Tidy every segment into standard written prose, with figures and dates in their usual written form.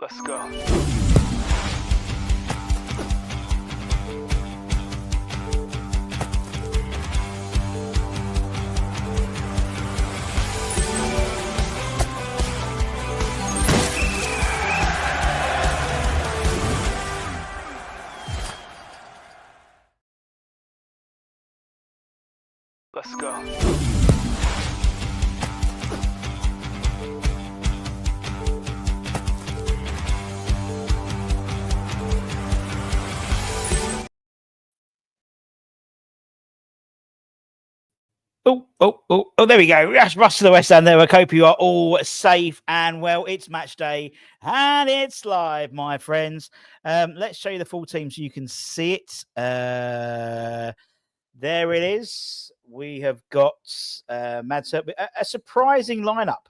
Let's go. Let's go. Oh, there we go. That's Russ to the West End there. I hope you are all safe and well. It's match day and it's live, my friends. Let's show you the full team so you can see it. There it is. We have got Matchday, a surprising lineup,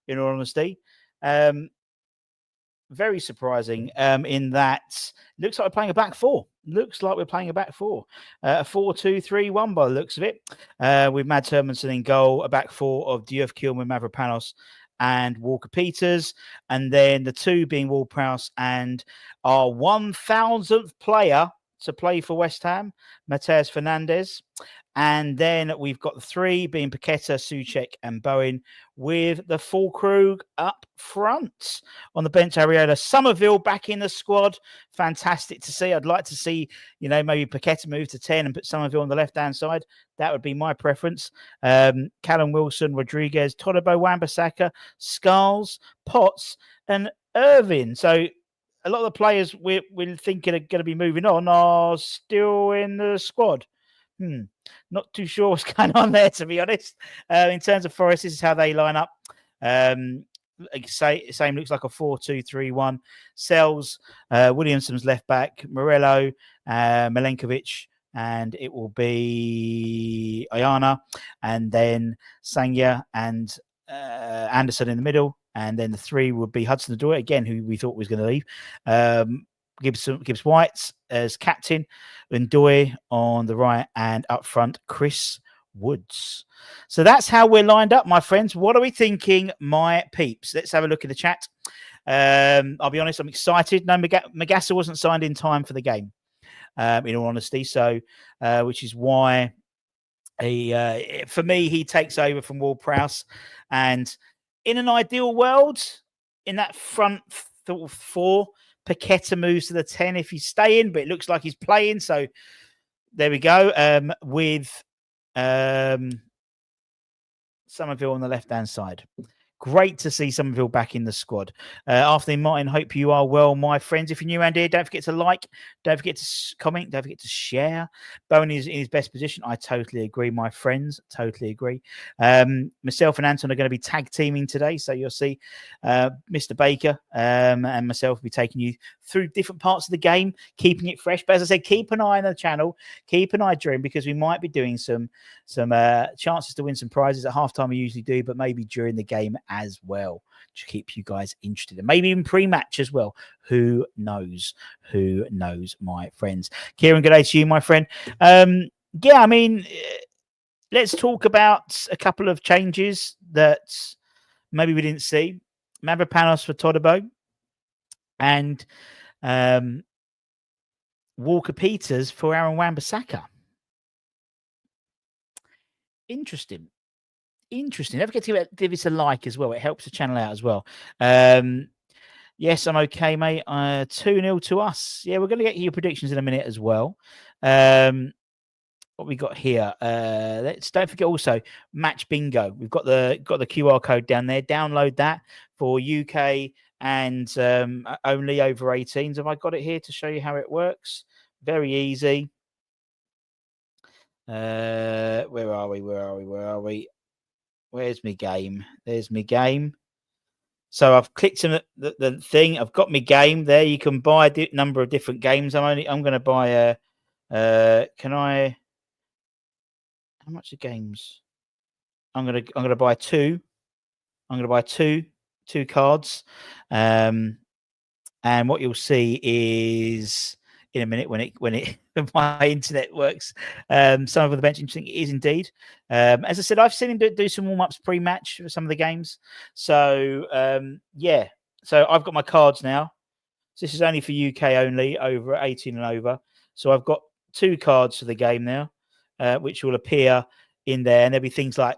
in all honesty. Very surprising in that looks like we're playing a back four. Looks like we're playing a back four. A 4-2-3-1 by the looks of it. With Mat Hermansen in goal, a back four of 𝗡𝗢𝗦𝗧, 𝗪𝗡𝗦𝗧, and Walker Peters. And then the two being Ward-Prowse and our 1,000th player to play for West Ham, Matheus Fernandes. And then we've got the three being Paqueta, Souček, and Bowen, with the full crew up front. On the bench, Areola Somerville back in the squad. Fantastic to see. I'd like to see, maybe Paqueta move to 10 and put Somerville on the left-hand side. That would be my preference. Callum Wilson, Rodriguez, Todibo, Wan-Bissaka, Scarles, Potts, and Irvine. So a lot of the players we're thinking are going to be moving on are still in the squad. Not too sure what's going on there, to be honest. In terms of Forest, this is how they line up. Same looks like a 4-2-3-1. Sells, Williamson's left back, Morello, Milenkovic, and it will be Ayana, and then Sanya and Anderson in the middle, and then the three would be Hudson-Odoi, again, who we thought was going to leave. Gibbs White as captain, Ndoi on the right, and up front, Chris Woods. So that's how we're lined up, my friends. What are we thinking, my peeps? Let's have a look at the chat. I'll be honest, I'm excited. No, Magassa wasn't signed in time for the game, in all honesty. So, which is why for me, he takes over from Ward-Prowse. And in an ideal world, in that front four, Paqueta moves to the 10 if he's staying, but it looks like he's playing. So there we go. With Somerville on the left-hand side. Great to see Somerville back in the squad. Afternoon, Martin. Hope you are well, my friends. If you're new around here, don't forget to like, don't forget to comment, don't forget to share. Bowen is in his best position. I totally agree, my friends. Totally agree. Myself and Anton are going to be tag teaming today, so you'll see Mr. Baker and myself will be taking you through different parts of the game, keeping it fresh. But as I said, keep an eye on the channel, keep an eye during, because we might be doing some chances to win some prizes at halftime. We usually do, but maybe during the game as well, to keep you guys interested, and maybe even pre-match as well. Who knows? Who knows, my friends? Kieran, good day to you, my friend. Yeah, I mean, let's talk about a couple of changes that maybe we didn't see. 𝗪𝗡𝗦𝗧 for Todibo, and Walker Peters for Aaron Wan-Bissaka. Interesting. Don't forget to give us a like as well. It helps the channel out as well. Yes, I'm okay, mate. 2-0 to us. Yeah, we're going to get your predictions in a minute as well. What we got here? Let's don't forget also Match Bingo. We've got the QR code down there. Download that for UK and only over 18s. Have I got it here to show you how it works? Very easy. Where are we? Where's my game? There's my game. So I've clicked on the thing. I've got my game there. You can buy a number of different games. I'm going to buy can I? How much are games? I'm going to buy two. I'm going to buy two cards. And what you'll see is in a minute when my internet works. Some of the bench interesting. It is indeed. As I said, I've seen him do some warm-ups pre-match for some of the games. So yeah, So I've got my cards now. So this is only for UK only, over 18 and over. So I've got 2 cards for the game now, which will appear in there. And there'll be things like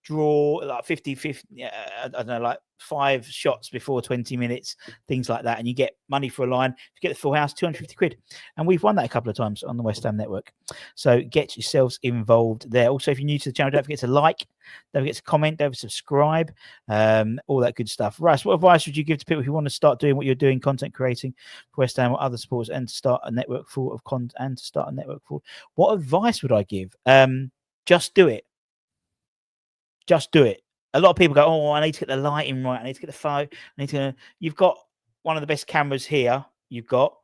draw, like 50-50, I don't know, like 5 shots before 20 minutes, things like that. And you get money for a line. If you get the full house, 250 quid. And we've won that a couple of times on the West Ham Network. So get yourselves involved there. Also, if you're new to the channel, don't forget to like, don't forget to comment, don't forget to subscribe, all that good stuff. Russ, what advice would you give to people who want to start doing what you're doing, content creating for West Ham or other sports, and to start a network full of content, and to start a network full? What advice would I give? Just do it. Just do it. A lot of people go, oh, I need to get the lighting right. I need to get the phone. I need to. You've got one of the best cameras here. You've got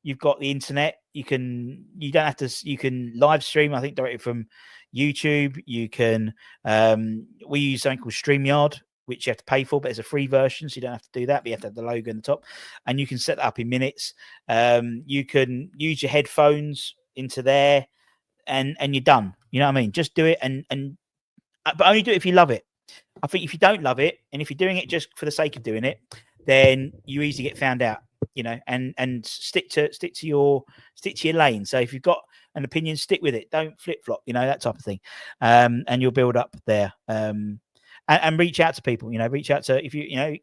the internet. You don't have to. You can live stream, I think, directly from YouTube. You can. We use something called StreamYard, which you have to pay for, but there's a free version, so you don't have to do that. But you have to have the logo in the top, and you can set that up in minutes. You can use your headphones into there, and you're done. You know what I mean? Just do it, but only do it if you love it. I think if you don't love it, and if you're doing it just for the sake of doing it, then you easily get found out, you know. And stick to your lane. So if you've got an opinion, stick with it. Don't flip flop, you know, that type of thing. And you'll build up there. And reach out to people. You know, reach out to, if you know,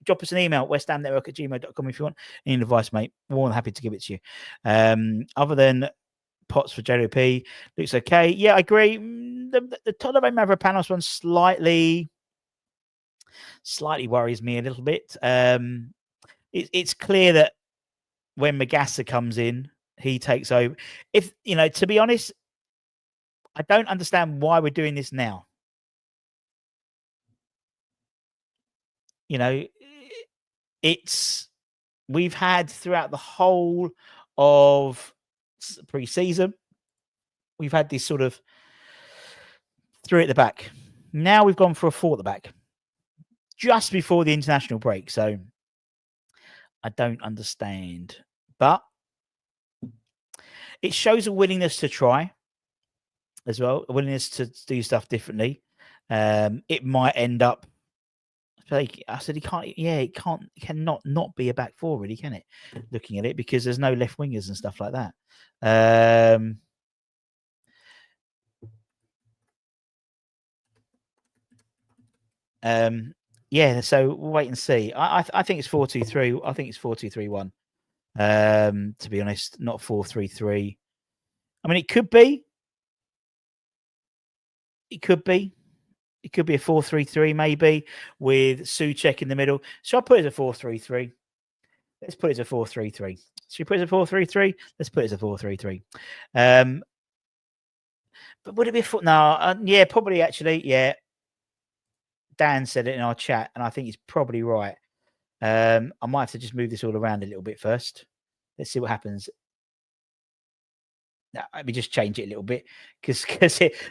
drop us an email, westhamnetwork@gmail.com if you want any advice, mate. More than happy to give it to you. Other than pots for JWP, looks okay. Yeah, I agree. The Tottenham Mavropanos one slightly worries me a little bit. It's clear that when Magassa comes in, he takes over. If you know, to be honest, I don't understand why we're doing this now. You know, we've had throughout the whole of pre-season, we've had this sort of 3 at the back. Now we've gone for a 4 at the back just before the international break. So I don't understand, but it shows a willingness to try as well, a willingness to do stuff differently. It might end up, like I said, it cannot not be a back 4, really, can it? Looking at it, because there's no left wingers and stuff like that. Yeah, so we'll wait and see. I think it's 4-2-3. I think it's 4-2-3-1. To be honest, not 4-3-3. I mean, it could be. It could be a 4-3-3, maybe, with Souček in the middle. So I put it as a 4-3-3. Let's put it as a 4-3-3. Should we put it as a 4-3-3? Let's put it as a 4-3-3. But would it be a foot? No, yeah, probably actually, yeah. Dan said it in our chat, and I think he's probably right. I might have to just move this all around a little bit first. Let's see what happens. Now, let me just change it a little bit, because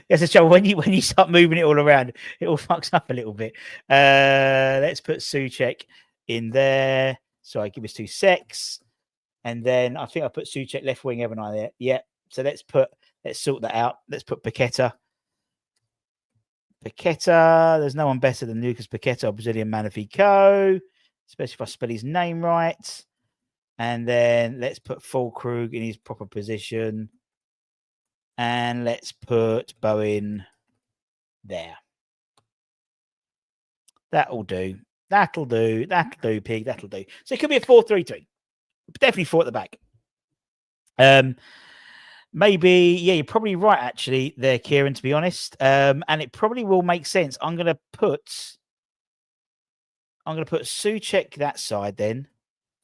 there's a trouble when you start moving it all around, it all fucks up a little bit. Let's put Souček in there. Sorry, give us 2 secs, and then I think I put Souček left wing, haven't I? There, yeah. So let's sort that out. Let's put Paqueta. There's no one better than Lucas Paqueta, Brazilian Magnifico, especially if I spell his name right. And then let's put Füllkrug in his proper position. And let's put Bowen there. That'll do. That'll do, Pig. That'll do. So it could be a 4-3-3. Definitely 4 at the back. Maybe, yeah, you're probably right, actually, there, Kieran, to be honest. And it probably will make sense. I'm gonna put Souček that side then,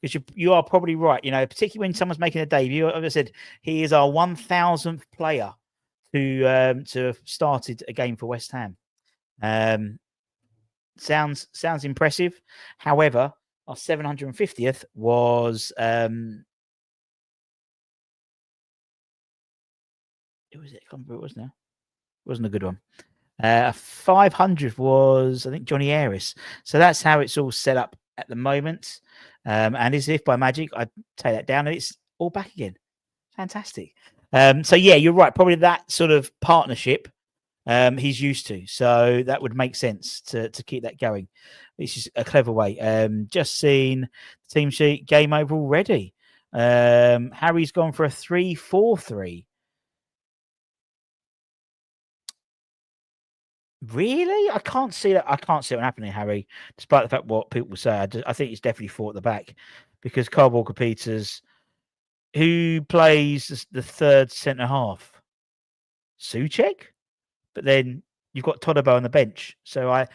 because you are probably right. You know, particularly when someone's making a debut. As I said, he is our 1,000th player to have started a game for West Ham. Sounds impressive. However, our 750th was who was it? I can't remember who it was now. It wasn't a good one. 500th was, I think, Johnny Harris. So that's how it's all set up at the moment. And as if by magic, I take that down and it's all back again. Fantastic. So yeah, you're right. Probably that sort of partnership he's used to. So that would make sense to keep that going. This is a clever way. Just seen the team sheet, game over already. Harry's gone for a 3-4-3. Really? I can't see that. I can't see it happening, Harry, despite the fact what people say. I think it's definitely 4 at the back because 𝗙𝗢𝗥𝗘𝗦𝗧, who plays the third centre half? 𝗪𝗡? But then you've got 𝗏𝗪𝗧 on the bench. So I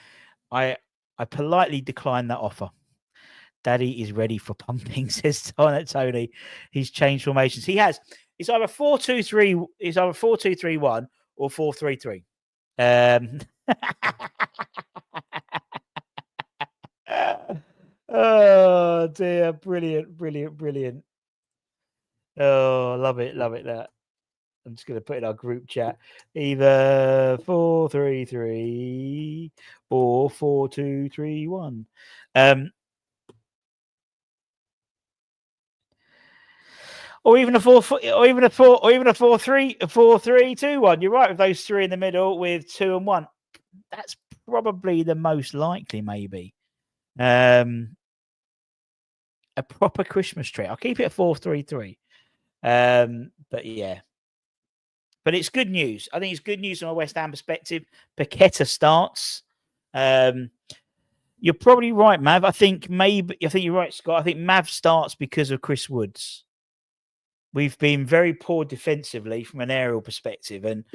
politely decline that offer. Daddy is ready for pumping, says Tony. He's changed formations. He has. It's either 4-2-3. It's either 4-2-3-1 or 4-3-3. Oh dear, brilliant. Oh, love it. That I'm just going to put in our group chat either 4-3-3 or 4-2-3-1. Or even a 4-3-2-1. You're right, with those 3 in the middle with 2 and 1. That's probably the most likely, maybe. A proper Christmas tree. I'll keep it at 4-3-3. But yeah. But it's good news. I think it's good news from a West Ham perspective. Paqueta starts. You're probably right, Mav. I think you're right, Scott. I think Mav starts because of Chris Woods. We've been very poor defensively from an aerial perspective. And,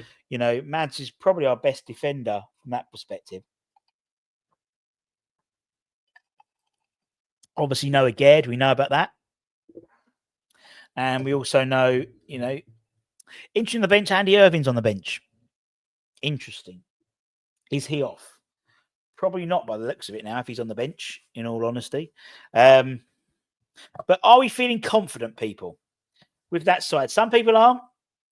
Mads is probably our best defender from that perspective. Obviously, Noah Gerd, we know about that. And we also know, interesting on the bench, Andy Irving's on the bench. Interesting. Is he off? Probably not by the looks of it now, if he's on the bench, in all honesty. But are we feeling confident, people, with that side? Some people are.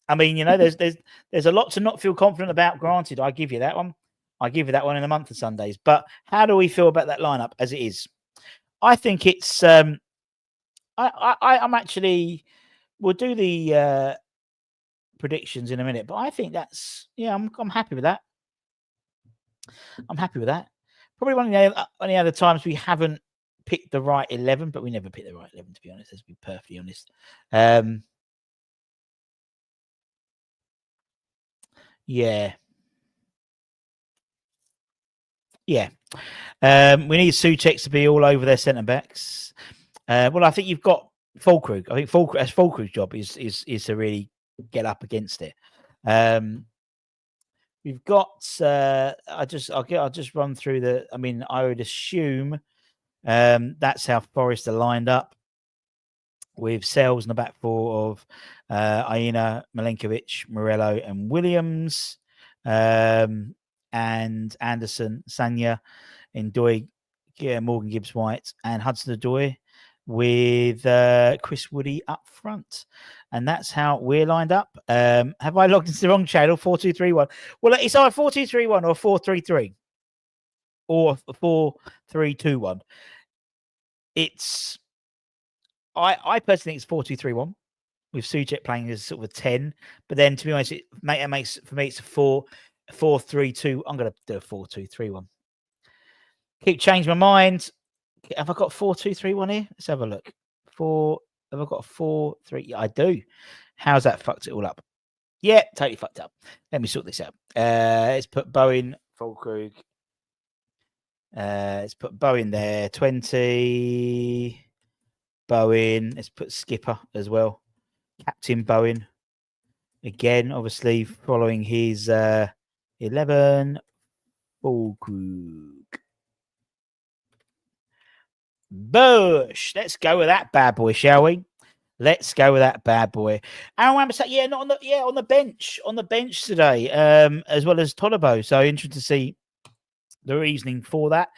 I mean, there's a lot to not feel confident about. Granted, I give you that one. I give you that one in a month of Sundays. But how do we feel about that lineup as it is? I think it's. I'm actually. We'll do the predictions in a minute, but I think that's. Yeah, I'm happy with that. I'm happy with that. Probably one of the other times we haven't picked the right 11, but we never pick the right 11, to be honest. Let's be perfectly honest. Yeah. We need 𝗪𝗡 to be all over their centre backs. Well, I think you've got 𝗙𝗢𝗥. I think 𝗙𝗢𝗥's job is to really get up against it. We've got. I'll just run through the. I mean, I would assume that's how Forest are lined up, with Sells in the back 4 of Aina, Milenkovic, Morello, and Williams, and Anderson, Sanya, Ndoye, Morgan Gibbs-White, and Hudson-Odoi, with Chris Woody up front. And that's how we're lined up. Have I logged into the wrong channel? 4-2-3-1. Well, it's either 4-2-3-1 or 4-3-3 or 4-3-2-1. It's. I personally think it's 4-2-3-1 with 𝗪𝗡 playing as sort of a 10. But then, to be honest, it makes for me it's a 4-3-2. I'm going to do a 4-2-3-1. Keep changing my mind. Have I got 4-2-3-1 here? Let's have a look. Have I got a 4-3? Yeah, I do. How's that fucked it all up? Yeah, totally fucked up. Let me sort this out. Let's put Bowen, 𝗙𝗢𝗥. Let's put Bowen there. 20. Bowen. Let's put Skipper as well. Captain Bowen. Again, obviously, following his 11. 𝗙𝗢𝗥. Bush. Let's go with that bad boy, shall we? Let's go with that bad boy. Aaron Wan-Bissaka, on the bench. On the bench today, as well as 𝗏𝗪𝗧. So interesting to see the reasoning for that.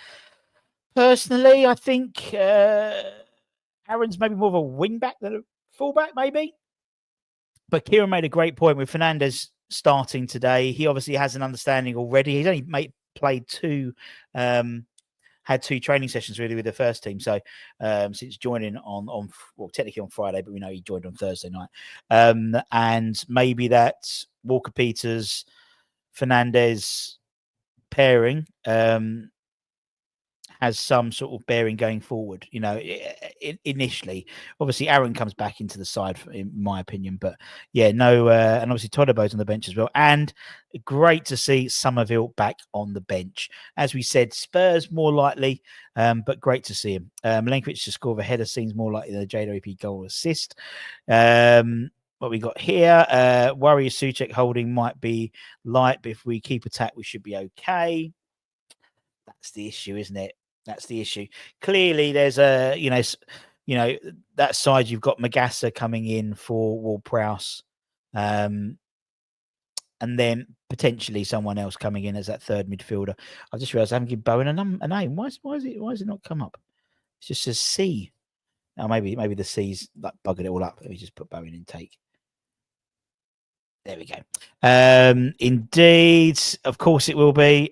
Personally, I think Aaron's maybe more of a wing back than a fullback, maybe. But Kieran made a great point with Fernandes starting today. He obviously has an understanding already. He's only played 2. Had 2 training sessions really with the first team. So since joining on technically on Friday, but we know he joined on Thursday night. And maybe that Walker-Peters Fernandes pairing has some sort of bearing going forward, initially. Obviously, Aaron comes back into the side, in my opinion. But yeah, no, and obviously 𝗏𝗏𝗧's on the bench as well. And great to see Summerville back on the bench. As we said, Spurs more likely, but great to see him. Milenkovic to score the header seems more likely than a JWP goal assist. What we got here, Warrior Souček holding might be light, but if we keep attack, we should be okay. That's the issue, isn't it? That's the issue. Clearly, there's a that side you've got Magassa coming in for Ward-Prowse, and then potentially someone else coming in as that third midfielder. I just realised I haven't given Bowen a name. Why is it not come up? It just says C. Now maybe the C's like buggered it all up. Let me just put Bowen in take. There we go. Indeed, of course it will be.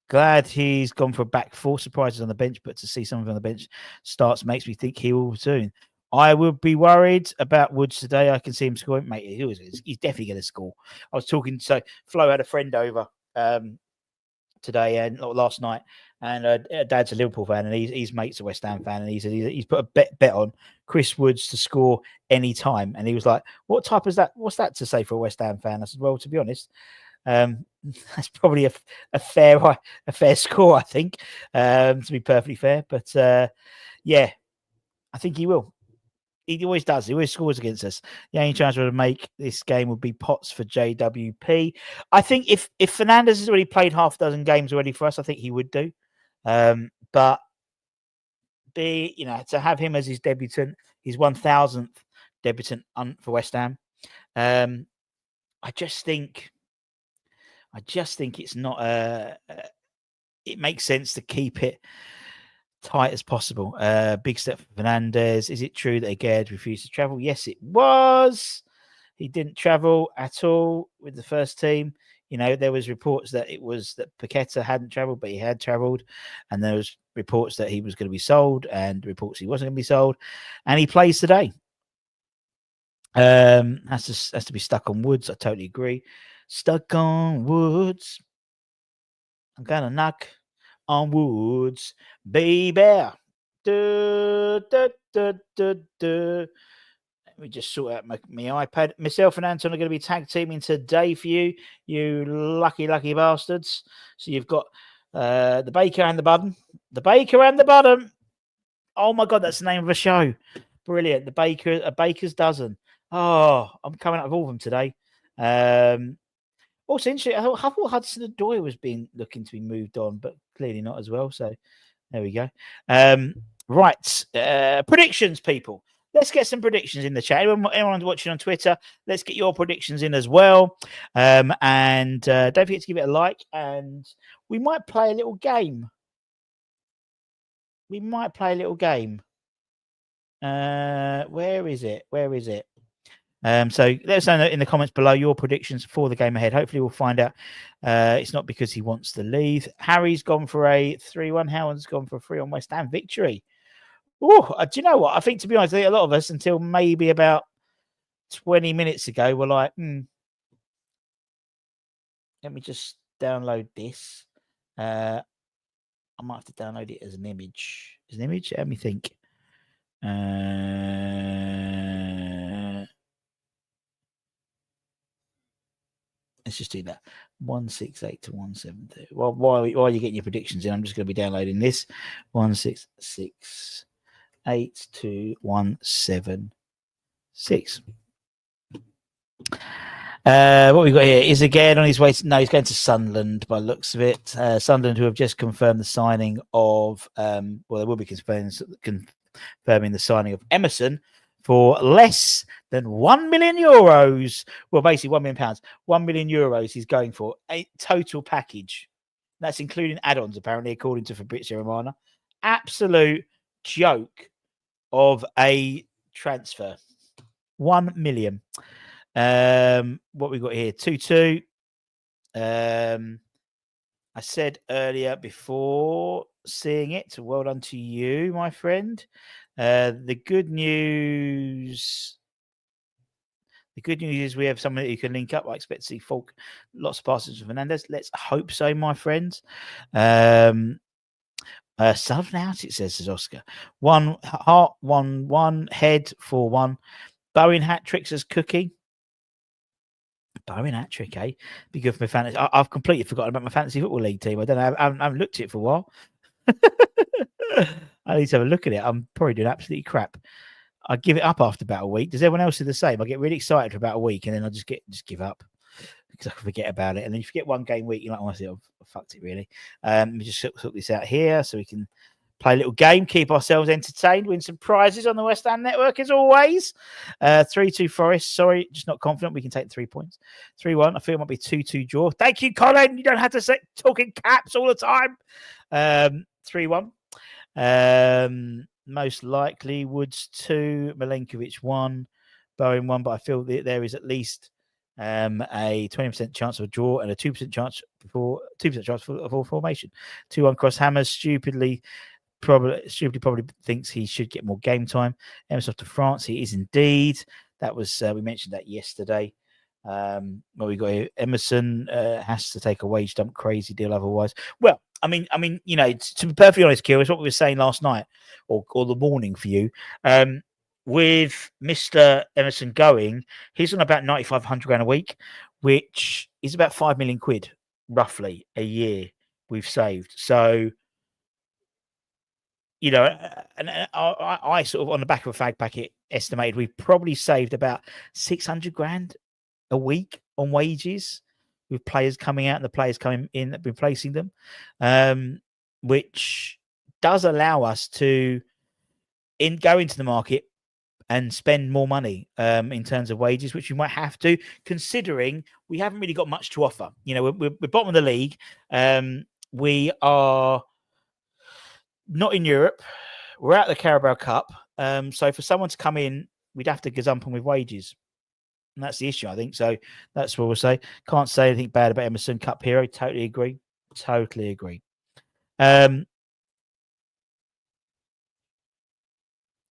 Glad he's gone for a back four. Surprises on the bench, but to see someone on the bench starts makes me think he will soon. I would be worried about Woods today. I can see him scoring. Mate, he's definitely going to score. I was talking, so Flo had a friend over today and last night, and Dad's a Liverpool fan, and his mate's a West Ham fan, and he's put a bet on Chris Woods to score any time, and he was like, "What type is that? What's that to say for a West Ham fan?" I said, "Well, to be honest, that's probably a fair score, I think, to be perfectly fair. But yeah, I think he will. He always does. He always scores against us. The only chance to make this game would be Potts for JWP. I think if Fernandes has already played half a dozen games already for us, I think he would do. But to have him as his debutant, his 1000th debutant for West Ham, I just think it's not it makes sense to keep it tight as possible. Big step for Fernandes. Is it true that Agard refused to travel? Yes, it was. He didn't travel at all with the first team. There was reports that 𝗡𝗢𝗧 hadn't traveled, but he had traveled, and there was reports that he was going to be sold, and reports he wasn't going to be sold, and he plays today. Has to be stuck on Woods. I totally agree. Stuck on Woods. I'm gonna knock on Woods, baby. Let me just sort out my iPad. Myself and Anton are going to be tag teaming today for you lucky bastards. So you've got the Baker and the Button. The Baker and the Button. Oh my God, that's the name of a show. Brilliant. A Baker's Dozen. Oh, I'm coming out of all of them today. Also, interesting, I thought Hudson-Odoi was looking to be moved on, but clearly not as well. So there we go. Right. Predictions, people. Let's get some predictions in the chat. Anyone watching on Twitter, let's get your predictions in as well. And don't forget to give it a like. And we might play a little game. Where is it? So let us know in the comments below your predictions for the game ahead. Hopefully we'll find out. It's not because he wants to leave. Harry's gone for a 3-1. Howard's gone for a 3-1 West Ham victory. Oh, do you know what? I think, to be honest, a lot of us, until maybe about 20 minutes ago, were like, let me just download this. I might have to download it as an image. Let me think. Let's just do that. 168 to 172. Well, while you're getting your predictions in, I'm just going to be downloading this. 168 to 176. What we got here is again on his way. He's going to Sunderland by the looks of it. Sunderland, who have just confirmed the signing of, they will be confirming the signing of Emerson for less than €1 million. Well, basically £1 million. €1 million he's going for a total package. That's including add-ons, apparently, according to Fabrizio Romano. Absolute joke of a transfer. 1 million. What we got here? 2-2. I said earlier before seeing it, well done to you, my friend. The good news The good news is we have someone that you can link up. I expect to see Falk, lots of passes from Fernandez. Let's hope so, my friends. Southern out, it says Oscar. 1 heart, 1-1 head, 4-1. Bowen hat tricks as Cookie. Bowen hat trick, eh? Be good for my fantasy. I've completely forgotten about my fantasy football league team. I don't know. I haven't looked at it for a while. I need to have a look at it. I'm probably doing absolutely crap. I give it up after about a week. Does everyone else do the same? I get really excited for about a week and then I just give up because I forget about it. And then you forget one game week, you're like, honestly, I've fucked it really. Let me just sort this out here so we can play a little game, keep ourselves entertained, win some prizes on the West Ham Network as always. 3-2 Forest. Sorry, just not confident we can take the 3 points. 3-1. I feel it might be 2-2 draw. Thank you, Colin. You don't have to say talking caps all the time. 3-1. Most likely Woods 2, Milenkovic 1, Bowen 1, but I feel that there is at least a 20% chance of a draw and a 2% chance for 2% chance for formation. 2-1 Cross Hammers stupidly probably thinks he should get more game time. Emerson to France, he is indeed. That was we mentioned that yesterday. Well, we got here. Emerson has to take a wage dump, crazy deal otherwise. Well, I mean, you know, to be perfectly honest, Kieran, it's what we were saying last night or the morning for you. With Mr. Emerson going, he's on about 9,500 grand a week, which is about 5 million quid roughly a year we've saved. So, you know, and I sort of on the back of a fag packet estimated we've probably saved about 600 grand a week on wages with players coming out and the players coming in that have been replacing them, which does allow us to go into the market and spend more money in terms of wages, which we might have to, considering we haven't really got much to offer. You know, we're bottom of the league. We are not in Europe. We're out of the Carabao Cup. So for someone to come in, we'd have to gazump them with wages. And that's the issue, I think. So that's what we'll say. Can't say anything bad about Emerson, Cup hero. Totally agree. Totally agree. Let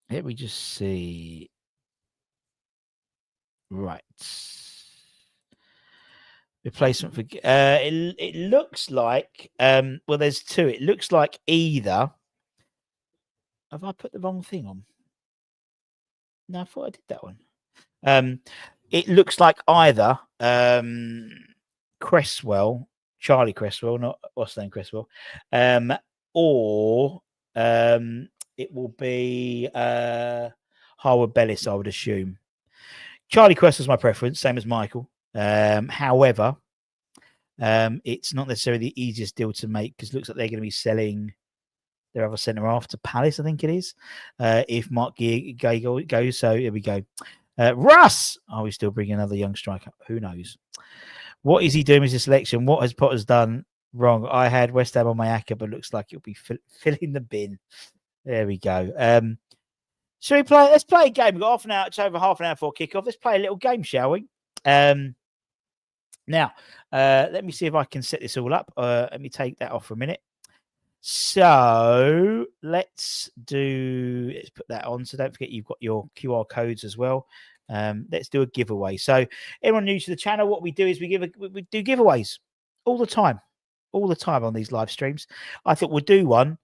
me just see. Right. Replacement for it looks like well, there's two. It looks like either. Have I put the wrong thing on? No, I thought I did that one. It looks like either Cresswell, Charlie Cresswell, not what's the name Cresswell, or it will be Harwood Bellis, I would assume. Charlie Cresswell's my preference, same as Michael. However, it's not necessarily the easiest deal to make because it looks like they're going to be selling their other centre half to Palace, I think it is, if Mark Gay goes. So here we go. Russ! Are we still bringing another young striker? Who knows? What is he doing with his selection? What has Potter's done wrong? I had West Ham on my acca, but looks like it'll be filling the bin. There we go. Shall we play? Let's play a game. We've got half an hour. It's over half an hour before kickoff. Let's play a little game, shall we? Now, let me see if I can set this all up. Let me take that off for a minute. So let's put that on. So don't forget you've got your QR codes as well. Let's do a giveaway. So anyone new to the channel, what we do is we do giveaways all the time on these live streams. I thought we'll do one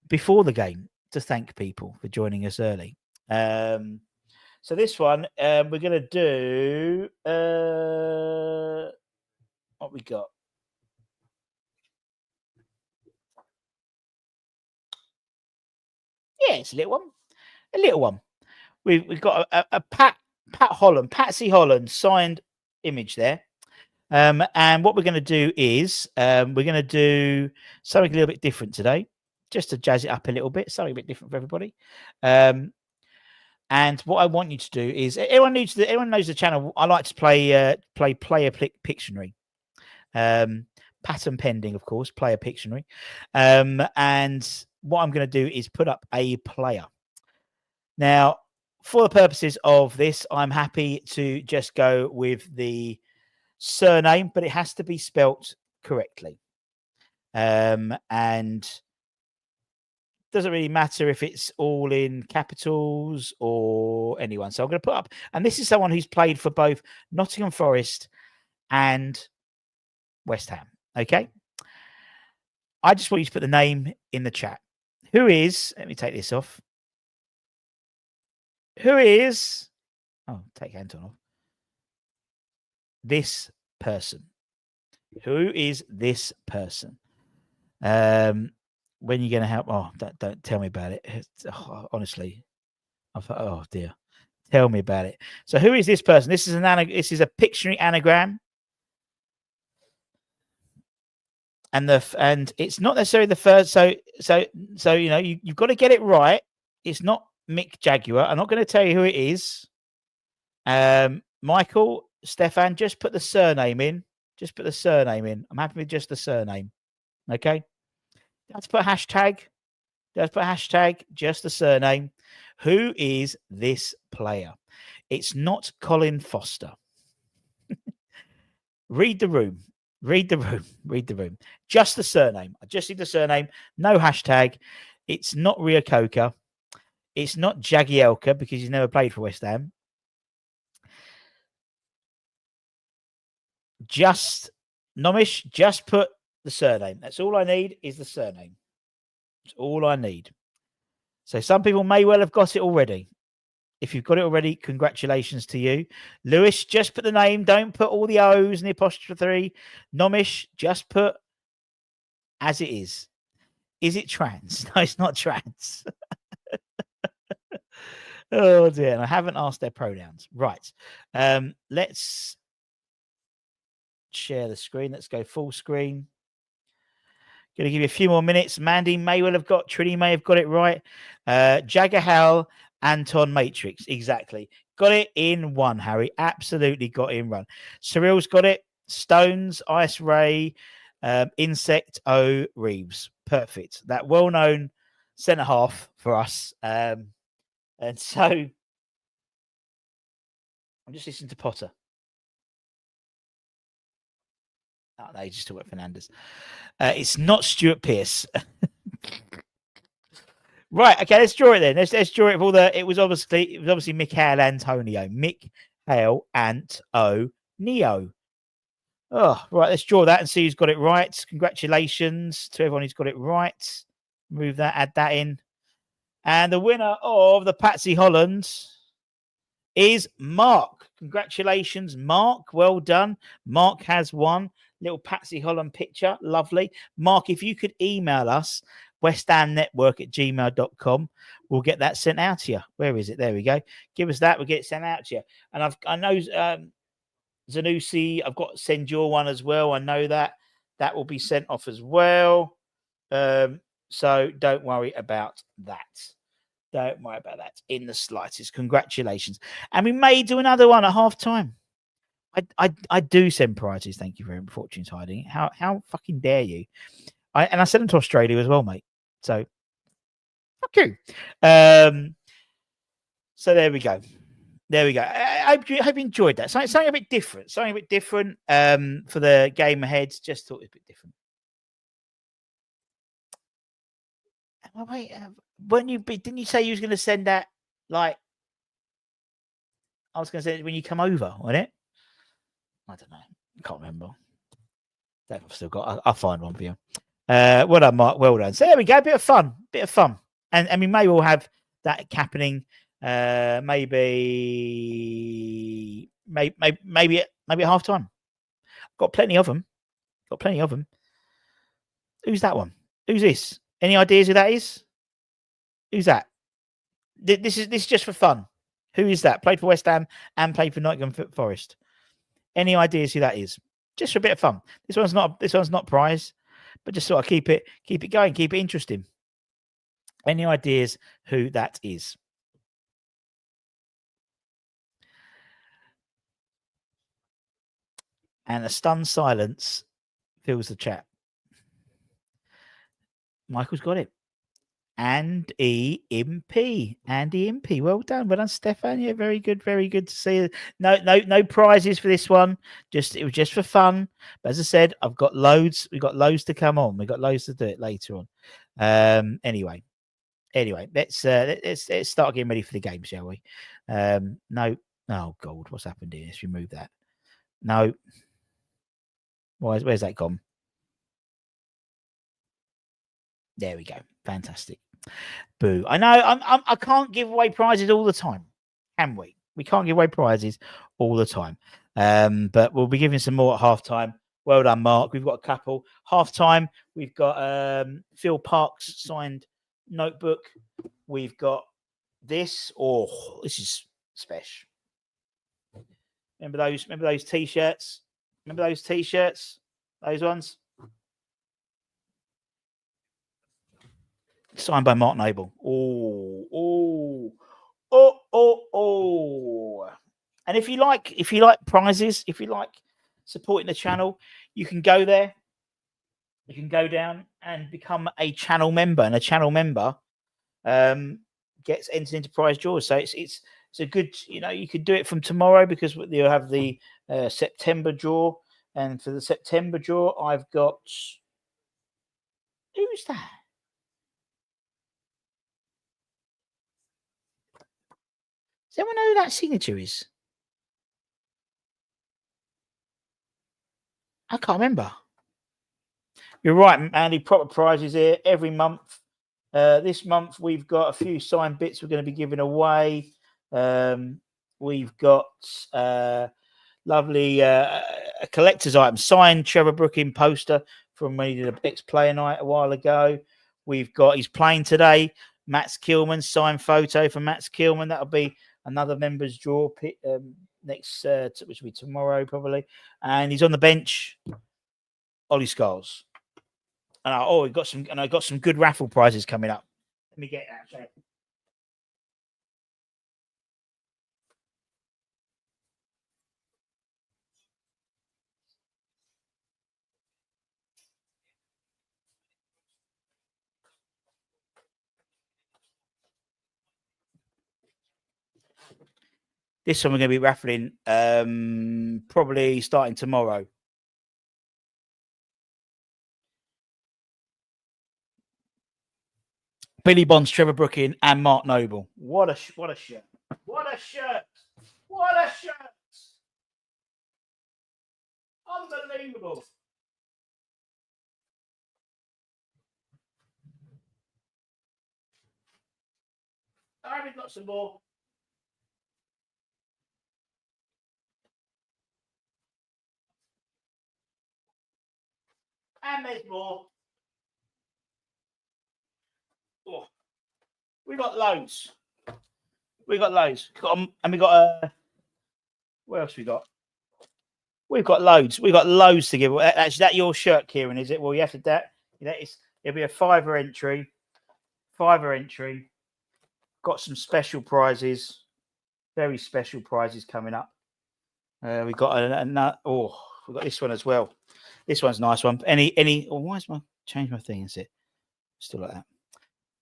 before the game to thank people for joining us early. So this one we're going to do what we got. Yeah, it's a little one. We've got a Pat Holland, Patsy Holland signed image there. And what we're going to do is we're going to do something a little bit different today, just to jazz it up a little bit, something a bit different for everybody. And what I want you to do is everyone knows the channel. I like to play player Pictionary. Pattern pending, of course, player Pictionary. And what I'm going to do is put up a player. Now, for the purposes of this, I'm happy to just go with the surname, but it has to be spelt correctly. And doesn't really matter if it's all in capitals or anyone. So I'm going to put up, and this is someone who's played for both Nottingham Forest and West Ham. Okay. I just want you to put the name in the chat. Who is, let me take this off. Who is, oh, take Anton off. This person. Who is this person? When you're going to help? Oh, don't tell me about it. Honestly, I thought, oh dear, tell me about it. So, who is this person? This is a Pictionary anagram, and it's not necessarily the first. So you know you've got to get it right. It's not Mick Jaguar. I'm not going to tell you who it is. Michael, Stefan, just put the surname in. Just put the surname in. I'm happy with just the surname. Okay. Let's put hashtag. Let's put hashtag, just the surname. Who is this player? It's not Colin Foster. Read the room. Read the room. Read the room. Just the surname. I just need the surname. No hashtag. It's not Rio Coca. It's not Jagielka because he's never played for West Ham. Just Nomish, just put the surname. That's all I need is the surname. That's all I need. So some people may well have got it already. If you've got it already, congratulations to you. Lewis, just put the name. Don't put all the O's and the apostrophe. Nomish, just put as it is. Is it trans? No, it's not trans. Oh dear. And I haven't asked their pronouns. Right. Let's share the screen. Let's go full screen. Going to give you a few more minutes. Mandy may well have got, Trini may have got it right. Jagahal, Anton Matrix. Exactly. Got it in one, Harry. Absolutely got it in one. Cyril's got it. Stones, Ice Ray, Insect O Reeves. Perfect. That well-known centre half for us. And so I'm just listening to Potter. Oh, no, just talk about Fernandez. It's not Stuart Pearce. Right. Okay. Let's draw it then. Let's draw it for the. It was obviously Michael Antonio. Michael Antonio. Oh, right. Let's draw that and see who's got it right. Congratulations to everyone who's got it right. Move that. Add that in. And the winner of the Patsy Holland is Mark. Congratulations, Mark. Well done. Mark has won. Little Patsy Holland picture. Lovely. Mark, if you could email us, westhamnetwork@gmail.com, we'll get that sent out to you. Where is it? There we go. Give us that. We'll get it sent out to you. And I know Zanussi, I've got to send your one as well. I know that. That will be sent off as well. So don't worry about that. Don't worry about that in the slightest. Congratulations. And we may do another one at half time. I do send prizes. Thank you very much. Fortune's hiding. How fucking dare you? I sent them to Australia as well, mate. So fuck you. So there we go. There we go. I hope you enjoyed that. Something a bit different. Something a bit different for the game ahead. Just thought it was a bit different. Well, wait, didn't you say you was going to send that? Like, I was going to say when you come over, wasn't it? I don't know. Can't remember. I've still got. I'll find one for you. Well done, Mark. Well done. So there we go. Bit of fun. And we may all have that happening. Maybe at half time. Got plenty of them. Who's that one? Who's this? Any ideas who that is? Who's that? This is just for fun. Who is that? Played for West Ham and played for Nottingham Forest. Any ideas who that is? Just for a bit of fun. This one's not prize, but just sort of keep it going, keep it interesting. Any ideas who that is? And a stunned silence fills the chat. Michael's got it. Andy Impey. Well done, Stefan. Yeah, very good to see you. No prizes for this one. It was just for fun. But as I said, I've got loads. We've got loads to come on. We've got loads to do it later on. Anyway, anyway, let's start getting ready for the game, shall we? No. Oh God, what's happened here? Let's remove that. No. Where's that gone? There we go. Fantastic. Boo. I know I can't give away prizes all the time, can we? We can't give away prizes all the time. But we'll be giving some more at halftime. Well done, Mark. We've got a couple. Halftime, we've got 𝗡𝗢𝗥𝗧𝗧 signed notebook. We've got this. Oh, this is special. Remember those t-shirts? Remember those t-shirts? Those ones? Signed by Mark Noble. Oh. And if you like prizes, if you like supporting the channel, you can go there. You can go down and become a channel member, and a channel member gets entered into prize draws. So it's a good, you could do it from tomorrow, because you'll have the September draw, and for the September draw, I've got, who's that? Does anyone know who that signature is? I can't remember. You're right, Andy. Proper prizes here every month. This month we've got a few signed bits we're going to be giving away. We've got lovely a collector's item, signed 𝗪𝗪𝗥𝗘𝗦𝗧 poster from when he did a ex-player night a while ago. We've got, he's playing today, 𝗪𝗘𝗦𝗧 signed photo from 𝗪𝗘𝗦𝗧. That'll be another members draw next, which will be tomorrow probably. And he's on the bench, 𝗪𝗘𝗧𝗠. And we've got some, and I got some good raffle prizes coming up. Let me get that. Sorry. This one we're going to be raffling probably starting tomorrow. Billy Bonds, 𝗪𝗪𝗥𝗘𝗦𝗧, and Mark Noble. What a shirt! What a shirt! What a shirt! Unbelievable! I haven't got some more. And there's more. Oh, we got loads. We got loads. And we got what else we got? We've got loads. We've got loads to give away. Actually, that your shirt, Kieran, is it? Well, you have to it'll be a £5 entry. £5 entry. Got some special prizes. Very special prizes coming up. We got another. Oh, we got this one as well. This one's a nice one. Why is change my thing? Is it still like that?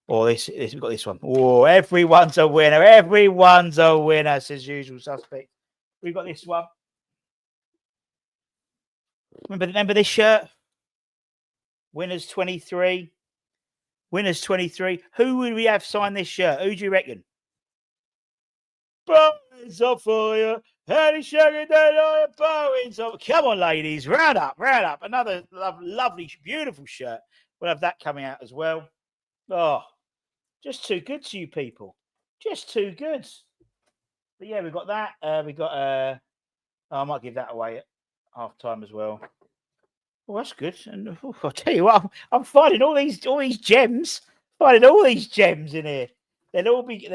Or this we've got this one. Oh, everyone's a winner. Everyone's a winner, says usual suspect. We've got this one. Remember this shirt? Winners 23. Winners 23. Who would we have sign this shirt? Who do you reckon? Bowens up for you. Come on, ladies. Round up. Another lovely, beautiful shirt. We'll have that coming out as well. Oh, just too good to you people. Just too good. But yeah, we've got that. We got I might give that away at half time as well. Oh, that's good. And I'll tell you what, I'm finding all these gems. Finding all these gems in here. They'll all be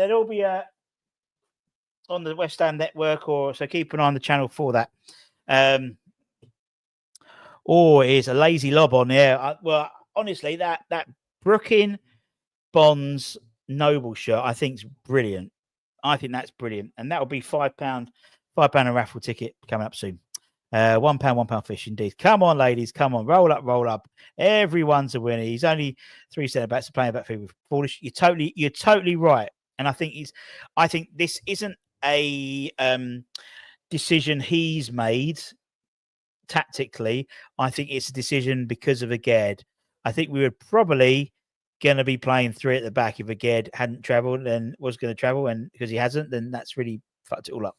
on the West Ham network, so keep an eye on the channel for that. Here's a lazy lob on there. Well, honestly, that Brooklyn Bonds Noble shirt, I think is brilliant. I think that's brilliant, and that will be £5 a raffle ticket coming up soon. £1 fish indeed. Come on, ladies, come on, roll up. Everyone's a winner. He's only 3 centre backs playing back with foolish. You're totally right, and I think this isn't a decision he's made tactically. I think it's a decision because of Aged. I think we would probably going to be playing 3 at the back if Aged hadn't travelled and was going to travel, and because he hasn't, then that's really fucked it all up.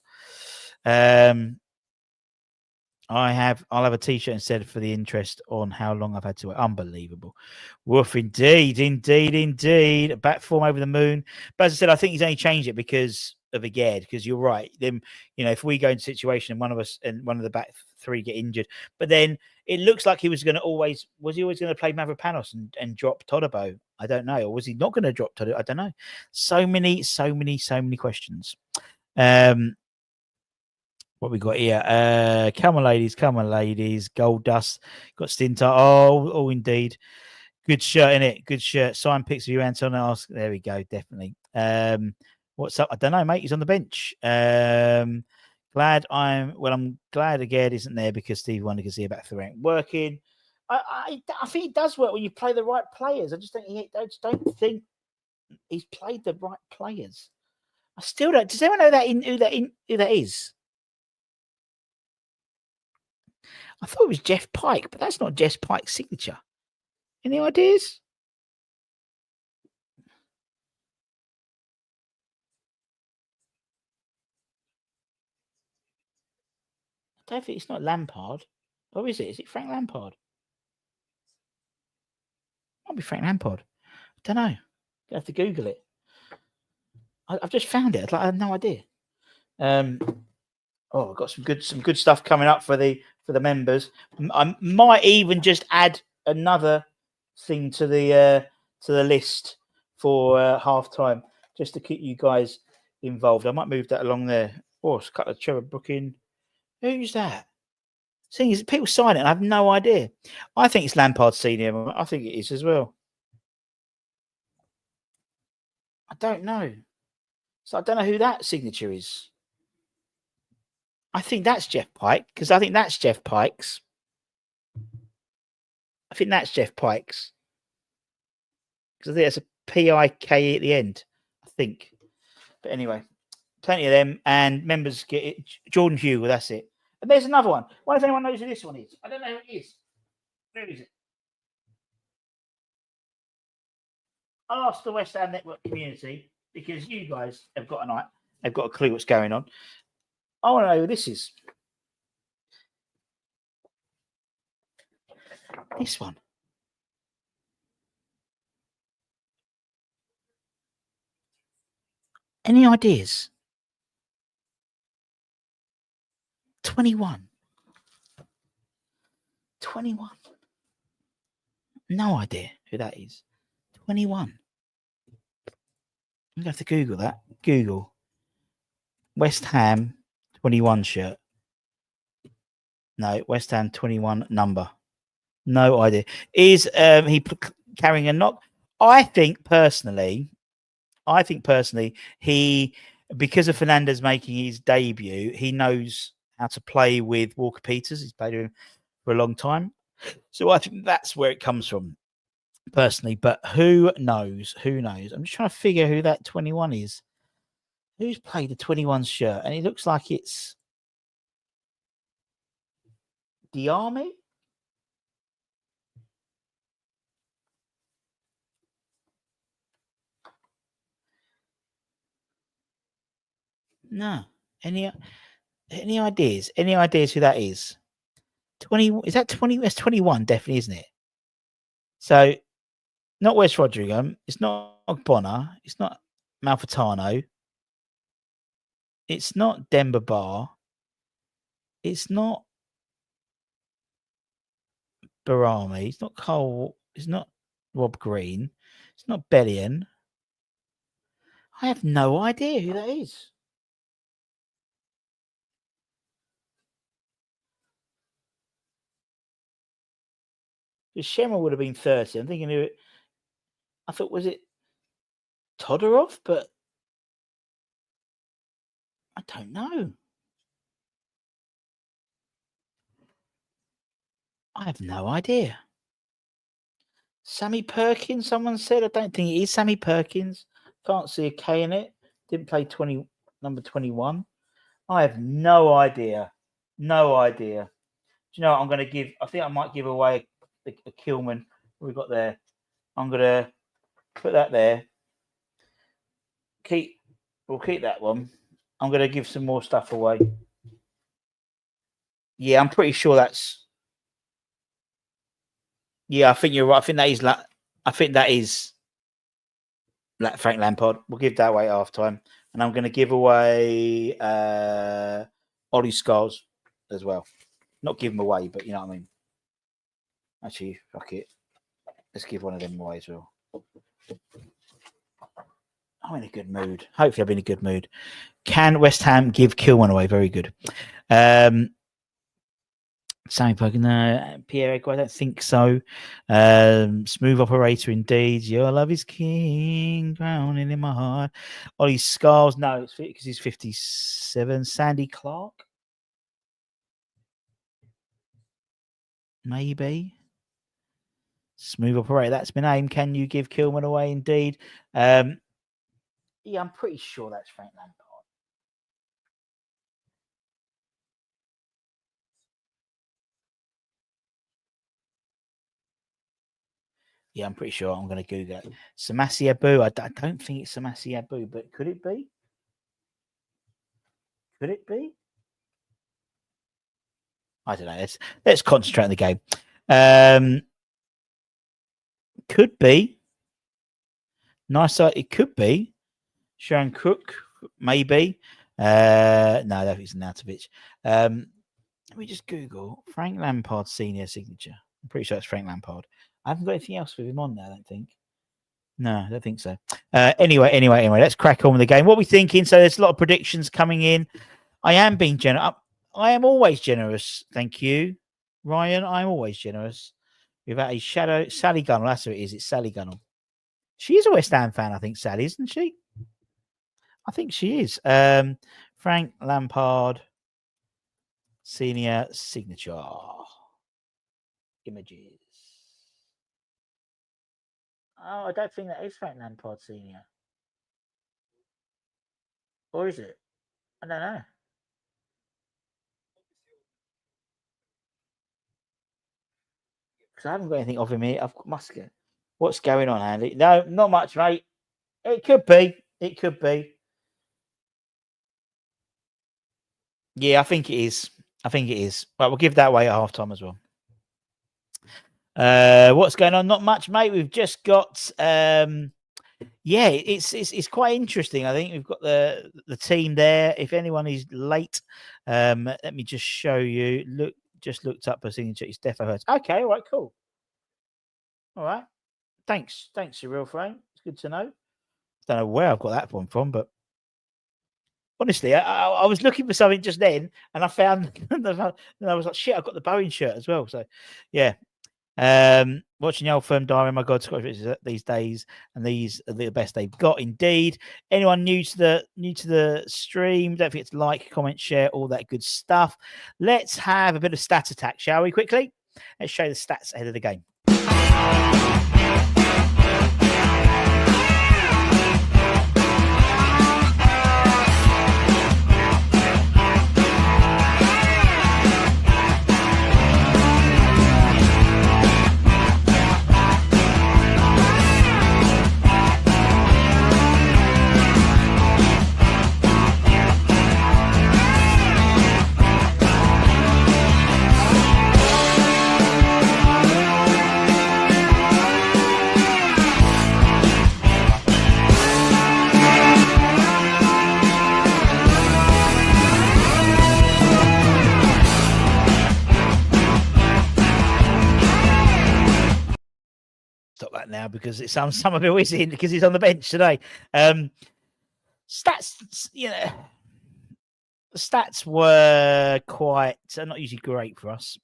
I'll have a t-shirt instead for the interest on how long I've had to wait. Unbelievable. Woof, indeed. Back form over the moon. But as I said, I think he's only changed it because of Aged, because you're right. Then, if we go into a situation and one of us and one of the back 3 get injured, but then it looks like he was going to always going to play Mavropanos and drop 𝗏𝗏? I don't know. Or was he not going to drop 𝗏𝗏? I don't know. So many questions. What we got here? Come on, ladies. Gold dust. Got Stintar. Oh, indeed. Good shirt, innit? Good shirt. Sign pics of you, Anton. There we go. Definitely. What's up? I don't know, mate. He's on the bench. I'm glad Aged isn't there because Steve Wonder can see about the rank working. I think it does work when you play the right players. I just don't think he's played the right players. I still don't. Does anyone know who that is? I thought it was Jeff Pike, but that's not Jeff Pike's signature. Any ideas? I don't think it's not Lampard. Or is it? Is it Frank Lampard? Might be Frank Lampard. I don't know. You have to Google it. I've just found it. I have no idea. I've got some good stuff coming up for the members. I might even just add another thing to the list for half time, just to keep you guys involved. I might move that along there. Oh, it's a couple of Trevor booking. Who's that? Seeing is people sign it, and I have no idea. I think it's Lampard Senior. I think it is as well. I don't know. So I don't know who that signature is. I think that's Jeff Pike, because I think that's Jeff Pike's. I think that's Jeff Pike's. Because I think it's a P-I-K-E at the end, I think. But anyway, plenty of them. And members get it. Jordan Hugh, well, that's it. And there's another one. Wonder if anyone knows who this one is. I don't know who it is. Who is it? Ask the West Ham Network community, because you guys have got a clue what's going on. I want to know who this is. This one. Any ideas? 21. No idea who that is. 21. I'm going to have to Google that. Google. West Ham 21 shirt. No, West Ham 21 number. No idea. Is he carrying a knock? I think personally, he, because of Fernandez making his debut, he knows how to play with Walker Peters. He's played with him for a long time. So I think that's where it comes from, personally. But who knows? I'm just trying to figure who that 21 is. Who's played the 21 shirt? And it looks like it's Diarmi? No. Any ideas? Any ideas who that is? 20? Is that 20? That's 21, definitely, isn't it? So, not Wes Rodrigo. It's not Bonner. It's not Malfitano. It's not Demba Ba. It's not Barami. It's not Cole. It's not Rob Green. It's not Bellion. I have no idea who that is. Shemmer would have been 30. I'm thinking who it. I thought, was it Todorov? But I don't know. I have no idea. Sammy Perkins, someone said. I don't think it is Sammy Perkins. Can't see a K in it. Didn't play number 21. I have no idea. No idea. Do you know what I'm going to give? I think I might give away a Kilman. We've got there. I'm going to Put that there. We'll keep that one. I'm going to give some more stuff away. Yeah, I'm pretty sure that's. Yeah, I think you're right. I think that is like Frank Lampard. We'll give that away at half time. And I'm going to give away 𝗓𝗙𝗧𝗠 𝗪𝗡 as well. Not give them away, but you know what I mean. Actually, fuck it. Let's give one of them away as well. I'm in a good mood. Hopefully, I'm in a good mood. Can West Ham give Kilman away? Very good. Sammy Pugin, Pierre, I don't think so. Smooth operator indeed. Your love is king, drowning in my heart. Ollie Scars, no, it's because he's 57. Sandy Clark, maybe. Smooth operator, that's my name. Can you give Kilman away? Indeed. Yeah, I'm pretty sure that's Frank Lampard. Yeah, I'm pretty sure. I'm going to Google it. 𝗪𝗪 𝗪𝗪. I don't think it's 𝗪𝗪 𝗪𝗪, but could it be? Could it be? I don't know. Let's concentrate on the game. Could be. Nice. It could be. Sharon Cook, maybe. No, I don't think it's Anatovich. Let me just Google Frank Lampard senior signature. I'm pretty sure it's Frank Lampard. I haven't got anything else with him on there, I don't think. No, I don't think so. Anyway, let's crack on with the game. What are we thinking? So there's a lot of predictions coming in. I am being generous. I am always generous. Thank you, Ryan. I'm always generous. Without a shadow, Sally Gunnell. That's who it is. It's Sally Gunnell. She is a West Ham fan, I think, Sally, isn't she? I think she is. Frank Lampard, senior signature. Images. Oh, I don't think that is Frank Lampard senior. Or is it? I don't know. Because I haven't got anything of him here. I've got Muscat. What's going on, Andy? No, not much, mate. It could be. It could be. Yeah, I think it is. I think it is. But we'll give that away at half time as well. What's going on? Not much, mate. We've just got yeah, it's quite interesting. I think we've got the team there. If anyone is late, let me just show you. Just looked up a signature. It's Defo Hurts. Okay, all right, cool. All right. Thanks, Cyril Frame. It's good to know. Don't know where I've got that one from, but honestly, I was looking for something just then, and I found, and I was like, shit, I've got the Boeing shirt as well. So, yeah. Watching the old firm diary, my God, Scottish these days, and these are the best they've got indeed. Anyone new to the stream, don't forget to like, comment, share, all that good stuff. Let's have a bit of stat attack, shall we? Quickly, let's show you the stats ahead of the game. Stop that now because it sounds some of it is in because he's on the bench today. Stats, you know, the stats were quite not usually great for us.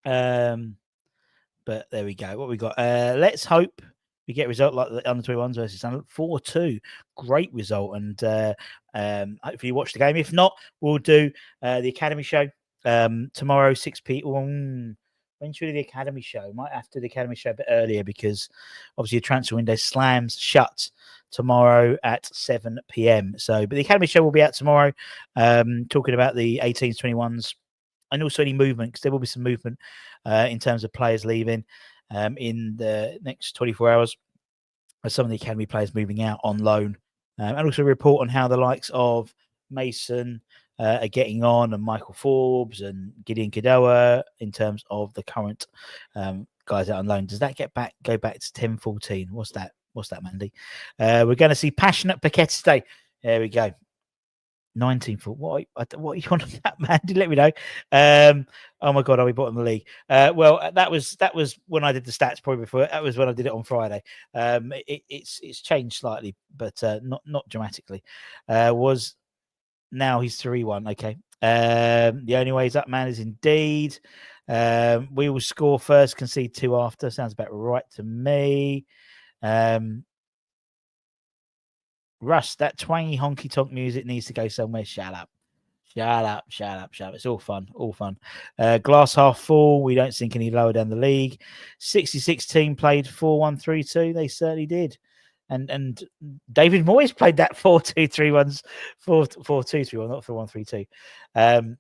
But there we go. What we got? Let's hope we get a result like the under 21s versus 4-2. Great result, and hopefully you watch the game. If not, we'll do the Academy show tomorrow 6 p.m. When should we do the Academy show? Might have to do the Academy show a bit earlier because obviously the transfer window slams shut tomorrow at 7 p.m. So, but the Academy show will be out tomorrow, talking about the 18s, 21s, and also any movement because there will be some movement in terms of players leaving in the next 24 hours. some of the academy players moving out on loan, and also report on how the likes of Mason are getting on, and Michael Forbes and Gideon Kadoa in terms of the current guys out on loan. Does that go back to 10-14? What's that, Mandy? We're going to see passionate _�𝗢𝗧. There we go. 19 foot. What are you on that, Mandy? Let me know. Oh my God, are we bottom of the league? Well, that was when I did the stats probably before. That was when I did it on Friday. It's changed slightly, but not dramatically. Now he's 3-1. Okay. The only way he's up, man, is indeed. We will score first, concede 2 after. Sounds about right to me. Russ, that twangy honky tonk music needs to go somewhere. Shut up. It's all fun. Glass half full. We don't sink any lower down the league. 66 team played 4-1-3-2. They certainly did. And David Moyes played that 4-2-3-1, 4-2-3-1, not 4-1-3-2.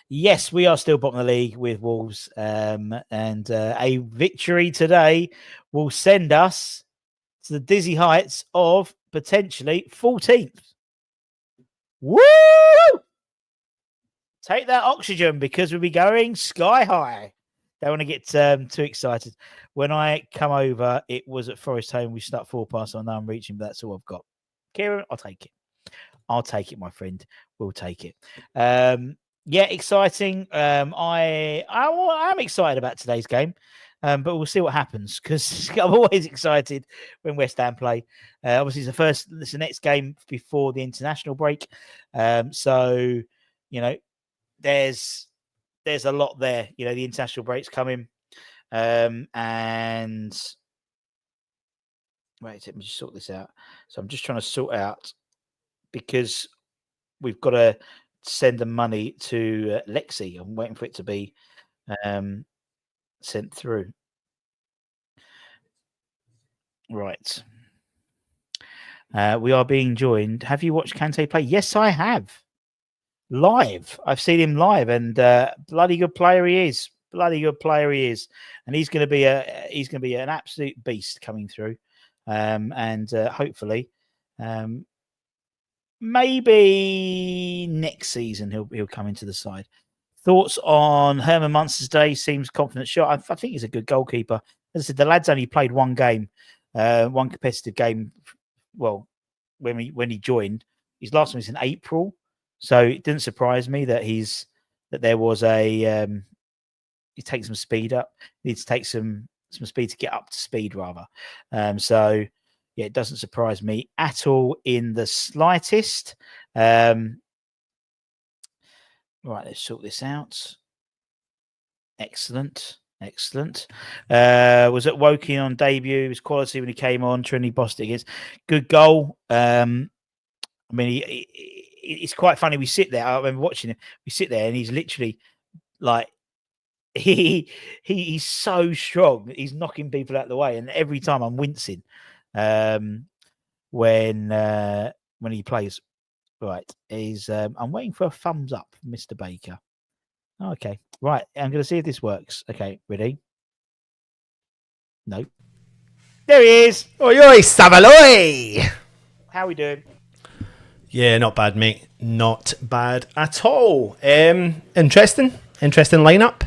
Yes, we are still bottom of the league with Wolves. And a victory today will send us to the dizzy heights of potentially 14th. Woo! Take that oxygen, because we'll be going sky high. Don't want to get too excited. When I come over, it was at Forest Home. We start 4 past. I know I'm reaching, but that's all I've got. Kieran, I'll take it, my friend. We'll take it. Yeah, exciting. I am excited about today's game. But we'll see what happens, because I'm always excited when West Ham play. Obviously, it's the next game before the international break. So, there's a lot there. The international break's coming. And wait, let me just sort this out. So I'm just trying to sort out, because we've got to send the money to Lexi. I'm waiting for it to be sent through. Right. We are being joined. Have you watched Kante play? Yes, I have. Live. I've seen him live, and bloody good player he is. And he's going to be an absolute beast coming through. And hopefully, maybe next season he'll come into the side. Thoughts on Herman Munster's? Seems confident shot. I think he's a good goalkeeper. As I said, the lad's only played one game, one competitive game. Well, when he joined, his last one was in April, so it didn't surprise me that there was a he takes some speed up. He needs to take some speed to get up to speed, rather. So yeah, it doesn't surprise me at all in the slightest. Right, let's sort this out. Excellent. Was at Woking on debut. It was quality when he came on. Trinity Bostic is good goal. I mean, it's quite funny. We sit there. I remember watching him. We sit there, and he's literally like he's so strong. He's knocking people out of the way, and every time I'm wincing when he plays. Right, I'm waiting for a thumbs up, Mr. Baker. Okay, right. I'm going to see if this works. Okay, ready? No. There he is. Oi, Savaloy. How are we doing? Yeah, not bad, mate. Not bad at all. Interesting lineup.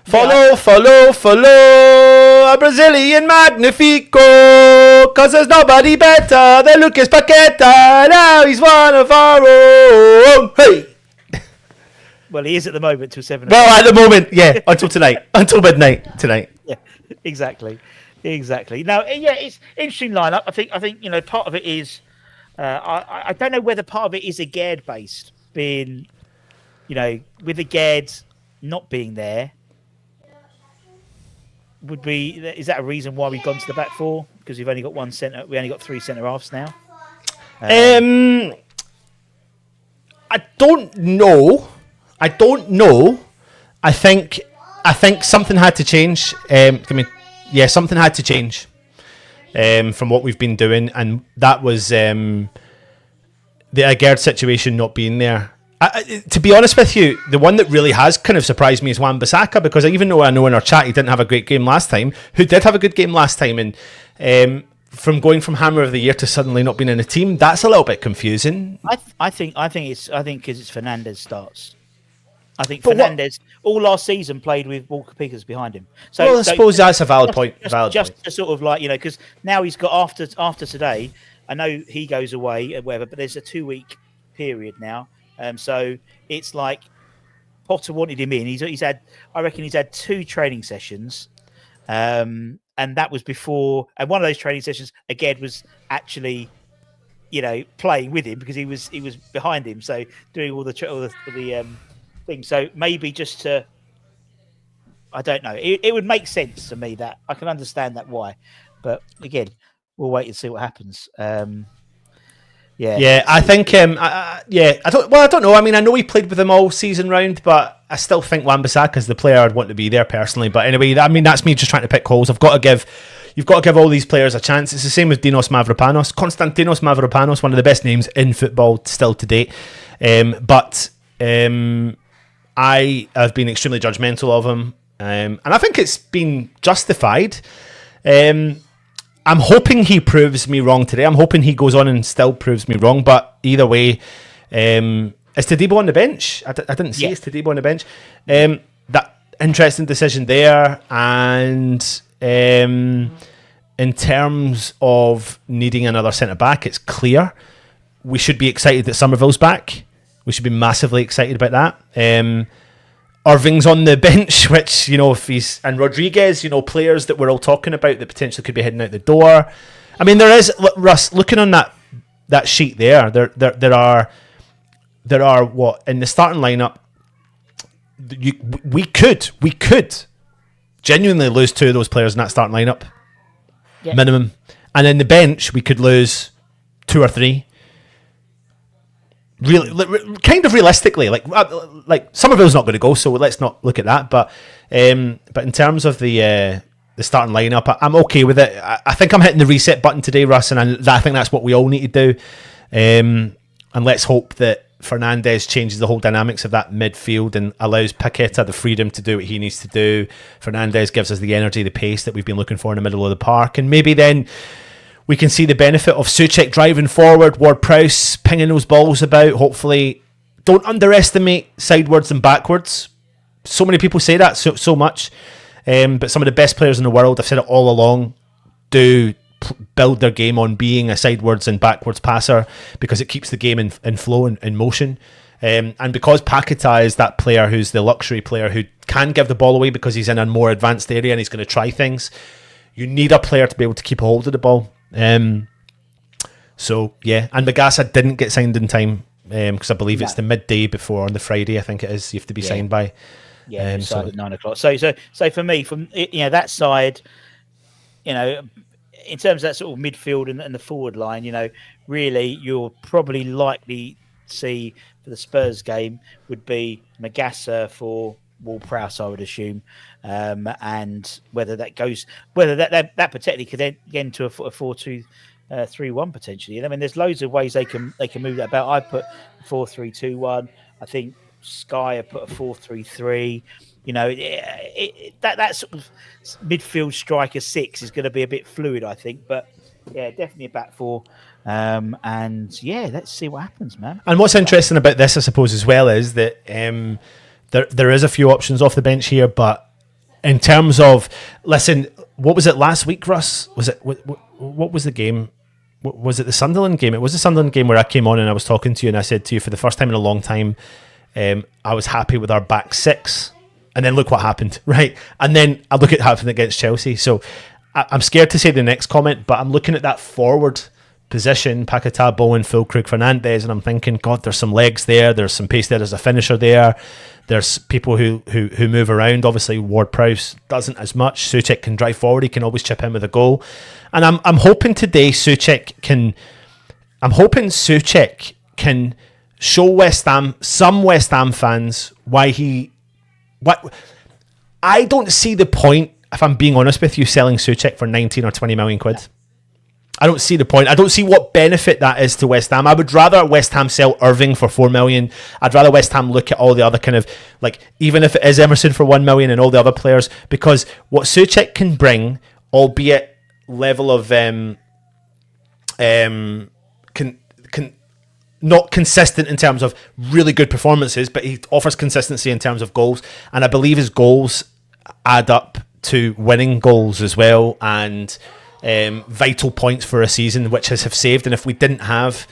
Follow a Brazilian Magnifico, cause there's nobody better than Lucas Paqueta. Now he's one of our own. Hey. Well, he is at the moment till 7. Well, at the moment, yeah, until tonight, until midnight tonight. Yeah, exactly. No, yeah, it's interesting lineup. I think part of it is I don't know whether part of it is Agard based, being with Agard not being there. Is that a reason why we've gone to the back four? Because we've only got one centre. We only got 3 centre halves now. I don't know. I think something had to change. Something had to change from what we've been doing, and that was the Agard situation not being there. To be honest with you, the one that really has kind of surprised me is Wan-Bissaka, because even though I know in our chat he didn't have a great game last time, who did have a good game last time, and From going from Hammer of the Year to suddenly not being in a team, that's a little bit confusing. I think because it's Fernandez starts. I think Fernandez all last season played with Walker Peters behind him. So, I suppose that's a valid point. Just to sort of like, because now he's got after today. I know he goes away and whatever, but there's a 2-week period now. So it's like Potter wanted him in. I reckon he's had 2 training sessions. And that was before, and one of those training sessions again was actually, playing with him because he was behind him, so doing all the things. So maybe just to, I don't know. It would make sense to me that I can understand that why, but again, we'll wait and see what happens. Yeah, I think. I don't know. I mean, I know he played with them all season round, but I still think Wan-Bissaka's the player I'd want to be there personally. But anyway, I mean, that's me just trying to pick holes. You've got to give all these players a chance. It's the same with Konstantinos Mavropanos, one of the best names in football still to date. But I have been extremely judgmental of him, and I think it's been justified. I'm hoping he proves me wrong today. I'm hoping he goes on and still proves me wrong. But either way, is Todibo on the bench? I didn't see it's Todibo on the bench. That interesting decision there. And in terms of needing another centre-back, it's clear. We should be excited that Somerville's back. We should be massively excited about that. Irving's on the bench, which, if he's... And Rodriguez, players that we're all talking about that potentially could be heading out the door. I mean, there is... Russ, looking on that sheet there are what? In the starting lineup, we could genuinely lose 2 of those players in that starting lineup. Yeah. Minimum. And in the bench, we could lose 2 or 3. Really, kind of realistically, like Somerville's not going to go, so let's not look at that. But in terms of the starting lineup, I'm okay with it. I think I'm hitting the reset button today, Russ, and I think that's what we all need to do. And let's hope that Fernandez changes the whole dynamics of that midfield and allows Paqueta the freedom to do what he needs to do. Fernandez gives us the energy, the pace that we've been looking for in the middle of the park, and maybe then we can see the benefit of Souček driving forward, Ward-Prowse pinging those balls about. Hopefully, don't underestimate sidewards and backwards. So many people say that so much. But some of the best players in the world, I've said it all along, do build their game on being a sidewards and backwards passer because it keeps the game in flow and in motion. And because Paqueta is that player who's the luxury player who can give the ball away because he's in a more advanced area and he's going to try things, you need a player to be able to keep a hold of the ball. So yeah, and Magasa didn't get signed in time because I believe it's the midday before on the Friday. I think it is. You have to be signed by. Yeah, at 9:00. So for me, from that side, in terms of that sort of midfield and the forward line, really you're probably likely to see for the Spurs game would be Magasa for Ward-Prowse, I would assume, and whether that potentially could end into a 4-2-3-1 potentially. I mean, there's loads of ways they can move that about. I put 4-3-2-1. I think Sky put a 4-3-3. That sort of midfield striker 6 is going to be a bit fluid, I think, but yeah, definitely a back 4. And yeah, let's see what happens, man. And what's interesting about this, I suppose, as well, is that there is a few options off the bench here, but in terms of, listen, what was it last week, Russ? Was it what was the game? Was it the Sunderland game? It was the Sunderland game where I came on and I was talking to you and I said to you, for the first time in a long time, I was happy with our back 6. And then look what happened, right? And then I look at what happened against Chelsea. So I'm scared to say the next comment, but I'm looking at that forward position, Paqueta, Bowen, Füllkrug, Fernandez, and I'm thinking, God, there's some legs there, there's some pace there, there's a finisher there, there's people who move around. Obviously, Ward-Prowse doesn't as much. Souček can drive forward, he can always chip in with a goal. And I'm hoping today Souček can show some West Ham fans why I don't see the point, if I'm being honest with you, selling Souček for 19 or 20 million quid. I don't see the point. I don't see what benefit that is to West Ham. I would rather West Ham sell Irving for 4 million. I'd rather West Ham look at all the other kind of, like, even if it is Emerson for 1 million and all the other players, because what Souček can bring, albeit level of not consistent in terms of really good performances, but he offers consistency in terms of goals, and I believe his goals add up to winning goals as well, and vital points for a season which have saved. And if we didn't have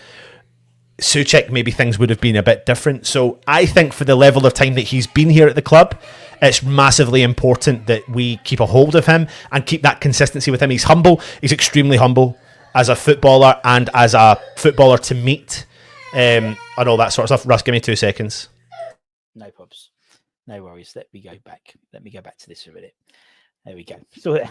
Souček, maybe things would have been a bit different. So I think for the level of time that he's been here at the club, it's massively important that we keep a hold of him and keep that consistency with him. He's humble. He's extremely humble as a footballer and as a footballer to meet, and all that sort of stuff. Russ, give me 2 seconds. No problems. No worries. Let me go back to this for a minute. There we go. So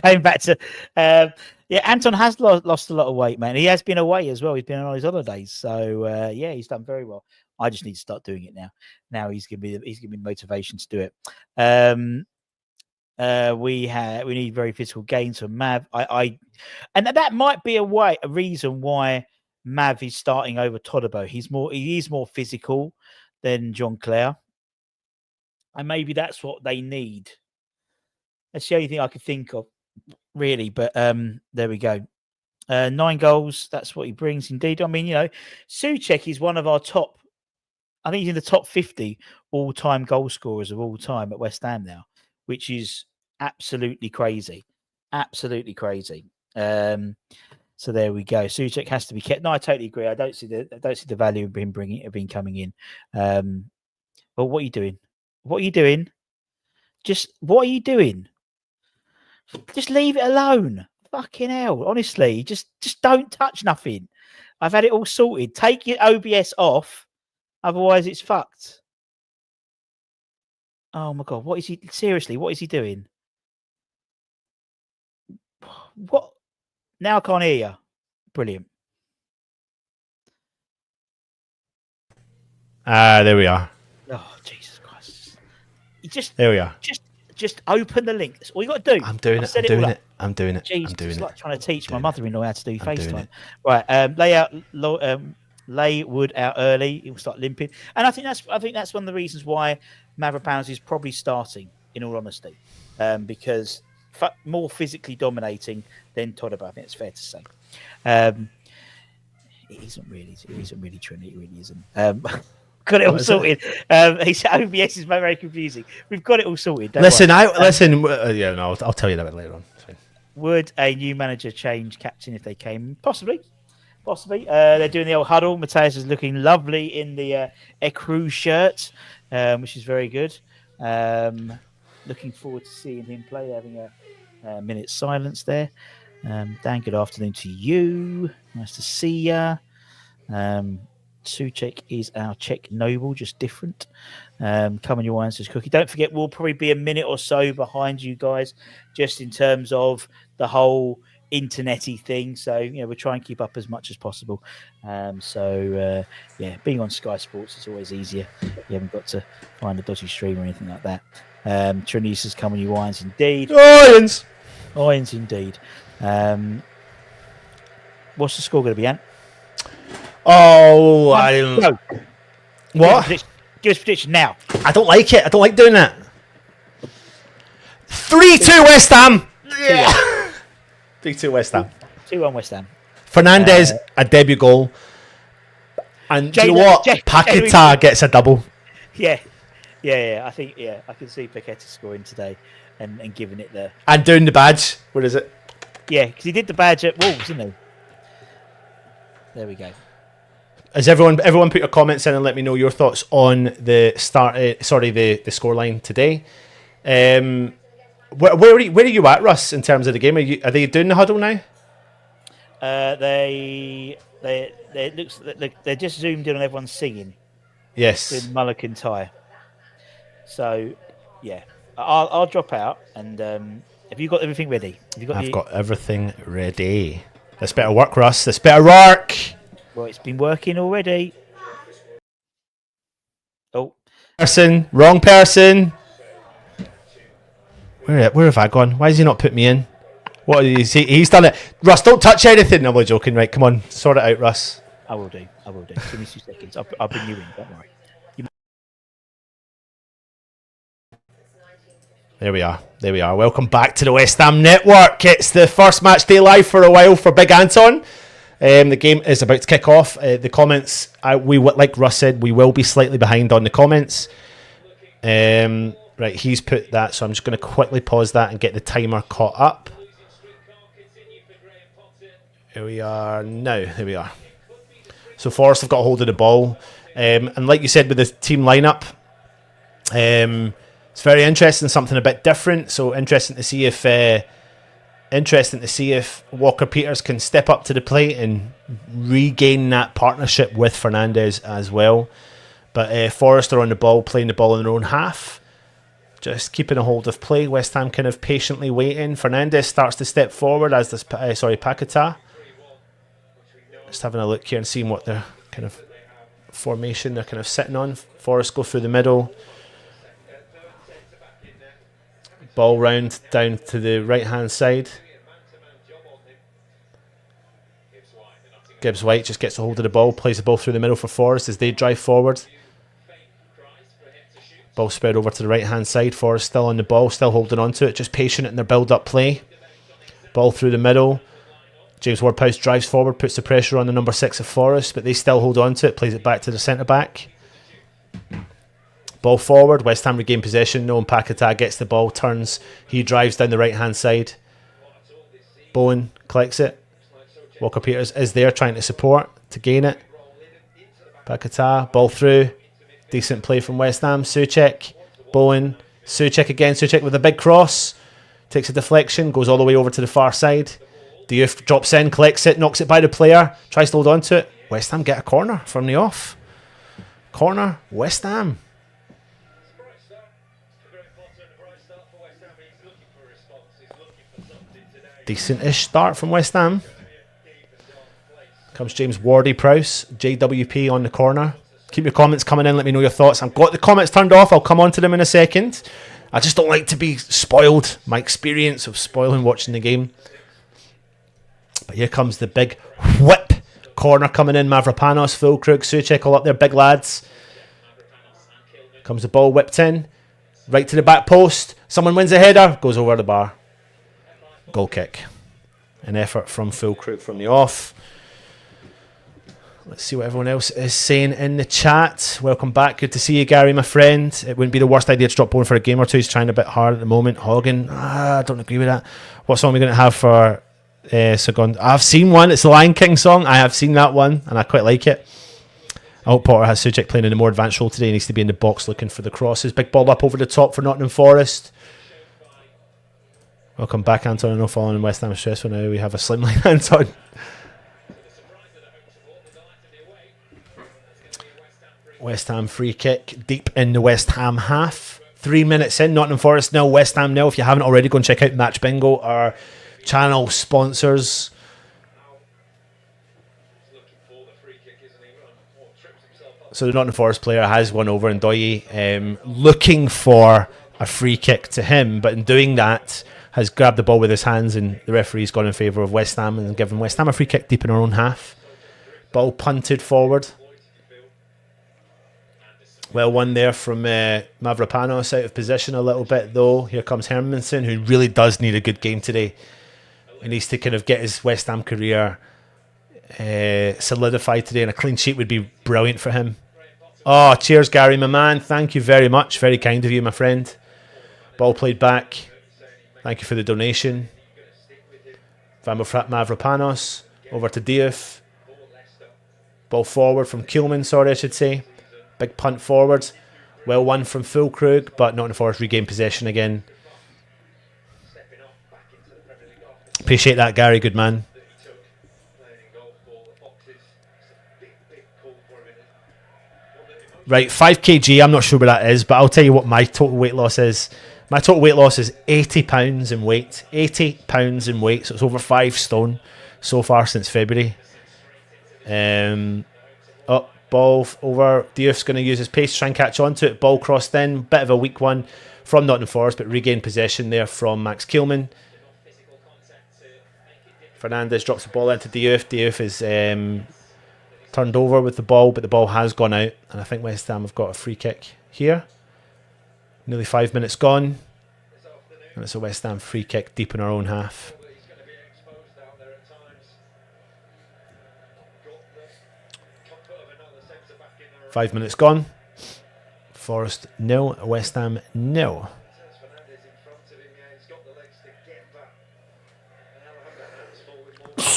going back to, Anton has lost a lot of weight, man. He has been away as well. He's been on his holidays, so he's done very well. I just need to start doing it now. Now he's giving me motivation to do it. We need very physical gains from Mav. And that might be a reason why Mav is starting over Todibo. He is more physical than John Clare, and maybe that's what they need. That's the only thing I could think of, really. But there we go. 9 goals. That's what he brings, indeed. I mean, Souček is one of our top. I think he's in the top 50 all-time goal scorers of all time at West Ham now, which is absolutely crazy. Absolutely crazy. So there we go. Souček has to be kept. No, I totally agree. I don't see the value of him coming in. But what are you doing? What are you doing? What are you doing? Just leave it alone. Fucking hell. Honestly, just don't touch nothing. I've had it all sorted. Take your OBS off. Otherwise, it's fucked. Oh my God. What is he? Seriously, what is he doing? What? Now I can't hear you. Brilliant. There we are. Oh, Jesus Christ. There we are. Just open the link. That's all you got to do. I'm doing it. I'm doing it. Jesus, I'm doing it. Like trying to teach my mother-in-law how to do FaceTime. It. Right. Lay Wood out early. He will start limping. And I think that's one of the reasons why 𝗪𝗧𝗧 is probably starting, in all honesty. Because more physically dominating than Todibo. I think it's fair to say. It isn't really Trinity. It really isn't. Got it all sorted. He said OBS is very confusing. We've got it all sorted. I'll tell you that bit later on. Would a new manager change captain if they came? Possibly. They're doing the old huddle. Matthias is looking lovely in the ecru shirt, which is very good. Looking forward to seeing him play. Having a minute's silence there. Dan, good afternoon to you. Nice to see ya. Souček is our Czech noble, just different. Come on, your wine, says Cookie. Don't forget, we'll probably be a minute or so behind you guys, just in terms of the whole internet-y thing. So, we'll try and keep up as much as possible. Being on Sky Sports is always easier. You haven't got to find a dodgy stream or anything like that. Trinity says, come on, you wines, indeed. Irons, indeed. What's the score going to be, Ant? Oh, I don't know. What? Give us a prediction now. I don't like it. I don't like doing that. 3-2 West Ham. Yeah. 3-2 West Ham. 2-1 West Ham. Fernandez, a debut goal. And do you know what? Paquetá gets a double. Yeah. I think, I can see Paquetá scoring today and giving it the... And doing the badge. Where is it? Yeah, because he did the badge at Wolves, didn't he? There we go. Has everyone put your comments in and let me know your thoughts on the the scoreline today? Where are you at, Russ, in terms of the game? Are they doing the huddle now? They looks like they're just zoomed in on everyone singing. Yes. In 𝗪𝗘𝗧. So yeah, I'll drop out. And have you got everything ready? I've got everything ready. This better work, Russ. This better work. Well, it's been working already. Oh. Wrong person. Where have I gone? Why has he not put me in? What is he? He's done it. Russ, don't touch anything. No, we're joking. Right, come on. Sort it out, Russ. I will do. Give me 2 seconds. I'll bring you in. Don't worry. There we are. There we are. Welcome back to the West Ham Network. It's the first match day live for a while for Big Anton. The game is about to kick off. The comments, like Russ said, we will be slightly behind on the comments. Right, he's put that, so I'm just going to quickly pause that and get the timer caught up. Here we are now. Here we are. So Forest have got a hold of the ball. And like you said with the team lineup, it's very interesting, something a bit different. So interesting to see if Walker-Peters can step up to the plate and regain that partnership with Fernandes as well. But Forest are on the ball, playing the ball in their own half, just keeping a hold of play. West Ham kind of patiently waiting. Fernandes starts to step forward as does 𝗡𝗢𝗧. Just having a look here and seeing what their kind of formation they're kind of sitting on. Forest go through the middle. Ball round down to the right hand side. Gibbs-White just gets a hold of the ball, plays the ball through the middle for Forest as they drive forward. Ball spread over to the right hand side. Forest still on the ball, still holding on to it, just patient in their build up play. Ball through the middle. James Ward-Prowse drives forward, puts the pressure on the number 6 of Forest, but they still hold on to it, plays it back to the centre back. Ball forward, West Ham regain possession. No, and 𝗡𝗢𝗧 gets the ball, turns, he drives down the right hand side. Bowen collects it. Walker-Peters is there trying to support to gain it. 𝗡𝗢𝗧, ball through. Decent play from West Ham. Souček, Bowen, Souček again. Souček with a big cross. Takes a deflection, goes all the way over to the far side. Diouf drops in, collects it, knocks it by the player, tries to hold on to it. West Ham get a corner from the off. Corner, West Ham. Decent-ish start from West Ham. Comes James Wardy-Prowse, JWP on the corner. Keep your comments coming in, let me know your thoughts. I've got the comments turned off, I'll come on to them in a second. I just don't like to be spoiled. My experience of spoiling watching the game. But here comes the big whip corner coming in. 𝗪𝗧, Füllkrug, Souček all up there, big lads. Comes the ball whipped in. Right to the back post. Someone wins a header, goes over the bar. Goal kick. An effort from Füllkrug from the off. Let's see what everyone else is saying in the chat. Welcome back. Good to see you, Gary, my friend. It wouldn't be the worst idea to drop Bowen for a game or two. He's trying a bit hard at the moment. Hogan, I don't agree with that. What song are we going to have for Second? I've seen one. It's the Lion King song. I have seen that one, and I quite like it. I hope Potter has Souček playing in a more advanced role today. He needs to be in the box looking for the crosses. Big ball up over the top for Nottingham Forest. Welcome back, Anton. I know following West Ham is stressful now. We have a slimline Anton. West Ham free kick deep in the West Ham half. 3 minutes in, Nottingham Forest 0, West Ham 0. If you haven't already, go and check out Match Bingo, our channel sponsors. So the Nottingham Forest player has won over Ndoye, looking for a free kick to him, but in doing that has grabbed the ball with his hands, and the referee's gone in favour of West Ham and given West Ham a free kick deep in our own half. Ball punted forward. Well won there from 𝗪𝗧, out of position a little bit though. Here comes Hermansen, who really does need a good game today. He needs to kind of get his West Ham career solidified today, and a clean sheet would be brilliant for him. Oh, cheers, Gary, my man. Thank you very much. Very kind of you, my friend. Ball played back. Thank you for the donation. 𝗪𝗧 over to Diouf. Ball forward from Qielman, sorry, I should say. Big punt forward. Well won from Füllkrug, but Nottingham Forest regain possession again. Appreciate that, Gary. Good man. Right, 5 kg. I'm not sure what that is, but I'll tell you what my total weight loss is. My total weight loss is 80 pounds in weight. 80 pounds in weight, so it's over 5 stone so far since February. Ball over. Diouf's going to use his pace to try and catch on to it. Ball crossed in. Bit of a weak one from Nottingham Forest, but regained possession there from Max Qielman. Fernandes drops the ball into Diouf. Diouf is turned over with the ball, but the ball has gone out, and I think West Ham have got a free kick here. Nearly 5 minutes gone. And it's a West Ham free kick deep in our own half. 5 minutes gone. Forest 0, West Ham 0.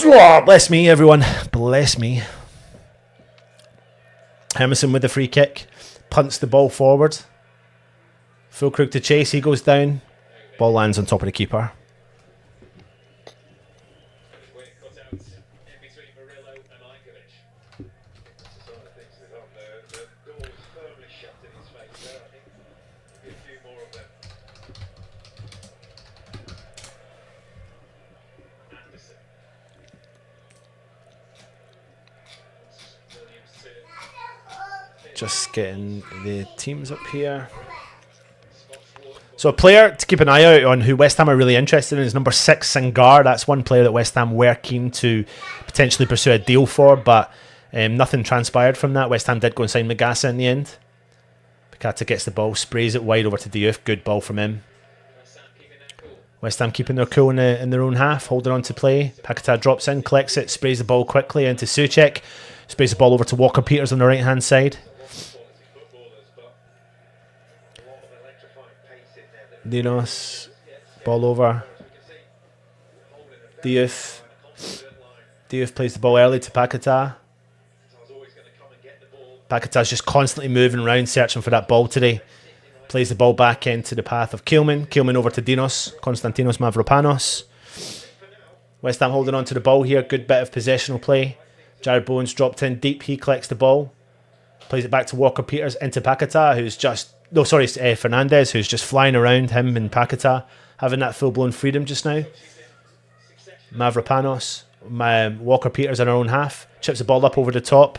Bless me, everyone. Bless me. Hermansen with the free kick. Punts the ball forward. Füllkrug to chase. He goes down. Ball lands on top of the keeper. Just getting the teams up here. So a player to keep an eye out on who West Ham are really interested in is number 6, Sengar. That's one player that West Ham were keen to potentially pursue a deal for, but nothing transpired from that. West Ham did go and sign Magasa in the end. Paqueta gets the ball, sprays it wide over to Diouf. Good ball from him. West Ham keeping their cool in their own half, holding on to play. Paqueta drops in, collects it, sprays the ball quickly into Souček. Sprays the ball over to Walker-Peters on the right-hand side. Dinos, ball over. Diouf plays the ball early to Paqueta. Paqueta's just constantly moving around, searching for that ball today. Plays the ball back into the path of Qielman. Qielman over to Dinos, Konstantinos Mavropanos. West Ham holding on to the ball here. Good bit of possessional play. Jared Bowen's dropped in deep. He collects the ball. Plays it back to Walker-Peters into Paqueta, who's just... No, sorry, Fernandez, who's just flying around, him and Paqueta, having that full-blown freedom just now. Mavropanos, Walker-Peters in our own half, chips the ball up over the top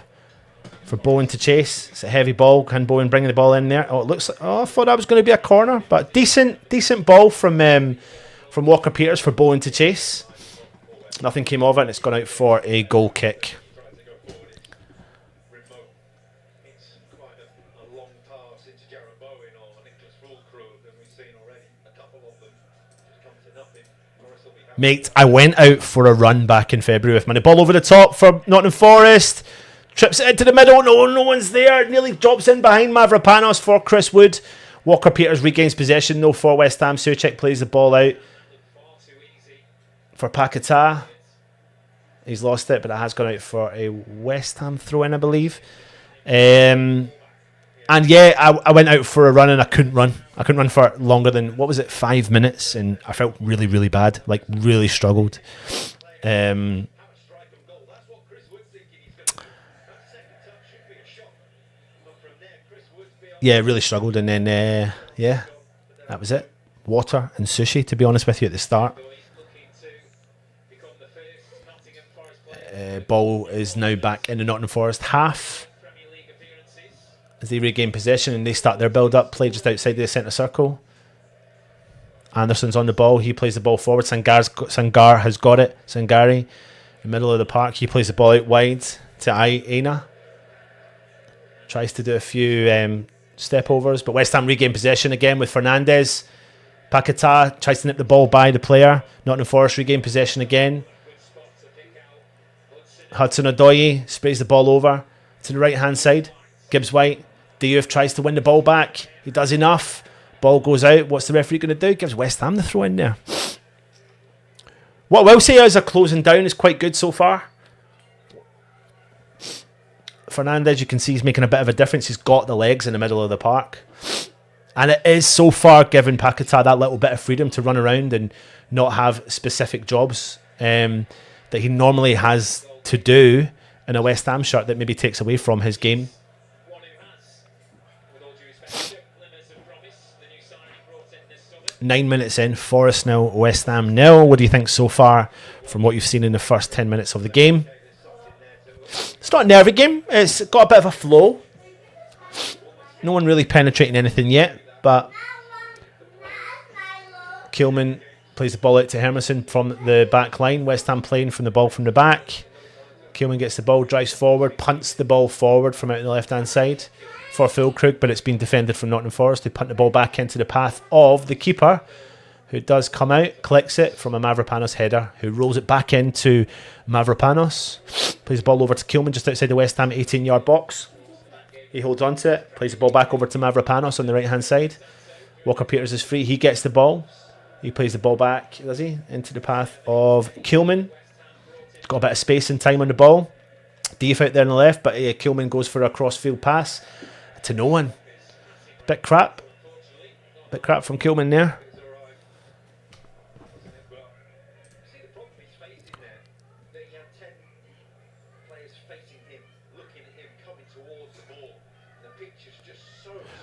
for Bowen to chase. It's a heavy ball. Can Bowen bring the ball in there? Oh, it looks like... Oh, I thought that was going to be a corner, but decent ball from Walker-Peters for Bowen to chase. Nothing came of it, and it's gone out for a goal kick. Mate, I went out for a run back in February with my ball over the top for Nottingham Forest. Trips it into the middle. No one's there. Nearly drops in behind Mavropanos for Chris Wood. Walker-Peters regains possession. No for West Ham. Souček plays the ball out for Paqueta. He's lost it, but it has gone out for a West Ham throw-in, I believe. And yeah, I went out for a run and I couldn't run. I couldn't run for longer than, 5 minutes? And I felt really, really bad. Like, really struggled. Yeah, really struggled. And then, yeah, that was it. Water and sushi, to be honest with you, at the start. Ball is now back in the Nottingham Forest half. As they regain possession and they start their build-up, play just outside the centre circle. Anderson's on the ball. He plays the ball forward. Sangar has got it. Sangari, in the middle of the park. He plays the ball out wide to Aina. Tries to do a few step overs, but West Ham regain possession again with Fernandez. Paqueta tries to nip the ball by the player. Nottingham Forest regain possession again. Hudson-Odoi sprays the ball over to the right-hand side. Gibbs-White. Diouf tries to win the ball back. He does enough. Ball goes out. What's the referee going to do? Gives West Ham the throw in there. What I will say is a closing down is quite good so far. Fernandez, you can see he's making a bit of a difference. He's got the legs in the middle of the park. And it is so far giving Paqueta that little bit of freedom to run around and not have specific jobs that he normally has to do in a West Ham shirt that maybe takes away from his game. 9 minutes in, Forest 0, West Ham 0. What do you think so far from what you've seen in the first 10 minutes of the game? It's not a nervy game. It's got a bit of a flow. No one really penetrating anything yet, but Qielman plays the ball out to Hermansen from the back line. West Ham playing from the ball from the back. Qielman gets the ball, drives forward, punts the ball forward from out on the left-hand side for Füllkrug, but it's been defended from Nottingham Forest. They punt the ball back into the path of the keeper, who does come out, collects it from a Mavropanos header, who rolls it back into Mavropanos, plays the ball over to 𝗡𝗢𝗧 just outside the West Ham 18-yard box. He holds on to it, plays the ball back over to Mavropanos on the right-hand side. Walker-Peters is free, he gets the ball. He plays the ball back, does he? Into the path of 𝗡𝗢𝗧. He's got a bit of space and time on the ball. Deef out there on the left, but 𝗡𝗢𝗧 goes for a cross-field pass to no one. Bit crap. Bit crap from 𝗡𝗢𝗧 there.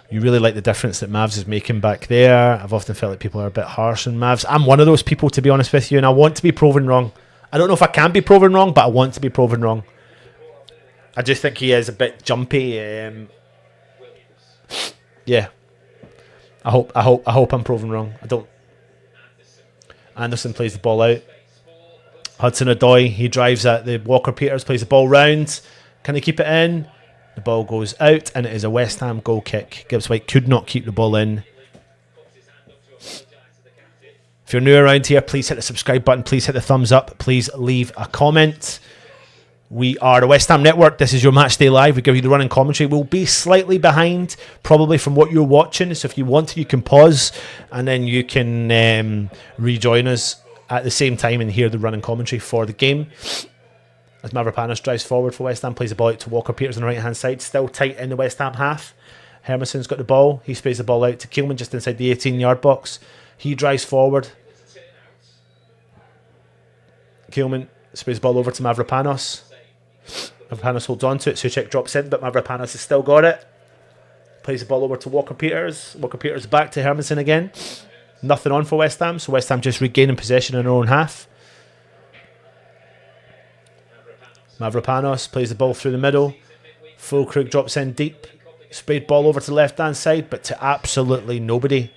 You really like the difference that Mavs is making back there. I've often felt like people are a bit harsh on Mavs. I'm one of those people, to be honest with you, and I want to be proven wrong. I don't know if I can be proven wrong, but I want to be proven wrong. I just think he is a bit jumpy. Yeah. I hope I'm proven wrong. I don't. Anderson plays the ball out. Hudson-Odoi, he drives at the Walker-Peters, plays the ball round. Can he keep it in? The ball goes out, and it is a West Ham goal kick. Gibbs White could not keep the ball in. If you're new around here, please hit the subscribe button. Please hit the thumbs up. Please leave a comment. We are the West Ham Network. This is your Matchday Live. We give you the running commentary. We'll be slightly behind, probably from what you're watching. So if you want to, you can pause, and then you can rejoin us at the same time and hear the running commentary for the game. As Mavropanos drives forward for West Ham, plays the ball out to Walker-Peters on the right-hand side. Still tight in the West Ham half. Hermanson's got the ball. He sprays the ball out to 𝗡𝗢𝗧 just inside the 18-yard box. He drives forward. 𝗡𝗢𝗧 sprays the ball over to Mavropanos. Mavropanos holds on to it. 𝗏𝗏 drops in, but Mavropanos has still got it. Plays the ball over to Walker-Peters. Walker-Peters back to Hermansson again. Nothing on for West Ham, so West Ham just regaining possession in their own half. Mavropanos plays the ball through the middle. Füllkrug drops in deep. Sprayed ball over to the left-hand side, but to absolutely nobody.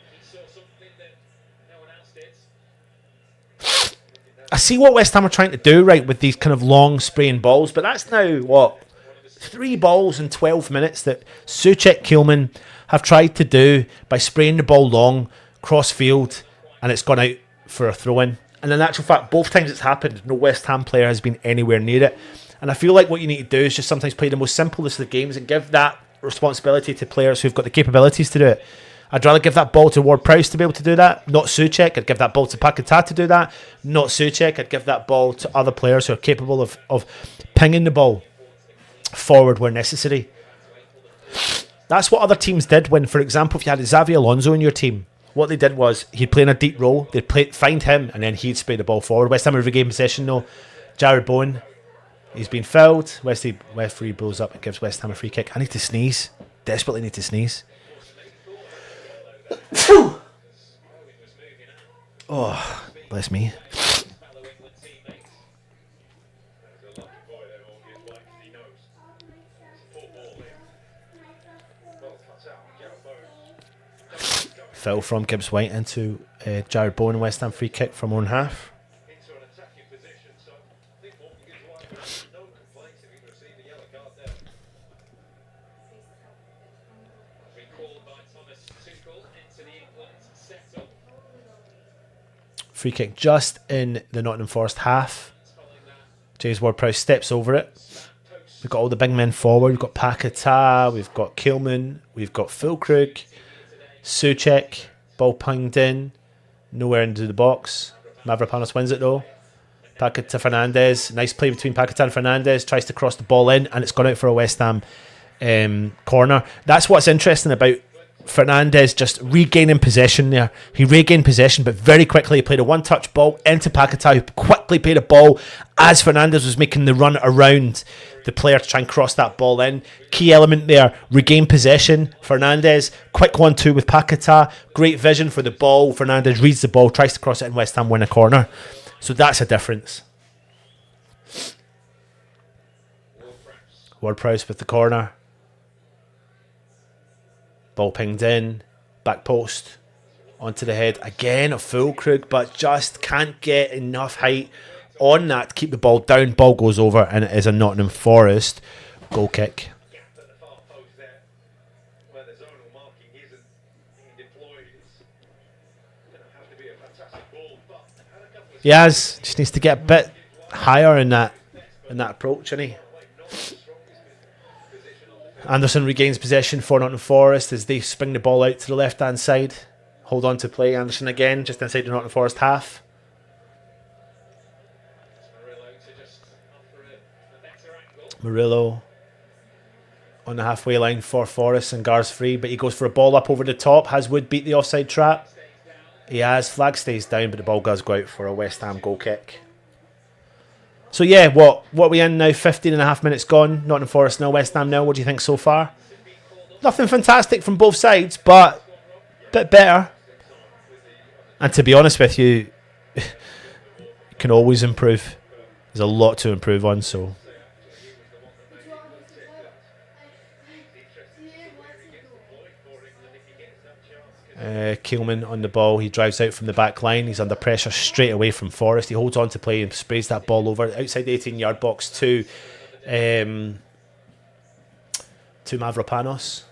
I see what West Ham are trying to do, right, with these kind of long spraying balls, but that's now, what, 3 balls in 12 minutes that Souček, 𝗡𝗢𝗧 have tried to do by spraying the ball long, cross-field, and it's gone out for a throw-in. And in actual fact, both times it's happened, no West Ham player has been anywhere near it. And I feel like what you need to do is just sometimes play the most simplest of games and give that responsibility to players who've got the capabilities to do it. I'd rather give that ball to Ward-Prowse to be able to do that, not Souček. I'd give that ball to Paquetá to do that, not Souček. I'd give that ball to other players who are capable of pinging the ball forward where necessary. That's what other teams did when, for example, if you had Xavi Alonso in your team, what they did was he'd play in a deep role, they'd find him, and then he'd spray the ball forward. West Ham would regain possession though. Jared Bowen, he's been fouled. Referee blows up and gives West Ham a free kick. I need to sneeze. Desperately need to sneeze. Oh, bless me. Foul from Gibbs White into Jared Bowen. West Ham free kick from own half. Free kick just in the Nottingham Forest half. James Ward-Prowse steps over it. We've got all the big men forward. We've got Paquetá, we've got 𝗡𝗢𝗧, we've got Füllkrug, Souček, ball pinged in, nowhere into the box. Mavropanos wins it though. Paquetá Fernandes, nice play between Paquetá and Fernandes, tries to cross the ball in, and it's gone out for a West Ham corner. That's what's interesting about Fernandes just regaining possession there. He regained possession, but very quickly he played a one-touch ball into Paquetá, who quickly played a ball as Fernandes was making the run around the player to try and cross that ball in. Key element there, regain possession. Fernandes, quick 1-2 with Paquetá, great vision for the ball. Fernandes reads the ball, tries to cross it, and West Ham win a corner. So that's a difference. Ward-Prowse with the corner. Ball pinged in, back post, onto the head again of Füllkrug, but just can't get enough height on that to keep the ball down. Ball goes over, and it is a Nottingham Forest goal kick. He has. Just needs to get a bit higher in that approach, isn't he? Anderson regains possession for Nottingham Forest as they spring the ball out to the left-hand side. Hold on to play. Anderson again, just inside the Nottingham Forest half. Murillo on the halfway line for Forest, and Gar's free, but he goes for a ball up over the top. Has Wood beat the offside trap? He has. Flag stays down, but the ball does go out for a West Ham goal kick. So yeah, what are we in now? 15.5 minutes gone. Nottingham Forest 0, West Ham 0. What do you think so far? Nothing fantastic from both sides, but a bit better. And to be honest with you, you can always improve. There's a lot to improve on, so... Keelman on the ball. He drives out from the back line. He's under pressure straight away from Forest. He holds on to play and sprays that ball over outside the 18-yard box to 𝗪𝗡𝗧𝗠.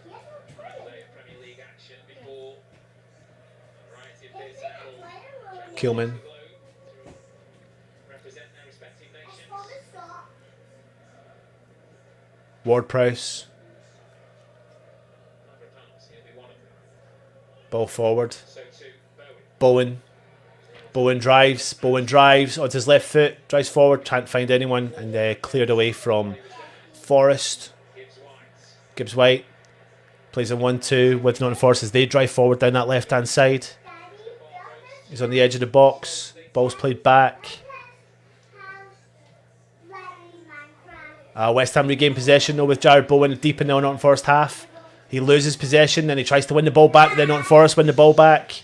Keelman. Ward-Prowse. Ball forward. Bowen drives onto his left foot, drives forward, can't find anyone, and cleared away from Forest. Gibbs-White plays a 1-2 with Nottingham Forest as they drive forward down that left-hand side. He's on the edge of the box. Ball's played back. West Ham regain possession though with Jared Bowen deep in the Nottingham Forest half. He loses possession, then he tries to win the ball back, then Nottingham Forest win the ball back.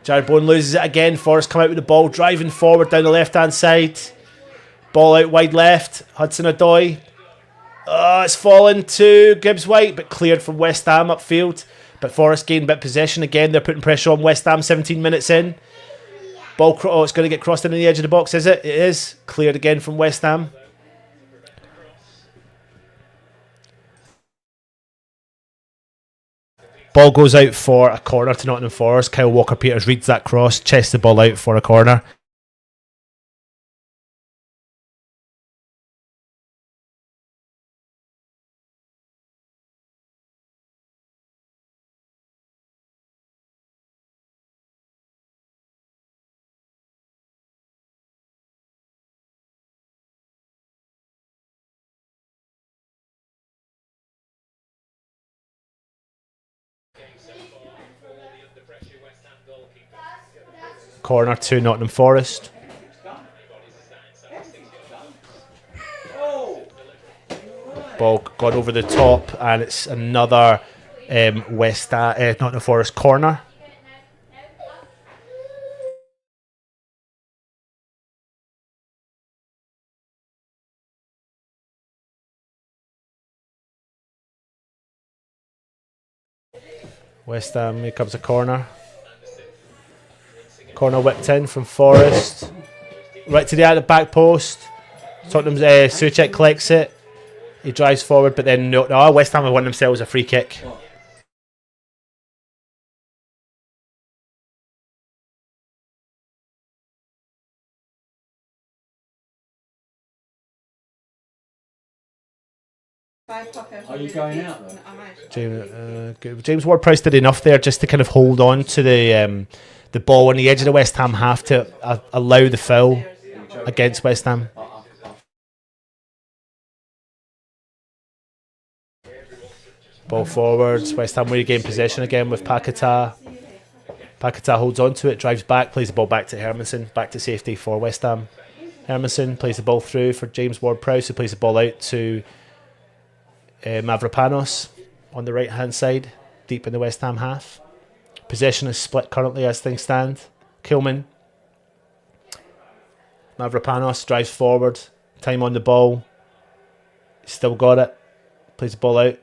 Jared Bowen loses it again. Forest come out with the ball, driving forward down the left-hand side. Ball out wide left. Hudson-Odoi. Oh, it's fallen to Gibbs-White, but cleared from West Ham upfield. But Forest gain a bit of possession again. They're putting pressure on West Ham, 17 minutes in. Ball, it's going to get crossed into the edge of the box, is it? It is. Cleared again from West Ham. Ball goes out for a corner to Nottingham Forest. Kyle Walker-Peters reads that cross, chests the ball out for a corner. Corner to Nottingham Forest. Ball gone over the top, and it's another Nottingham Forest corner. West Ham, here comes a corner. Corner whipped in from Forest. Right to the out of the back post. Tottenham's Souček collects it. He drives forward, but then no, West Ham have won themselves a free kick. Are you going out though? James Ward-Prowse did enough there just to kind of hold on to the ball on the edge of the West Ham half to allow the foul against West Ham. Ball forwards. West Ham regain possession again with 𝗪𝗪𝗧𝗧. 𝗪𝗪𝗧𝗧 holds on to it, drives back, plays the ball back to Hermansen, back to safety for West Ham. Hermansen plays the ball through for James Ward-Prowse, who plays the ball out to 𝗪𝗪𝗧𝗧 on the right hand side, deep in the West Ham half. Possession is split currently as things stand. Keelman. 𝗪𝗪𝗧𝗧 drives forward, time on the ball. Still got it. Plays the ball out.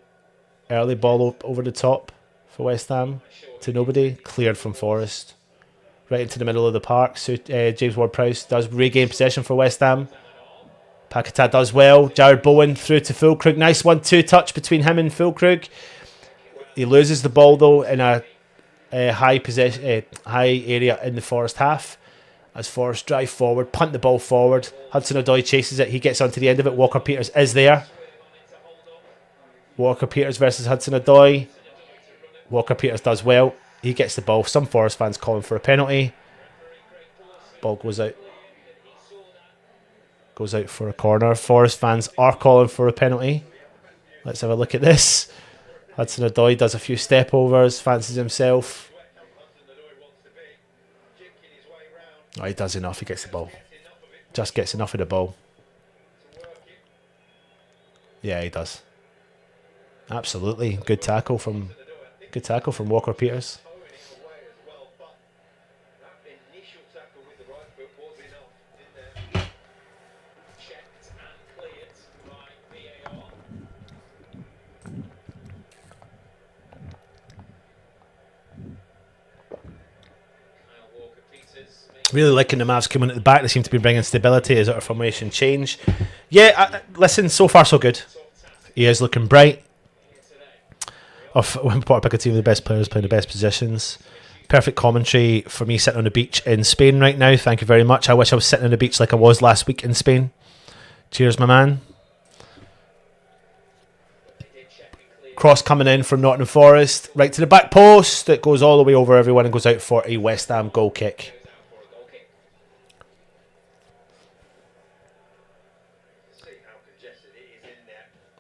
Early ball over the top for West Ham to nobody. Cleared from Forest. Right into the middle of the park. So James Ward-Prowse does regain possession for West Ham. 𝗪𝗪𝗧𝗧 does well. Jared Bowen through to Füllkrug. Nice 1-2 touch between him and Füllkrug. He loses the ball though in a high area in the Forest half. as Forrest drive forward, punt the ball forward. Hudson-Odoi chases it. He gets onto the end of it. Walker-Peters is there. Walker-Peters versus Hudson-Odoi. Walker-Peters does well. He gets the ball. Some Forest fans calling for a penalty. Ball goes out. Goes out for a corner. Forest fans are calling for a penalty. Let's have a look at this. Hudson-Odoi does a few step overs, fancies himself. Oh, he does enough. He gets the ball. Just gets enough of the ball. Yeah, he does. Absolutely. Good tackle from Walker-Peters. Really liking the Mavs coming at the back. They seem to be bringing stability as our formation change. Yeah, listen, so far so good. He is looking bright. When we pick a team of the best players playing the best positions. Perfect commentary for me sitting on the beach in Spain right now. Thank you very much. I wish I was sitting on the beach like I was last week in Spain. Cheers, my man. Cross coming in from Nottingham Forest. Right to the back post. It goes all the way over everyone and goes out for a West Ham goal kick.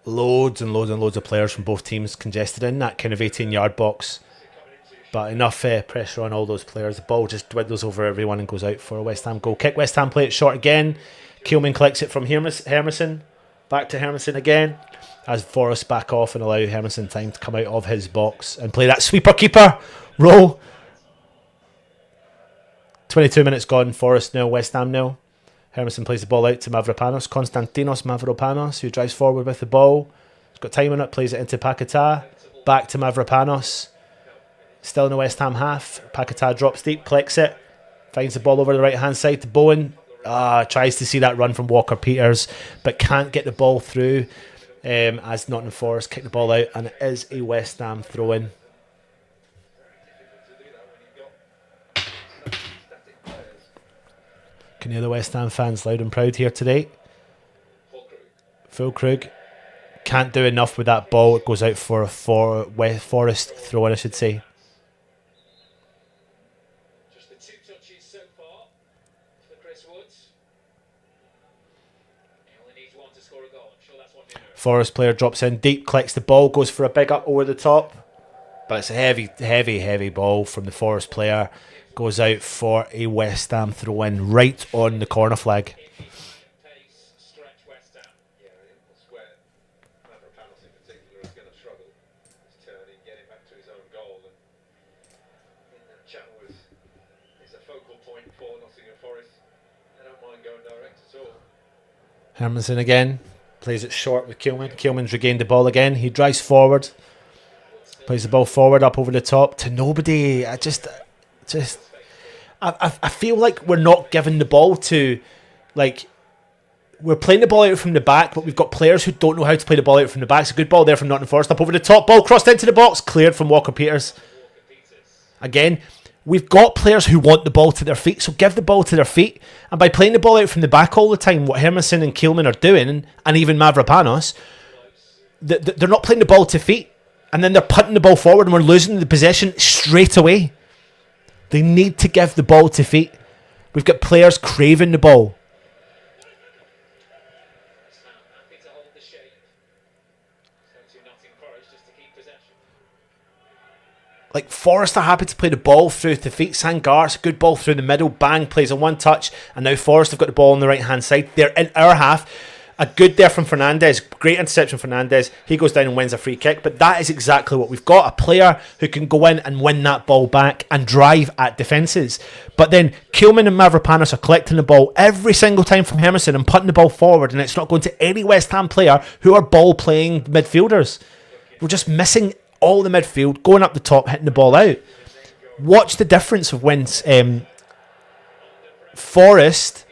Loads and loads and loads of players from both teams congested in that kind of 18-yard box. But enough pressure on all those players. The ball just dwindles over everyone and goes out for a West Ham goal kick. West Ham play it short again. Qiellman collects it from Hermansen. Back to Hermansen again. As Forrest back off and allow Hermansen time to come out of his box and play that sweeper-keeper roll. 22 minutes gone. Forrest 0, West Ham 0. Hermansen plays the ball out to Mavropanos. Konstantinos Mavropanos, who drives forward with the ball. He's got time on it, plays it into Paquetá. Back to Mavropanos. Still in the West Ham half. Paquetá drops deep, collects it. Finds the ball over the right-hand side to Bowen. Tries to see that run from Walker-Peters, but can't get the ball through as Nottingham Forest kick the ball out, and it is a West Ham throw-in. Can you hear the West Ham fans loud and proud here today? Fulkrug can't do enough with that ball. It goes out for a Forest throw-in, I should say. Just the 2 touches so far for Chris Woods. He only needs 1 to score a goal. I'm sure that's what. Forest player drops in deep, collects the ball, goes for a big up over the top. But it's a heavy ball from the Forest player. Goes out for a West Ham throw-in right on the corner flag. Hermansen again. Plays it short with Qiellman. Qiellman's regained the ball again. He drives forward. Plays the ball forward up over the top to nobody. I feel like we're not giving the ball to, like, we're playing the ball out from the back, but we've got players who don't know how to play the ball out from the back. It's a good ball there from Nottingham Forest. Up over the top, ball crossed into the box, cleared from Walker-Peters. Again, we've got players who want the ball to their feet, so give the ball to their feet. And by playing the ball out from the back all the time, what Hermansen and Qiellman are doing, and even Mavropanos, they're not playing the ball to feet. And then they're punting the ball forward and we're losing the possession straight away. They need to give the ball to feet. We've got players craving the ball. Like, Forest are happy to play the ball through to feet. Sangar's a good ball through the middle. Bang, plays a one touch. And now Forest have got the ball on the right hand side. They're in our half. A good there from Fernandez. Great interception from Fernandez. He goes down and wins a free kick. But that is exactly what we've got. A player who can go in and win that ball back and drive at defences. But then Qiellman and Mavropanos are collecting the ball every single time from Hermansen and putting the ball forward. And it's not going to any West Ham player who are ball-playing midfielders. We're just missing all the midfield, going up the top, hitting the ball out. Watch the difference of when Forest...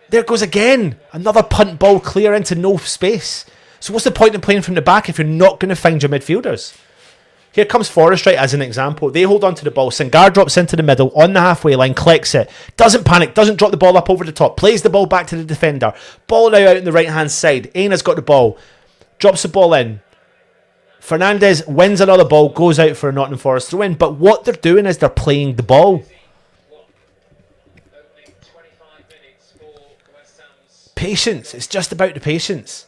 There goes again. Another punt ball clear into no space. So what's the point in playing from the back if you're not going to find your midfielders? Here comes Forrest, right, as an example. They hold on to the ball. 𝗙𝗙𝗧 drops into the middle on the halfway line, collects it. Doesn't panic, doesn't drop the ball up over the top. Plays the ball back to the defender. Ball now out on the right-hand side. 𝗡𝗢's got the ball. Drops the ball in. Fernandez wins another ball, goes out for a Nottingham Forest throw-in. But what they're doing is they're playing the ball. Patience. It's just about the patience.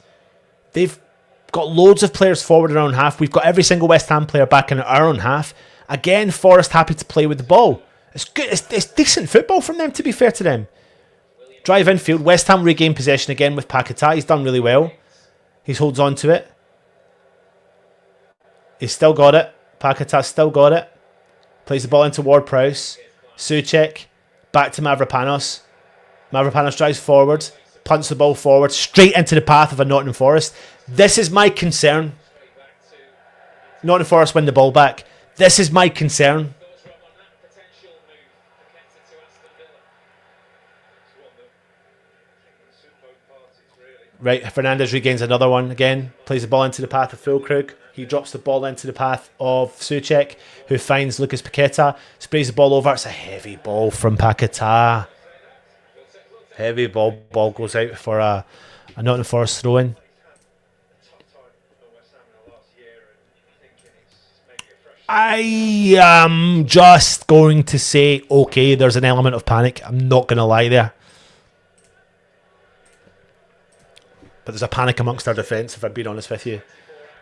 They've got loads of players forward in our own half. We've got every single West Ham player back in our own half. Again, Forest happy to play with the ball. It's good. It's decent football from them, to be fair to them. Drive infield. West Ham regain possession again with 𝗙𝗢𝗧. He's done really well. He holds on to it. He's still got it. 𝗙𝗢𝗧 still got it. Plays the ball into Ward-Prowse. 𝗪𝗎. Back to 𝗪𝗘𝗧. 𝗪𝗘𝗧 drives forward. Punts the ball forward. Straight into the path of a Nottingham Forest. This is my concern. Nottingham Forest win the ball back. This is my concern. Right, Fernandez regains another one again. Plays the ball into the path of 𝗡𝗢𝗥. He drops the ball into the path of 𝗪𝗎, who finds Lucas Paqueta. Sprays the ball over. It's a heavy ball from 𝗙𝗢𝗧. Heavy ball. Ball goes out for a Nottingham Forest throw-in. I am just going to say, okay, there's an element of panic. I'm not going to lie there. But there's a panic amongst our defence, if I'm being honest with you.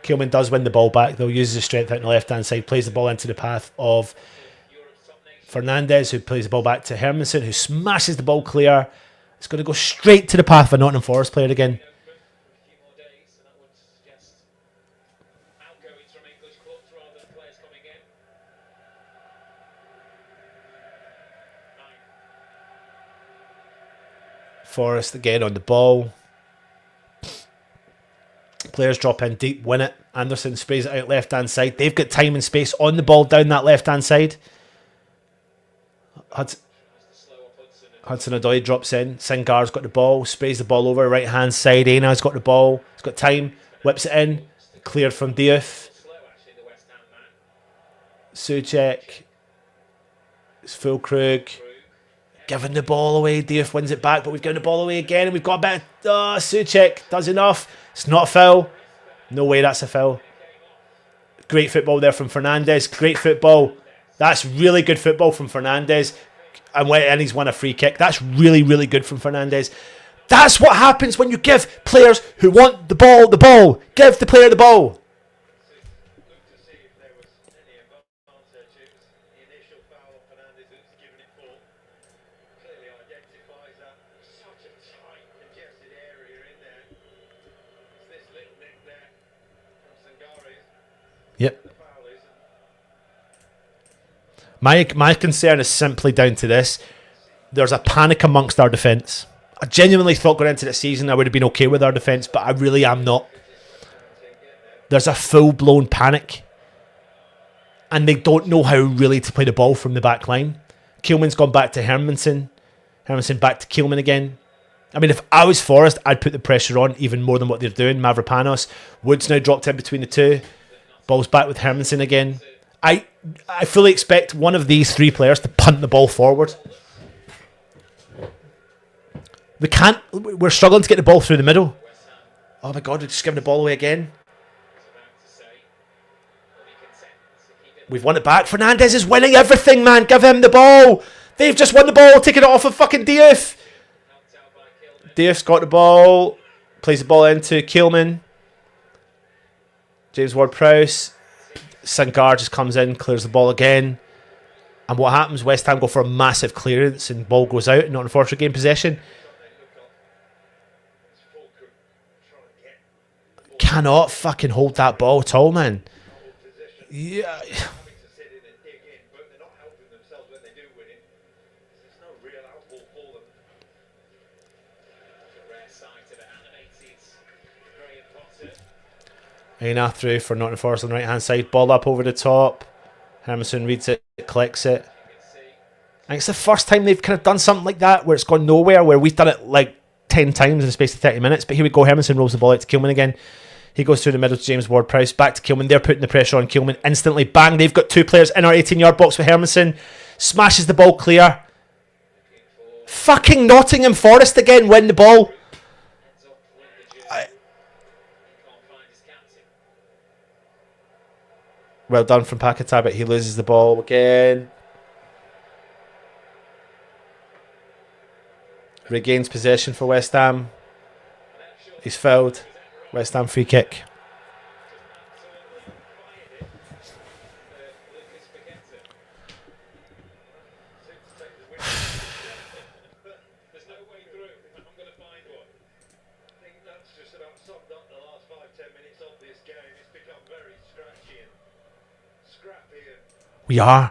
Qiellman does win the ball back, though. Uses his strength out on the left-hand side. Plays the ball into the path of Fernandez, who plays the ball back to Hermansen, who smashes the ball clear. It's going to go straight to the path of a Nottingham Forest player again. Forest again on the ball. Players drop in deep, win it. Anderson sprays it out left-hand side. They've got time and space on the ball down that left-hand side. Hudson-Odoi drops in. 𝗙𝗙𝗧's got the ball. Sprays the ball over right-hand side. 𝗡𝗢's got the ball. He's got time. Whips it in. Cleared from Diouf. 𝗪𝗎. It's 𝗡𝗢𝗥. Giving the ball away. Diouf wins it back, but we've given the ball away again, and we've got a bit of... 𝗪𝗎 does enough. It's not a foul. No way that's a foul. Great football there from Fernandez. Great football. That's really good football from Fernandez. And he's won a free kick. That's really, really good from Fernandez. That's what happens when you give players who want the ball, the ball. Give the player the ball. Yep. My concern is simply down to this. There's a panic amongst our defence. I genuinely thought going into the season I would have been okay with our defence, but I really am not. There's a full-blown panic. And they don't know how really to play the ball from the back line. Qiellman's gone back to Hermansen. Hermansen back to Qiellman again. I mean, if I was Forest, I'd put the pressure on even more than what they're doing. 𝗪𝗘𝗧. Wood's now dropped in between the two. Ball's back with Hermansen again. I fully expect one of these three players to punt the ball forward. We're struggling to get the ball through the middle. Oh my God, we're just giving the ball away again. We've won it back. Fernandez is winning everything, man. Give him the ball. They've just won the ball, taking it off of fucking Diouf. Diouf's got the ball. Plays the ball into Qiellman. James Ward-Prowse. 𝗙𝗙𝗧 just comes in, clears the ball again. And what happens? West Ham go for a massive clearance and ball goes out and Nottingham Forest regain possession. Cannot fucking hold that ball at all, man. Yeah. 𝗡𝗢 through for Nottingham Forest on the right hand side. Ball up over the top. Hermansen reads it, collects it. I think it's the first time they've kind of done something like that where it's gone nowhere, where we've done it like 10 times in the space of 30 minutes. But here we go. Hermansen rolls the ball out to Qiellman again. He goes through the middle to James Ward-Prowse. Back to 𝗡𝗢man. They're putting the pressure on 𝗡𝗢man. Instantly, bang. They've got 2 players in our 18-yard box with Hermansen. Smashes the ball clear. Fucking Nottingham Forest again win the ball. Well done from 𝗙𝗢𝗧, but he loses the ball again. Regains possession for West Ham. He's fouled. West Ham free kick. There's no way through. I'm going to find one. I think that's just about summed up the last 5-10 minutes of this game. It's become very scratchy and scrappy. We are,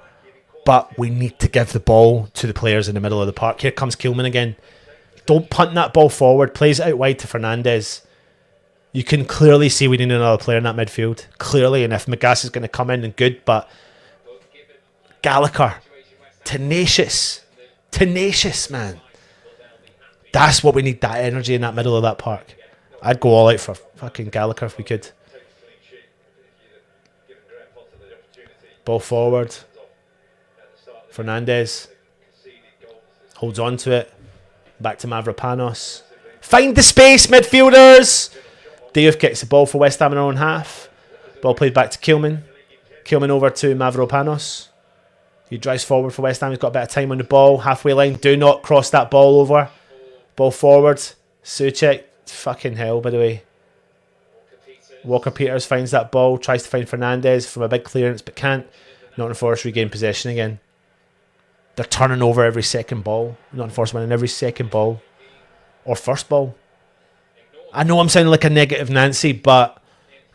but we need to give the ball to the players in the middle of the park. Here comes 𝗡𝗢𝗧 again. Don't punt that ball forward. Plays it out wide to Fernandez. You can clearly see we need another player in that midfield. Clearly, and if Magas is going to come in, then good, but Gallagher, tenacious. Tenacious, man. That's what we need, that energy in that middle of that park. I'd go all out for fucking Gallagher if we could. Ball forward. Fernandez holds on to it. Back to Mavropanos. Find the space, midfielders! Diouf kicks the ball for West Ham in their own half. Ball played back to 𝗡𝗢𝗧. 𝗡𝗢𝗧 over to Mavropanos. He drives forward for West Ham. He's got a bit of time on the ball. Halfway line. Do not cross that ball over. Ball forward. 𝗏𝗏. Fucking hell, by the way. Walker-Peters finds that ball. Tries to find Fernandez from a big clearance, but can't. Nottingham Forest regain possession again. They're turning over every second ball. Nottingham Forest winning every second ball. Or first ball. I know I'm sounding like a negative Nancy, but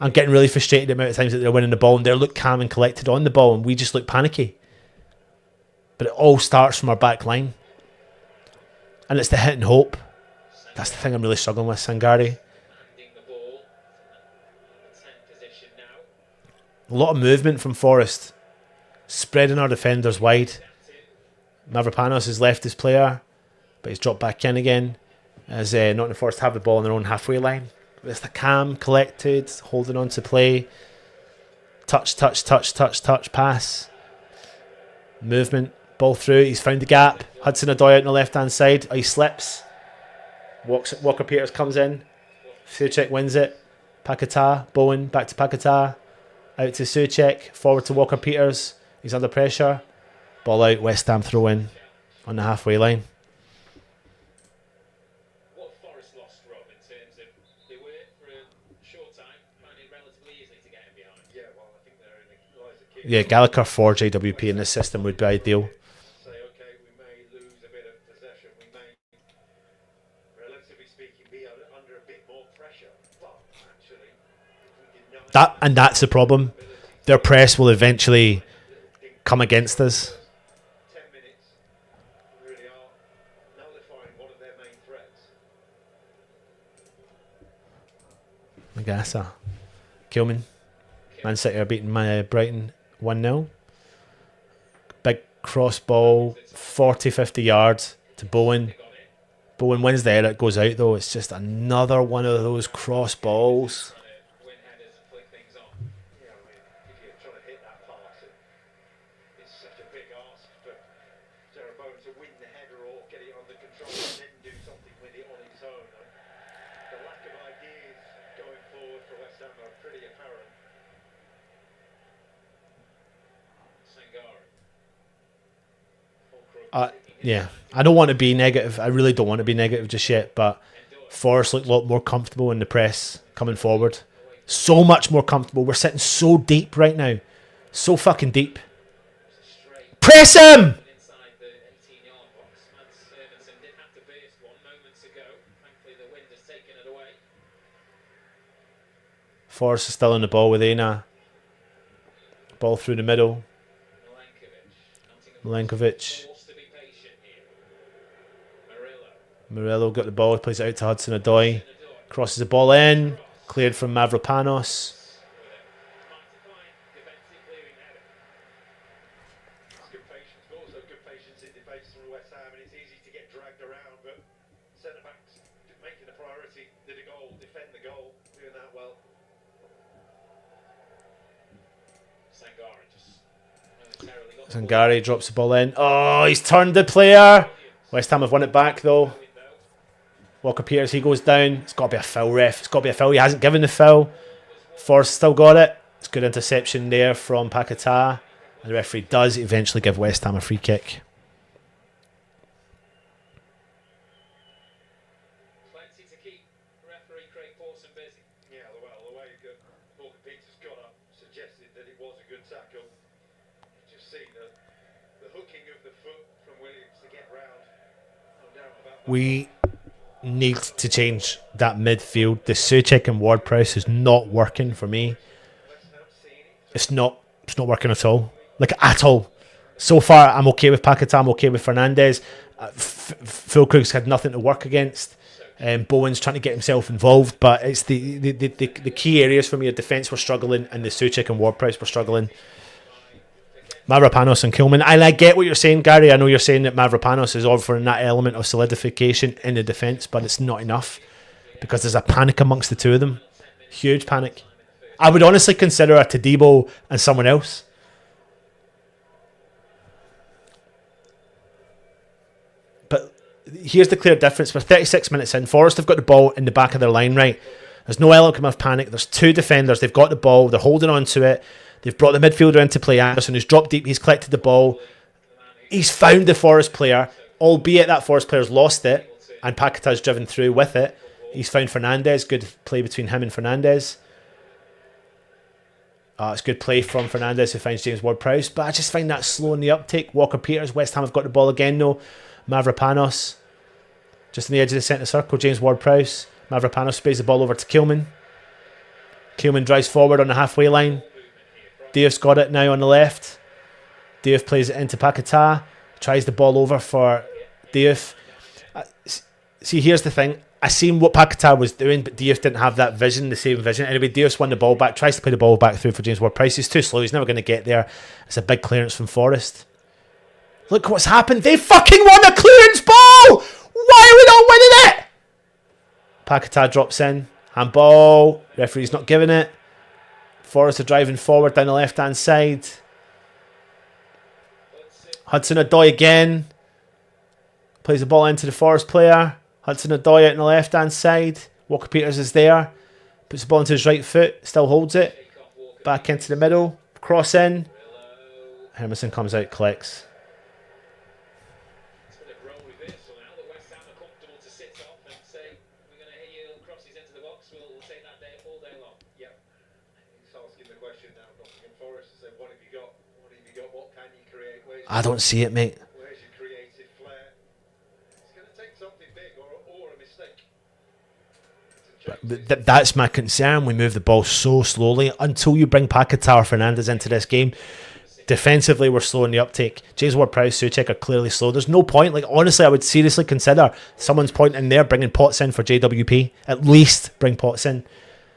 I'm getting really frustrated the amount of times that they're winning the ball and they look calm and collected on the ball and we just look panicky. But it all starts from our back line. And it's the hit and hope. That's the thing I'm really struggling with, Sangare. A lot of movement from Forest. Spreading our defenders wide. Mavropanos has left his player, but he's dropped back in again. As Nottingham Forest have the ball on their own halfway line. It's the calm, collected, holding on to play. Touch, touch, touch, touch, touch, pass. Movement, ball through. He's found the gap. Hudson-Odoi out on the left-hand side. Oh, he slips. Walker-Peters comes in. 𝗏𝗏 wins it. 𝗙𝗢𝗧, Bowen, back to 𝗙𝗢𝗧. Out to 𝗏𝗏, forward to Walker-Peters. He's under pressure. Ball out, West Ham throw in on the halfway line. What Forest lost, Rob, in terms of they were for a short time finding it relatively easy to get in behind. Yeah, well, I think they're in the lies of key. Yeah, Gallagher for JWP in this system would be ideal. Say, okay, we may lose a bit of possession. We may, relatively speaking, be under a bit more pressure. But actually, if we can That's the problem. Their press will eventually come against us. 10 minutes really are nullifying one of their main threats. Magasa. 𝗡𝗢𝗧. Man City are beating Brighton 1-0. Big cross ball, 40-50 yards to Bowen. Bowen wins there. It goes out though. It's just another one of those cross balls. Win headers and flick things on. Yeah, I mean, if you're trying to hit that pass, it's such a big ask for Terrebonne to win the header or get it under control and then do something with it on its own. The lack of ideas going forward for West Ham are pretty apparent. Sangare. Yeah, I don't want to be negative. I really don't want to be negative just yet, but Forest look a lot more comfortable in the press coming forward. So much more comfortable. We're sitting so deep right now. So fucking deep. Press him! Inside the 18-yard box. Hermansen did have to burst one moments ago. Thankfully, the wind has taken it away. Forest is still on the ball with Aina. Ball through the middle. Milenkovic. Forced to be patient here. Murillo got the ball, plays it out to Hudson-Odoi. Crosses the ball in. Cleared from Mavropanos. Good patience, but also good patience in defence from West Ham, and it's easy to get dragged around, but centre backs making the priority, did a goal, defend the goal, doing that well. Zangari drops the ball in. Oh, he's turned the player. West Ham have won it back though. Walker-Peters, he goes down. It's got to be a foul, ref. It's got to be a foul. He hasn't given the foul. Forrest still got it. It's good interception there from 𝗙𝗢𝗧. And the referee does eventually give West Ham a free kick. Plenty to keep referee 𝗡𝗢𝗧 busy. Yeah, well, the way Walker-Peters got up suggested that it was a good tackle. You just see the hooking of the foot from Williams to get round. No doubt about that. We need to change that midfield. The 𝗏𝗏 and Ward-Prowse is not working for me. It's not working at all. Like, at all. So far, I'm okay with 𝗙𝗢𝗧. I'm okay with Fernandez. Füllkrug's had nothing to work against. Bowen's trying to get himself involved, but it's the key areas for me are defence were struggling, and the 𝗏𝗏 and Ward-Prowse were struggling. Mavropanos and Kilman. I get what you're saying, Gary. I know you're saying that Mavropanos is offering that element of solidification in the defence, but it's not enough because there's a panic amongst the two of them. Huge panic. I would honestly consider a Todibo and someone else. But here's the clear difference. We're 36 minutes in. Forest have got the ball in the back of their line, right? There's no element of panic. There's two defenders. They've got the ball. They're holding on to it. They've brought the midfielder into play. Anderson, who's dropped deep. He's collected the ball. He's found the Forest player, albeit that Forest player's lost it, and 𝗙𝗢𝗧's driven through with it. He's found Fernandez. Good play between him and Fernandez. It's good play from Fernandez, who finds James Ward-Prowse. But I just find that slow in the uptake. Walker-Peters, West Ham have got the ball again, though. Mavropanos, just on the edge of the centre circle. James Ward-Prowse. Mavropanos sprays the ball over to Kilman. Kilman drives forward on the halfway line. Diouf's got it now on the left. Diouf plays it into 𝗙𝗢𝗧. Tries the ball over for Diouf. See, here's the thing. I seen what 𝗙𝗢𝗧 was doing, but Diouf didn't have that vision, the same vision. Anyway, Diouf's won the ball back. Tries to play the ball back through for James Ward-Prowse. He's too slow. He's never going to get there. It's a big clearance from Forest. Look what's happened. They fucking won a clearance ball! Why are we not winning it? 𝗙𝗢𝗧 drops in. Handball. Referee's not giving it. Forest are driving forward down the left-hand side. Hudson-Odoi again. Plays the ball into the Forest player. Hudson-Odoi out on the left-hand side. Walker-Peters is there. Puts the ball into his right foot. Still holds it. Back into the middle. Cross in. Hermanson comes out, collects. I don't see it, mate. Where's your creative flair? It's going to take something big or a mistake. That's my concern. We move the ball so slowly until you bring 𝗙𝗢𝗧 or Fernandez into this game. Defensively, we're slow in the uptake. James Ward-Prowse, 𝗏𝗏 are clearly slow. There's no point. Like, honestly, I would seriously consider someone's point in there, bringing Potts in for JWP. At least bring Potts in.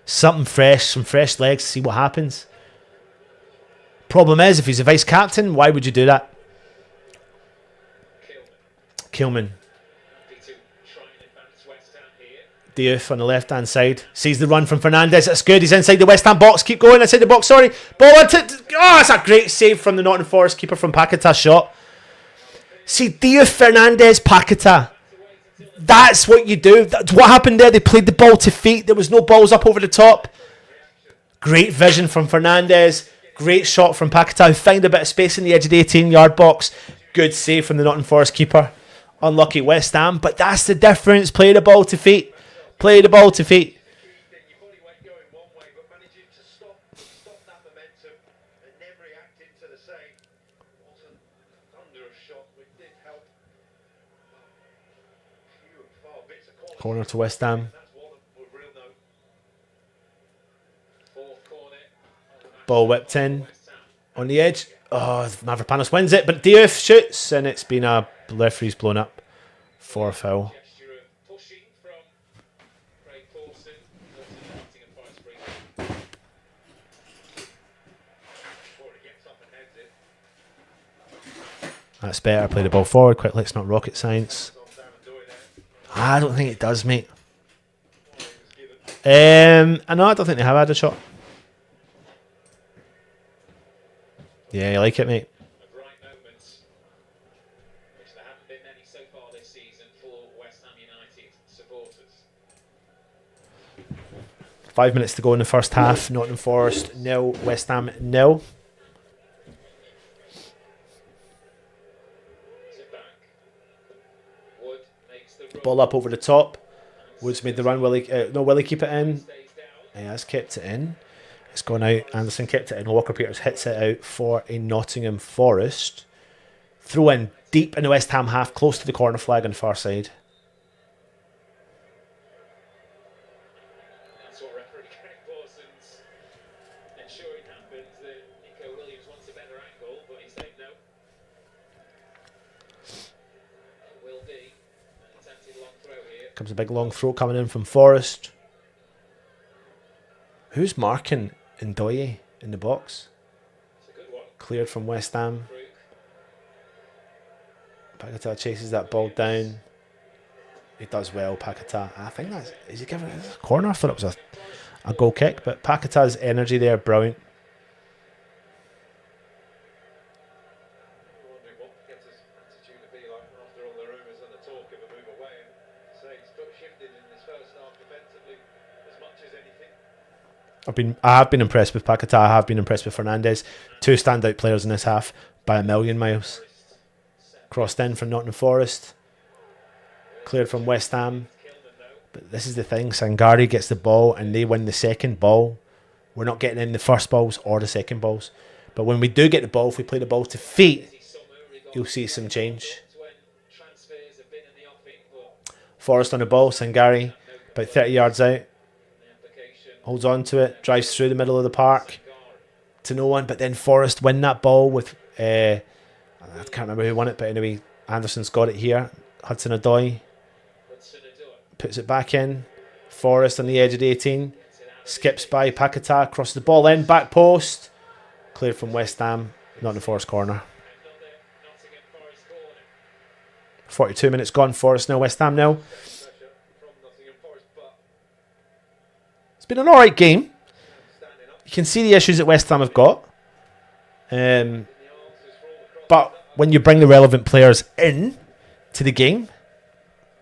Something fresh, some fresh legs to see what happens. Problem is, if he's a vice captain, why would you do that? Kilman. Diouf on the left hand side. Sees the run from Fernandez. That's good. He's inside the West Ham box. Keep going inside the box. Sorry. Ball into. Oh, it's a great save from the Nottingham Forest keeper from 𝗙𝗢𝗧's shot. See, Diouf, Fernandez, 𝗙𝗢𝗧. That's what you do. That's what happened there. They played the ball to feet. There was no balls up over the top. Great vision from Fernandez. Great shot from 𝗙𝗢𝗧, who found a bit of space in the edge of the 18-yard box. Good save from the Nottingham Forest keeper. Unlucky West Ham, but that's the difference. Play the ball to feet. Play the ball to feet. Your body weight going one way, but managing to stop that momentum and then reacting to the same. Wasn't under a shot, which did help. Few and far bits of quality. Corner to West Ham. That's one of real note. Fourth corner. Ball whipped in on the edge. Oh, Mavropanos wins it, but Diouf shoots, and it's been a referee's blown up for a foul. That's better. Play the ball forward quickly. It's not rocket science. I don't think it does, mate. I don't think they have had a shot. Yeah, you like it, mate. 5 minutes to go in the first half. Nottingham Forest 0, West Ham 0. Ball up over the top. Woods made the run. Will he keep it in? He has kept it in. It's gone out. Anderson kept it in. Walker Peters hits it out for a Nottingham Forest. Throw in deep in the West Ham half, close to the corner flag on the far side. That's what referee Greg Pawson's ensuring happens. That Nico Williams wants a better angle, but he's saying no. It will be an attempted long throw here. Comes a big long throw coming in from Forest. Who's marking Ndoye in the box? It's a good one. Cleared from West Ham. Paquetá chases that ball down. He does well, Paquetá. I think that's... Is he giving it a corner? I thought it was a goal kick, but Paquetá's energy there, brilliant. Wondering what Paqueta's attitude would be like after all the rumours and the talk of a move away. And say he's shifted in this first half defensively as much as anything. I have been impressed with Paquetá. I have been impressed with Fernandes. 2 standout players in this half by a million miles. Crossed in from Nottingham Forest. Cleared from West Ham. But this is the thing. Sangari gets the ball and they win the second ball. We're not getting in the first balls or the second balls. But when we do get the ball, if we play the ball to feet, you'll see some change. Forest on the ball. Sangari about 30 yards out. Holds on to it. Drives through the middle of the park to no one. But then Forest win that ball with... I can't remember who won it, but anyway, Anderson's got it here. Hudson-Odoi puts it back in. Forest on the edge of the 18. Skips by Paquetá, across the ball in, back post. Cleared from West Ham, not in the Forest corner. 42 minutes gone, Forest now, West Ham now. It's been an alright game. You can see the issues that West Ham have got. But when you bring the relevant players in to the game,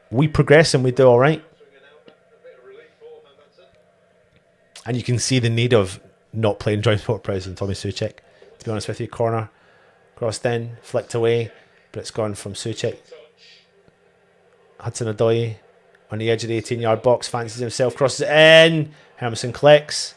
we progress and we do all right. And you can see the need of not playing Joyce Port-Price and Tommy Souček. To be honest with you, corner, crossed in, flicked away, but it's gone from Souček. Hudson-Odoi on the edge of the 18-yard box, fancies himself, crosses it in. Hermansen collects.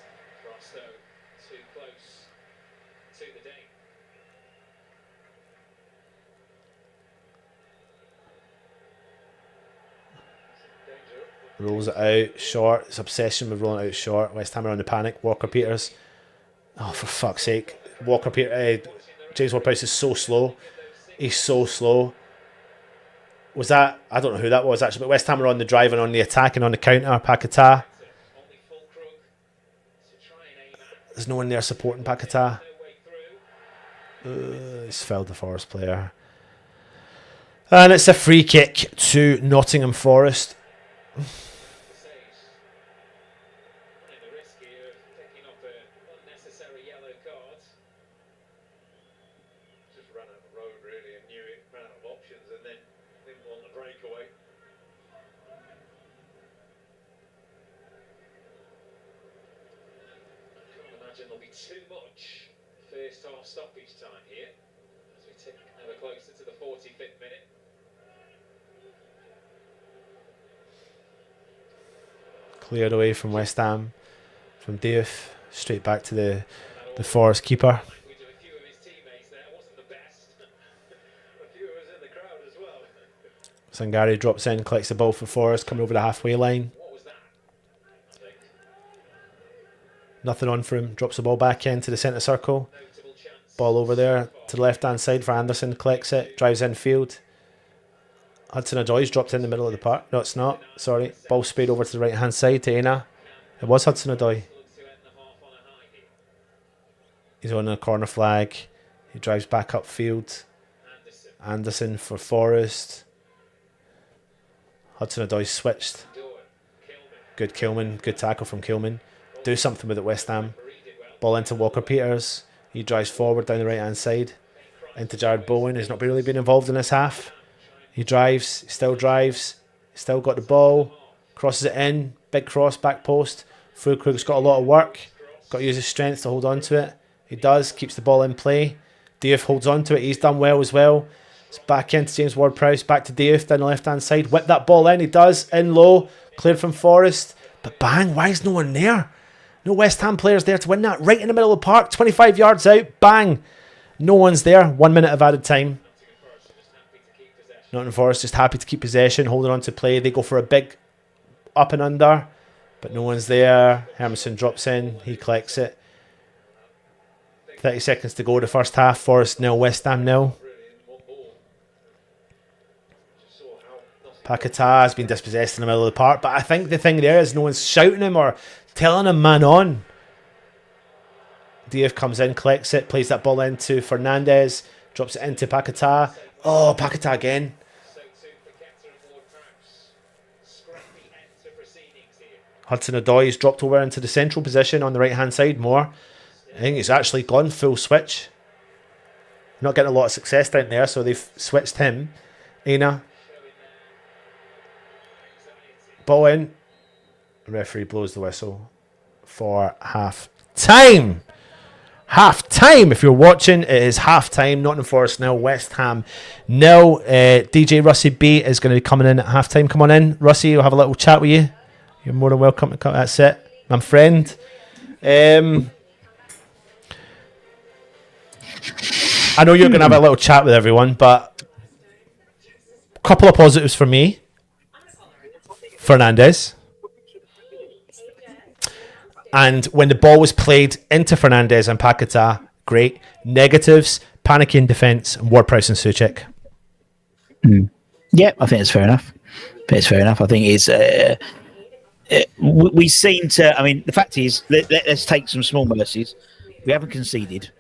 Rolls it out short. It's obsession with rolling it out short. West Ham are on the panic. Walker Peters. Oh, for fuck's sake. Walker Peters. James Ward-Prowse is so slow. He's so slow. Was that... I don't know who that was actually, but West Ham are on the drive and on the attack and on the counter. Paquetá. There's no one there supporting Paquetá. He's fouled the Forest player. And it's a free kick to Nottingham Forest. There'll be too much first half stoppage time here as we tick ever closer to the 45th minute. Cleared away from West Ham, from Diouf, straight back to the Forest keeper. Sangari drops in, collects the ball for Forest, coming over the halfway line. Nothing on for him. Drops the ball back into the centre circle. Ball over there to the left-hand side for Anderson. Collects it. Drives infield. Hudson-Odoi's dropped in the middle of the park. No, it's not. Sorry. Ball spade over to the right-hand side to Aina. It was Hudson-Odoi. He's on a corner flag. He drives back upfield. Anderson for Forest. Hudson-Odoi switched. Good Kilman. Good tackle from Kilman. Do something with it, West Ham. Ball into Walker Peters. He drives forward down the right hand side into Jared Bowen, who's not really been involved in this half. He drives, still got the ball, crosses it in, big cross, back post. Fulkrug's got a lot of work. Got to use his strength to hold on to it. He does. Keeps the ball in play. Diouf holds on to it. He's done well as well. It's back into James Ward-Prowse. Back to Diouf down the left-hand side. Whip that ball in. He does. In low. Cleared from Forrest. But bang. Why is no one there? No West Ham players there to win that. Right in the middle of the park. 25 yards out. Bang. No one's there. 1 minute of added time. Nottingham Forest just happy to keep possession. Holding on to play. They go for a big up and under. But no one's there. Hermansen drops in. He collects it. 30 seconds to go. The first half. Forest 0, West Ham 0. 𝗙𝗢𝗧 has been dispossessed in the middle of the park. But I think the thing there is no one's shouting him or telling him man on. Diouf comes in, collects it, plays that ball into Fernandez. Drops it into 𝗙𝗢𝗧. Oh, 𝗙𝗢𝗧 again. Hudson-Odoi is dropped over into the central position on the right-hand side more. I think he's actually gone full switch. Not getting a lot of success down there, so they've switched him. Aina. Ball in. The referee blows the whistle for half-time. Half-time. If you're watching, it is half-time. Nottingham Forest 0, West Ham 0. DJ Russie B is going to be coming in at half-time. Come on in, Russie. We'll have a little chat with you. You're more than welcome to come. That's it. My friend. I know you're going to have a little chat with everyone, but a couple of positives for me. Fernandez. And when the ball was played into Fernandez and 𝗙𝗢𝗧, great. Negatives, panicky in defence, and Ward-Prowse and Souček. Yeah, I think it's fair enough. I think it's... we seem to... I mean, the fact is, let's take some small mercies. We haven't conceded.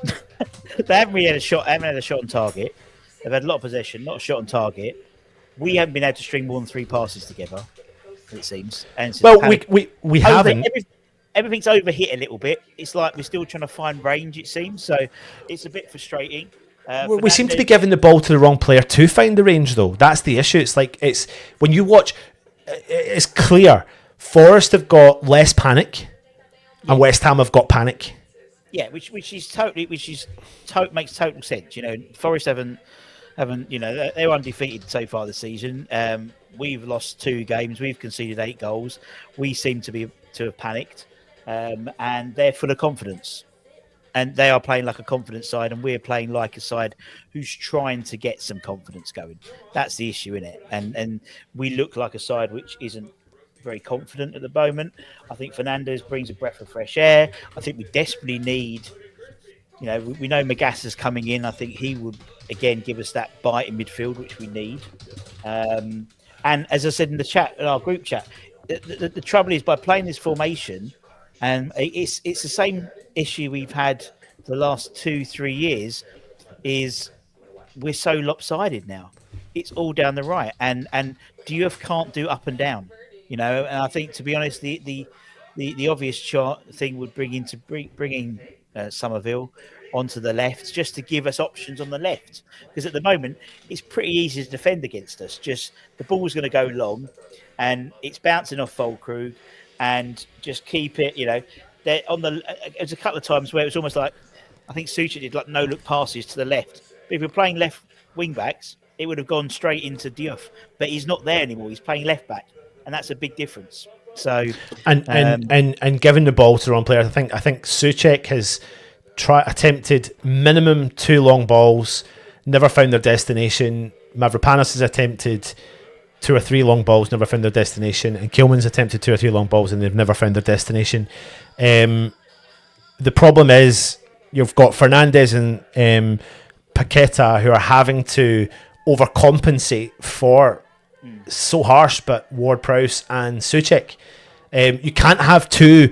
They haven't really had a shot. Haven't had a shot on target. They've had a lot of possession, not a shot on target. We haven't been able to string more than 3 passes together, it seems. And well, we haven't. Everything's overhit a little bit. It's like we're still trying to find range, it seems. So it's a bit frustrating. We seem to be giving the ball to the wrong player to find the range, though. That's the issue. It's like when you watch, it's clear. Forest have got less panic, and West Ham have got panic. Yeah, which makes total sense. You know, Forest haven't. You know, they're undefeated so far this season. We've lost 2 games. We've conceded 8 goals. We seem to have panicked, and they're full of confidence. And they are playing like a confident side, and we're playing like a side who's trying to get some confidence going. That's the issue, in it. And we look like a side which isn't very confident at the moment. I think Fernandez brings a breath of fresh air. I think we desperately need, you know, we know Magassa's coming in. I think he would, again, give us that bite in midfield, which we need. And as I said in the chat, in our group chat, the trouble is by playing this formation, and it's the same issue we've had the last 2-3 years, is we're so lopsided now. It's all down the right, and Diouf can't do up and down, you know. And I think, to be honest, the obvious thing would bringing Somerville onto the left, just to give us options on the left, because at the moment it's pretty easy to defend against us. Just the ball's going to go long, and it's bouncing off Fulkrug, and just keep it. You know, there's a couple of times where it was almost like, I think Souček did like no look passes to the left. But if you're playing left wing backs, it would have gone straight into Diouf. But he's not there anymore. He's playing left back, and that's a big difference. So and giving the ball to the wrong player, I think Souček has attempted minimum 2 long balls, never found their destination. Mavropanos has attempted 2 or 3 long balls, never found their destination, and Kilman's attempted 2 or 3 long balls and they've never found their destination. The problem is you've got Fernandez and 𝗙𝗢𝗧 who are having to overcompensate for, so harsh, but Ward-Prowse and Souček. You can't have two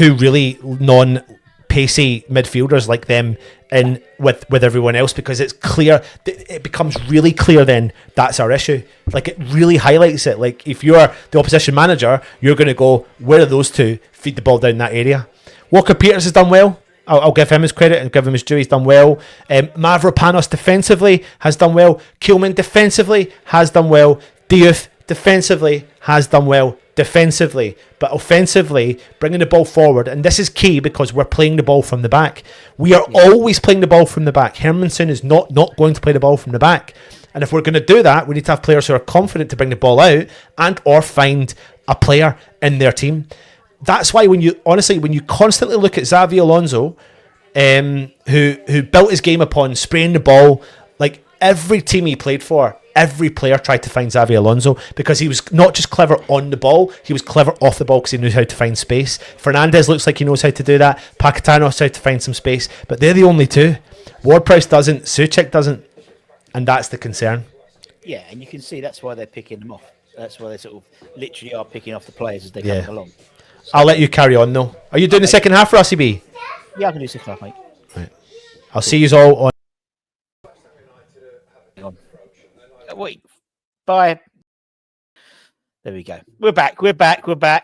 really non-pacey midfielders like them in with everyone else, because it's clear, it becomes really clear then that's our issue. Like, it really highlights it. Like, if you're the opposition manager, you're going to go, where are those two? Feed the ball down that area. Walker-Peters has done well. I'll give him his credit and give him his due. He's done well. Mavropanos defensively has done well. Kilman defensively has done well. Diouf defensively has done well. defensively, but offensively, bringing the ball forward. And this is key because we're playing the ball from the back. We are always playing the ball from the back. Hermansen is not going to play the ball from the back. And if we're going to do that, we need to have players who are confident to bring the ball out and or find a player in their team. That's why when you constantly look at Xavi Alonso, who built his game upon spraying the ball, like every team he played for, every player tried to find Xavi Alonso because he was not just clever on the ball, he was clever off the ball because he knew how to find space. Fernandes looks like he knows how to do that. Paquetá knows how to find some space, but they're the only two. Ward-Prowse doesn't, Souček doesn't, and that's the concern. Yeah, and you can see that's why they're picking them off. That's why they sort of literally are picking off the players as they come along. So, I'll let you carry on though. Are you doing the second half for RCB? Yeah, I can do second half, mate. Right. I'll see you all on. Wait, bye. There we go. We're back.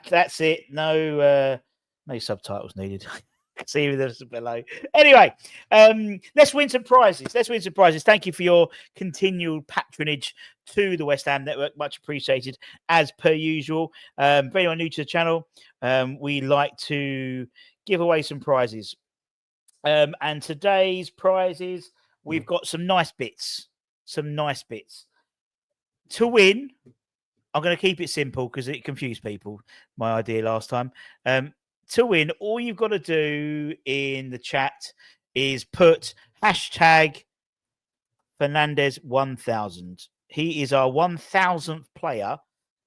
That's it. No subtitles needed. See this below. Anyway, let's win some prizes. Thank you for your continual patronage to the West Ham Network. Much appreciated, as per usual. For anyone new to the channel, we like to give away some prizes. And today's prizes, we've got some nice bits. To win, I'm going to keep it simple because it confused people, my idea last time. To win, all you've got to do in the chat is put hashtag #Fernandes1000. He is our 1000th player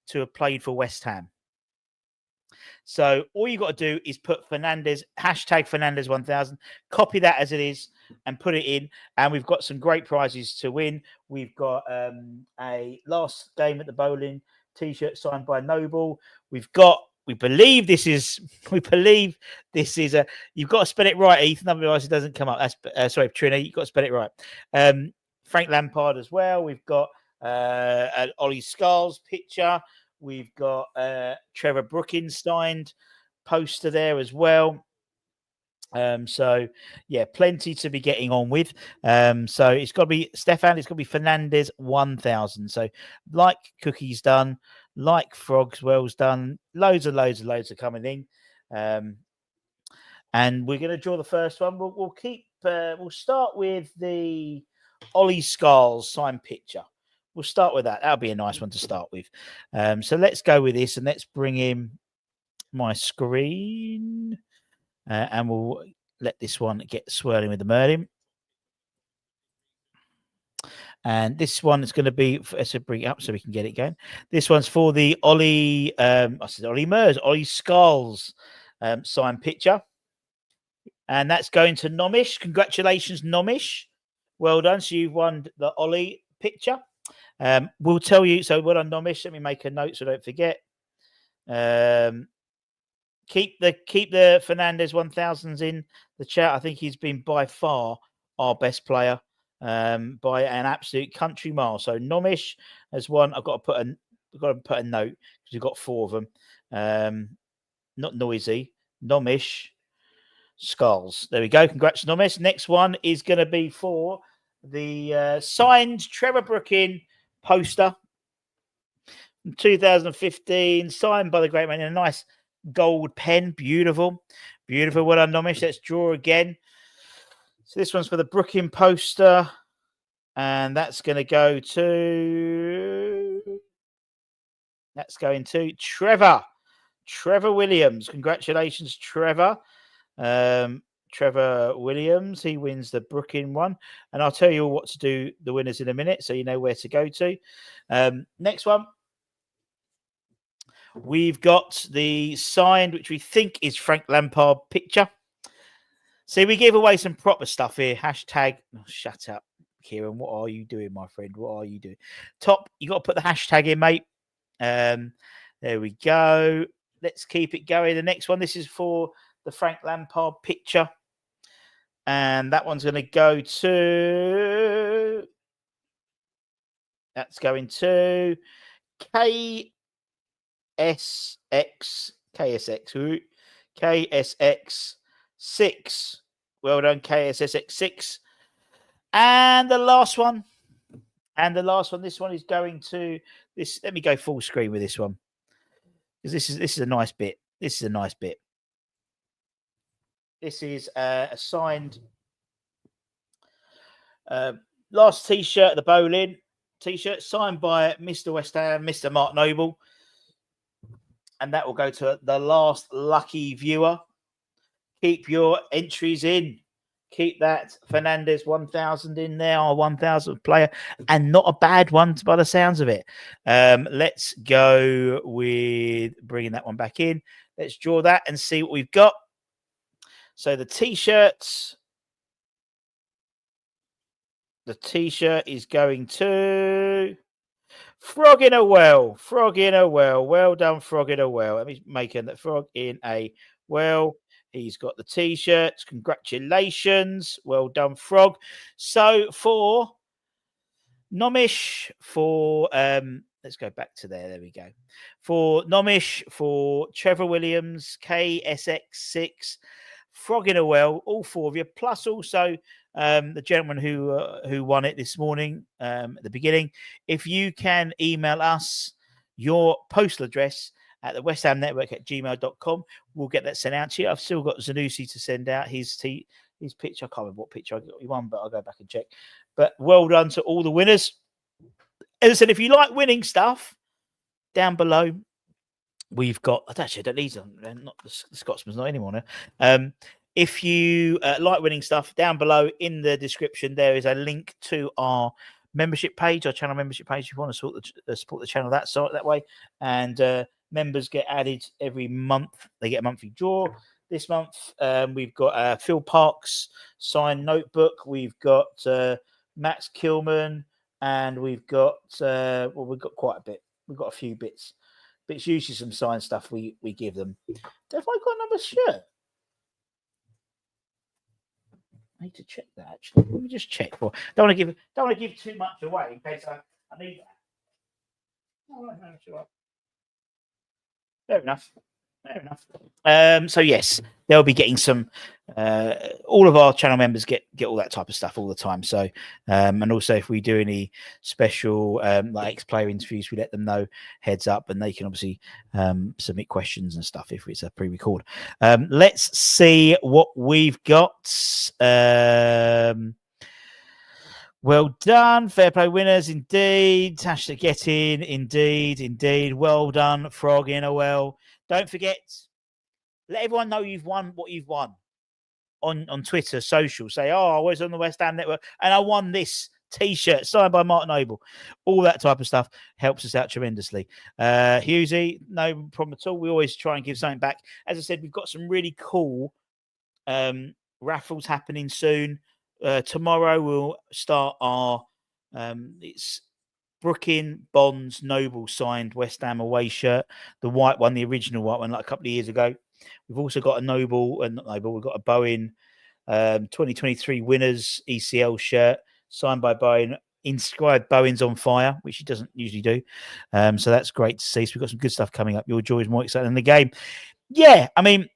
to have played for West Ham. So all you've got to do is put Fernandes, hashtag Fernandes1000, copy that as it is and put it in. And we've got some great prizes to win. We've got a last game at the bowling t-shirt signed by Noble. We believe this is a, you've got to spell it right, Ethan, otherwise it doesn't come up. That's sorry, Trini, you've got to spell it right. Frank Lampard as well. We've got an Ollie Skulls picture. We've got Trevor Brookenstein poster there as well. So yeah, plenty to be getting on with. So it's got to be Stefan. It's got to be Fernandes 1000. So like Cookie's done, like Frogswell's done, loads are coming in. And we're going to draw the first one. We'll start with the Ollie Skulls signed picture. We'll start with that. That'll be a nice one to start with. So let's go with this and let's bring in my screen. And we'll let this one get swirling with the Merlin. And this one is going to be, let's bring it up so we can get it going. This one's for the Ollie, Ollie Skulls signed picture. And that's going to Nomish. Congratulations, Nomish. Well done. So you've won the Ollie picture. We'll tell you. So well done, Nomish. Let me make a note so I don't forget. Keep the Fernandes 1000s in the chat. I think he's been by far our best player by an absolute country mile. So Nomish has won. I've got to put a note because we've got 4 of them. Not noisy. Nomish Skulls. There we go. Congrats, Nomish. Next one is going to be for the signed Trevor Brooking poster from 2015, signed by the great man in a nice gold pen. Beautiful. Well done, Nomish. Let's draw again. So this one's for the Brooking poster. And that's going to go to... That's going to Trevor Williams. Congratulations, Trevor. Trevor Williams. He wins the Brooking one. And I'll tell you all what to do, the winners, in a minute, so you know where to go to. Next one. We've got the signed, which we think is Frank Lampard picture. See, we give away some proper stuff here. Hashtag, shut up, Kieran. What are you doing, my friend? What are you doing? Top, you got to put the hashtag in, mate. There we go. Let's keep it going. The next one, this is for the Frank Lampard picture. And that one's going to go to... That's going to KSX6. Well done, KSX6. And the last one. This one is going to this. Let me go full screen with this one. because this is a nice bit. This is a nice bit. This is a signed last T-shirt, the Bowling T-shirt, signed by Mr. West Ham, Mr. Mark Noble, and that will go to the last lucky viewer. Keep your entries in. Keep that Fernandez 1000 in there, our 1000 player, and not a bad one by the sounds of it. Let's go with bringing that one back in. Let's draw that and see what we've got. So the T-shirts. The T-shirt is going to Frog in a Well. Frog in a Well. Well done, Frog in a Well. Let me make that Frog in a Well. He's got the T-shirts. Congratulations. Well done, Frog. So for Nomish, for let's go back to there. There we go. For Nomish, for Trevor Williams, KSX6, Frog in a Well, all four of you, plus also the gentleman who won it this morning at the beginning. If you can email us your postal address at the West Ham Network at gmail.com, we'll get that sent out to you. I've still got Zanussi to send out his picture. I can't remember what picture I got you one, but I'll go back and check. But well done to all the winners. As I said, if you like winning stuff, down below, we've got, actually, I don't need them. Not the Scotsman's not anymore now. If you like winning stuff, down below in the description, there is a link to our membership page, our channel membership page. If you want to support the channel that way. And members get added every month. They get a monthly draw. This month, we've got 𝗡𝗢𝗥𝗘𝗦𝗧 signed notebook. We've got Max Kilman, and we've got we've got quite a bit. We've got a few bits. But it's usually some signed stuff we give them. Have I got a number shirt? I need to check that actually. Let me just check. Don't want to give too much away in case I need that. Oh, no, sure. Fair enough. Fair enough. So yes, they'll be getting some. All of our channel members get all that type of stuff all the time. So, and also if we do any special like ex-player interviews, we let them know heads up, and they can obviously submit questions and stuff if it's a pre-record. Let's see what we've got. Well done, fair play winners, indeed. Tash Getting, indeed. Well done, Frog in a Well. Don't forget, let everyone know you've won what you've won on Twitter, social. Say, oh, I was on the West Ham Network and I won this T-shirt signed by Mark Noble. All that type of stuff helps us out tremendously. Hughesy, no problem at all. We always try and give something back. As I said, we've got some really cool raffles happening soon. Tomorrow we'll start our it's Brooklyn Bonds Noble signed West Ham away shirt, the white one, the original white one, like a couple of years ago. We've also got a Noble, and not Noble, we've got a Bowen 2023 winners ECL shirt signed by Bowen, inscribed Bowen's on fire, which he doesn't usually do. So that's great to see. So we've got some good stuff coming up. Your joy is more exciting than the game. Yeah, I mean,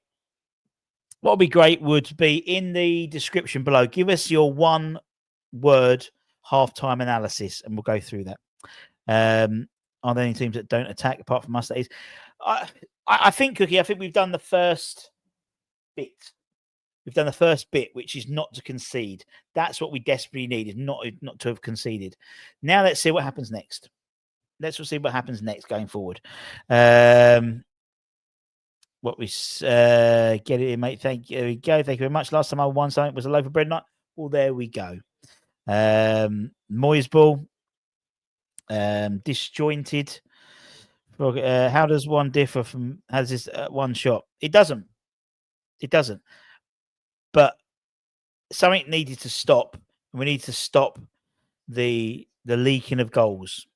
what would be great would be in the description below. Give us your one word halftime analysis, and we'll go through that. Are there any teams that don't attack apart from us? That is, I think, Cookie, I think we've done the first bit. We've done the first bit, which is not to concede. That's what we desperately need, is not to have conceded. Now let's see what happens next. Let's see what happens next going forward. What we get it in, mate. Thank you. There we go. Thank you very much. Last time I won something was a loaf of bread night. Well, there we go. Moyes ball. Disjointed. How does one differ from has this one shot? It doesn't. But something needed to stop, and we need to stop the leaking of goals.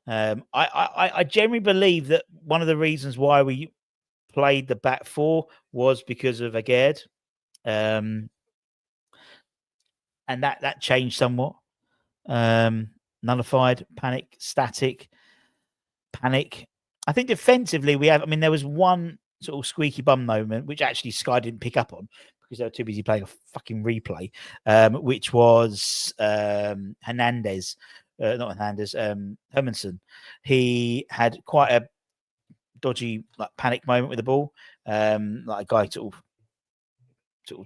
I generally believe that one of the reasons why we played the back four was because of Agard, and that changed somewhat. Nullified, panic, static, panic. I think defensively we have. I mean, there was one sort of squeaky bum moment which actually Sky didn't pick up on because they were too busy playing a fucking replay, which was Hernandez. Not Hernandez, Hermanson. He had quite a dodgy like panic moment with the ball. Like a guy sort of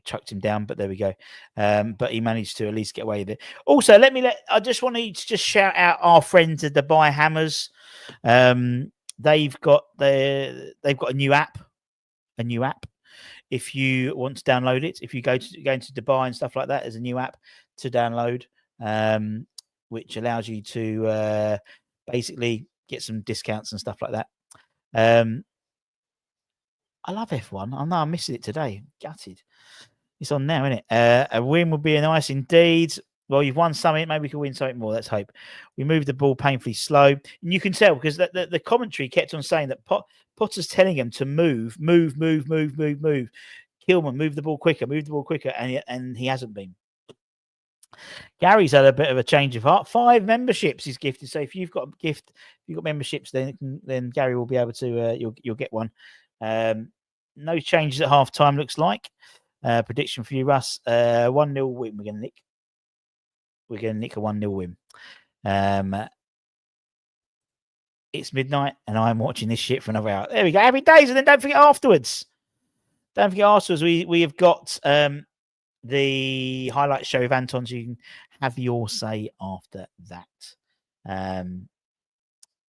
chucked him down, but there we go. But he managed to at least get away with it. Also, I just want to just shout out our friends at Dubai Hammers. They've got a new app. If you want to download it, if you go into Dubai and stuff like that, there's a new app to download, which allows you to basically get some discounts and stuff like that. I love F1. I know I'm missing it today. Gutted. It's on now, isn't it? A win would be nice indeed. Well, you've won something. Maybe we can win something more. Let's hope. We moved the ball painfully slow. And you can tell because the commentary kept on saying that Potter's telling him to move. Kelman, move the ball quicker. And he hasn't been. Gary's had a bit of a change of heart. 5 memberships he's gifted. So if you've got memberships, then Gary will be able to. You'll get one. No changes at half time. Looks like. Prediction for you, Russ. 1-0 win. We're going to nick a 1-0 win. It's midnight and I'm watching this shit for another hour. There we go. Happy days. And then don't forget afterwards. We have got the highlight show of Anton, so you can have your say after that.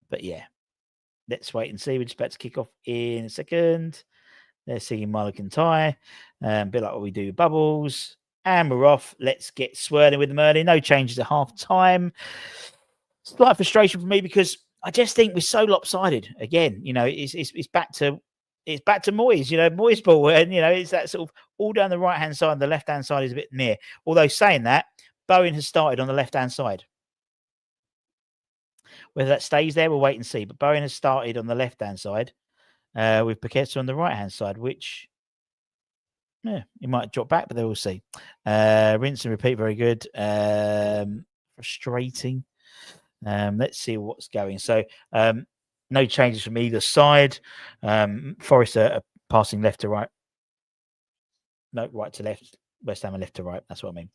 But yeah, let's wait and see. We're just about to kick off in a second. They're singing Mulligan Tie, a bit like what we do with Bubbles. And we're off. Let's get swirling with the Merlin. No changes at half time. Slight frustration for me because I just think we're so lopsided. Again, it's back to Moyes, Moyes ball, and it's that sort of all down the right hand side. The left hand side is a bit near. Although saying that, Bowen has started on the left hand side. Whether that stays there, we'll wait and see. But Bowen has started on the left hand side. With Paqueta on the right hand side, which he might drop back, but they will see. Rinse and repeat, very good. Frustrating. Let's see what's going. So no changes from either side. Forest are passing left to right. No, right to left. West Ham are left to right. That's what I mean.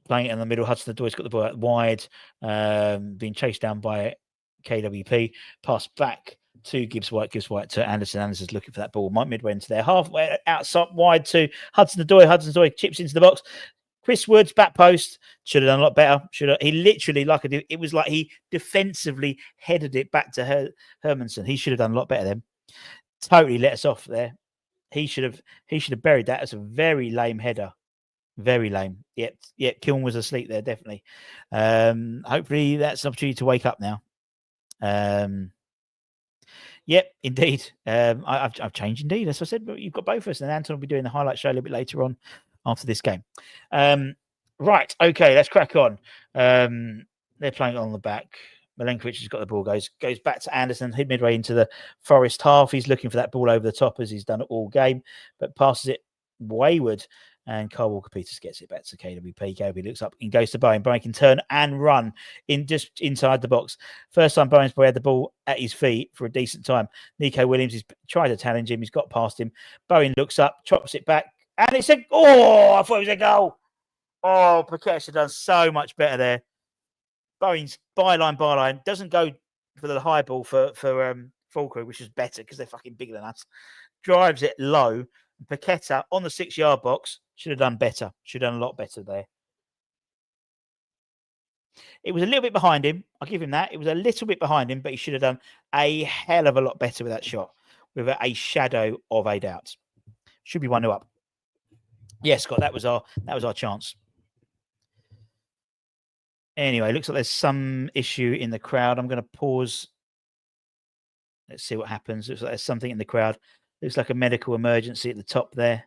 Playing it in the middle. Hudson-Odoi's got the ball out wide. Being chased down by KWP. Pass back to Gibbs White to Anderson. Anderson's looking for that ball. Midway into there. Halfway outside wide to Hudson-Odoi. Hudson-Odoi chips into the box. Chris Woods, back post. Should have done a lot better. He literally, it was like he defensively headed it back to Hermanson. He should have done a lot better then. Totally let us off there. He should have buried that. It's a very lame header. Very lame. Yep. Kiln was asleep there, definitely. Hopefully that's an opportunity to wake up now. Yep, indeed. I've changed indeed. As I said, but you've got both of us, and Anton will be doing the highlight show a little bit later on after this game. Right, okay, let's crack on. They're playing it on the back. Milenkovic has got the ball, goes back to Anderson, hit midway into the Forest half. He's looking for that ball over the top as he's done it all game, but passes it wayward. And Kyle Walker-Peters gets it back to KWP. KWP looks up and goes to Bowen. Bowen can turn and run just inside the box. First time Bowen's boy had the ball at his feet for a decent time. Nico Williams has tried to challenge him. He's got past him. Bowen looks up, chops it back, and it's I thought it was a goal. Oh, Paqueta had done so much better there. Bowen's byline, doesn't go for the high ball for Fulcrum, which is better because they're fucking bigger than us. Drives it low. Paqueta on the 6-yard box should have done better. Should have done a lot better there. It was a little bit behind him. I'll give him that. It was a little bit behind him, but he should have done a hell of a lot better with that shot, with a shadow of a doubt. Should be 1-0 up. Yes, Scott, that was our chance. Anyway, looks like there's some issue in the crowd. I'm going to pause. Let's see what happens. Looks like there's something in the crowd. Looks like a medical emergency at the top there.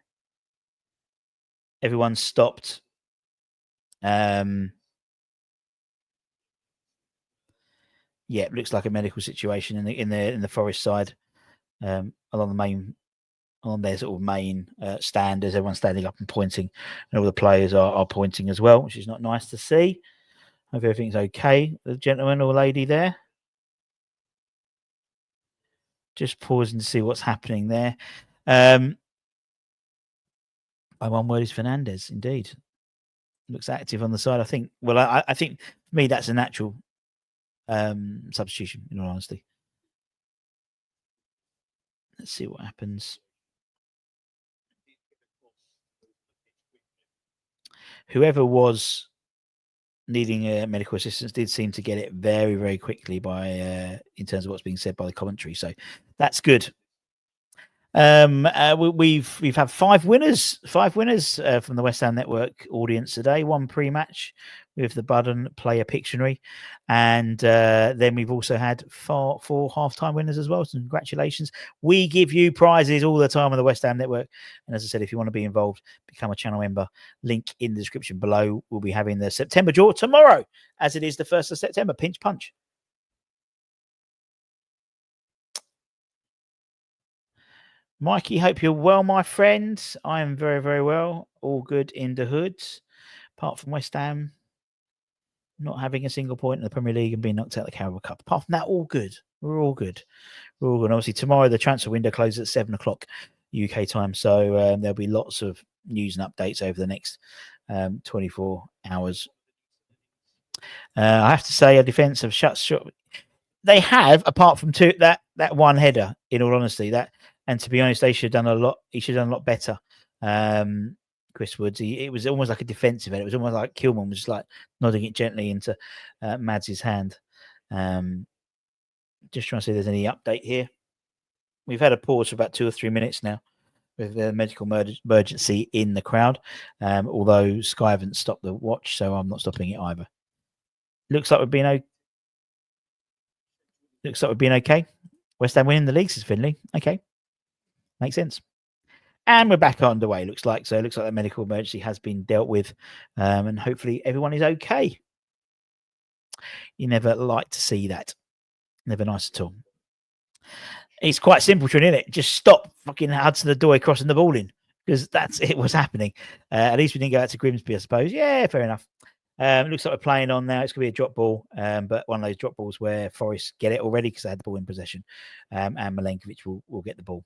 Everyone's stopped. Yeah, it looks like a medical situation in the Forest side, along their sort of main stand, as everyone's standing up and pointing, and all the players are pointing as well, which is not nice to see. Hope everything's okay. The gentleman or lady there. Just pausing to see what's happening there. By one word is Fernandez, indeed. Looks active on the side, I think. Well, I think for me that's a natural substitution, in all honesty. Let's see what happens. Whoever was needing medical assistance did seem to get it very, very quickly by in terms of what's being said by the commentary. So that's good. We've had five winners from the West Ham Network audience today. One pre-match with the Button Player Pictionary, and then we've also had four half-time winners as well. So congratulations! We give you prizes all the time on the West Ham Network, and as I said, if you want to be involved, become a channel member. Link in the description below. We'll be having the September draw tomorrow, as it is the 1st of September. Pinch punch. Mikey, hope you're well, my friend. I am very, very well. All good in the hoods. Apart from West Ham not having a single point in the Premier League and being knocked out of the Carabao Cup. Apart from that, all good. We're all good. We're all good. And obviously, tomorrow the transfer window closes at 7 o'clock UK time. So there'll be lots of news and updates over the next 24 hours. I have to say, a defence have shut short. They have, apart from that one header, in all honesty, and to be honest, they should have done a lot. He should have done a lot better. Chris Woods. It was almost like a defensive header. It was almost like 𝗡𝗢𝗧 was just like nodding it gently into Mads' hand. Just trying to see if there's any update here. We've had a pause for about 2 or 3 minutes now with the medical emergency in the crowd. Although Sky haven't stopped the watch, so I'm not stopping it either. Looks like we've been okay. West Ham winning the league, says Finley. Okay. Makes sense. And we're back underway, looks like. So it looks like the medical emergency has been dealt with. And hopefully everyone is okay. You never like to see that. Never nice at all. It's quite simple, isn't it? Just stop fucking Hudson-Odoi crossing the ball in. Because that's it was happening. At least we didn't go out to Grimsby, I suppose. Yeah, fair enough. Looks like we're playing on now. It's going to be a drop ball, but one of those drop balls where Forest get it already because they had the ball in possession. And Milenkovic will get the ball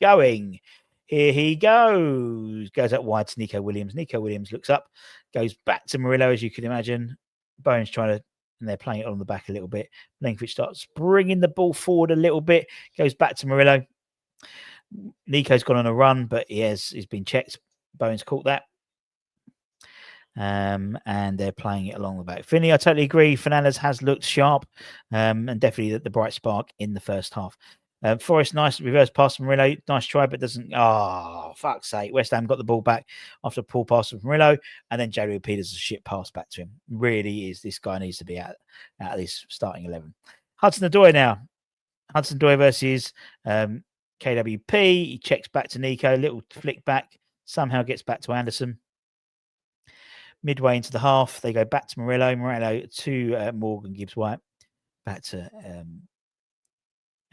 going. Here he goes. Goes out wide to Nico Williams. Nico Williams looks up, goes back to Murillo, as you can imagine. Bones trying to, and they're playing it on the back a little bit. Milenkovic starts bringing the ball forward a little bit, goes back to Murillo. Nico's gone on a run, but he's been checked. Bones caught that. And they're playing it along the back. Finley, I totally agree. Fernandes has looked sharp, and definitely the bright spark in the first half. Forrest, nice reverse pass from Murillo. Nice try, but doesn't. Oh, fuck's sake. West Ham got the ball back after a poor pass from Murillo, and then Jerry Peters a shit pass back to him. Really is. This guy needs to be out of this starting 11. Hudson-Odoi now. Hudson-Odoi versus KWP. He checks back to Nico. Little flick back. Somehow gets back to Anderson. Midway into the half, they go back to Murillo. Murillo to Morgan Gibbs-White. Back to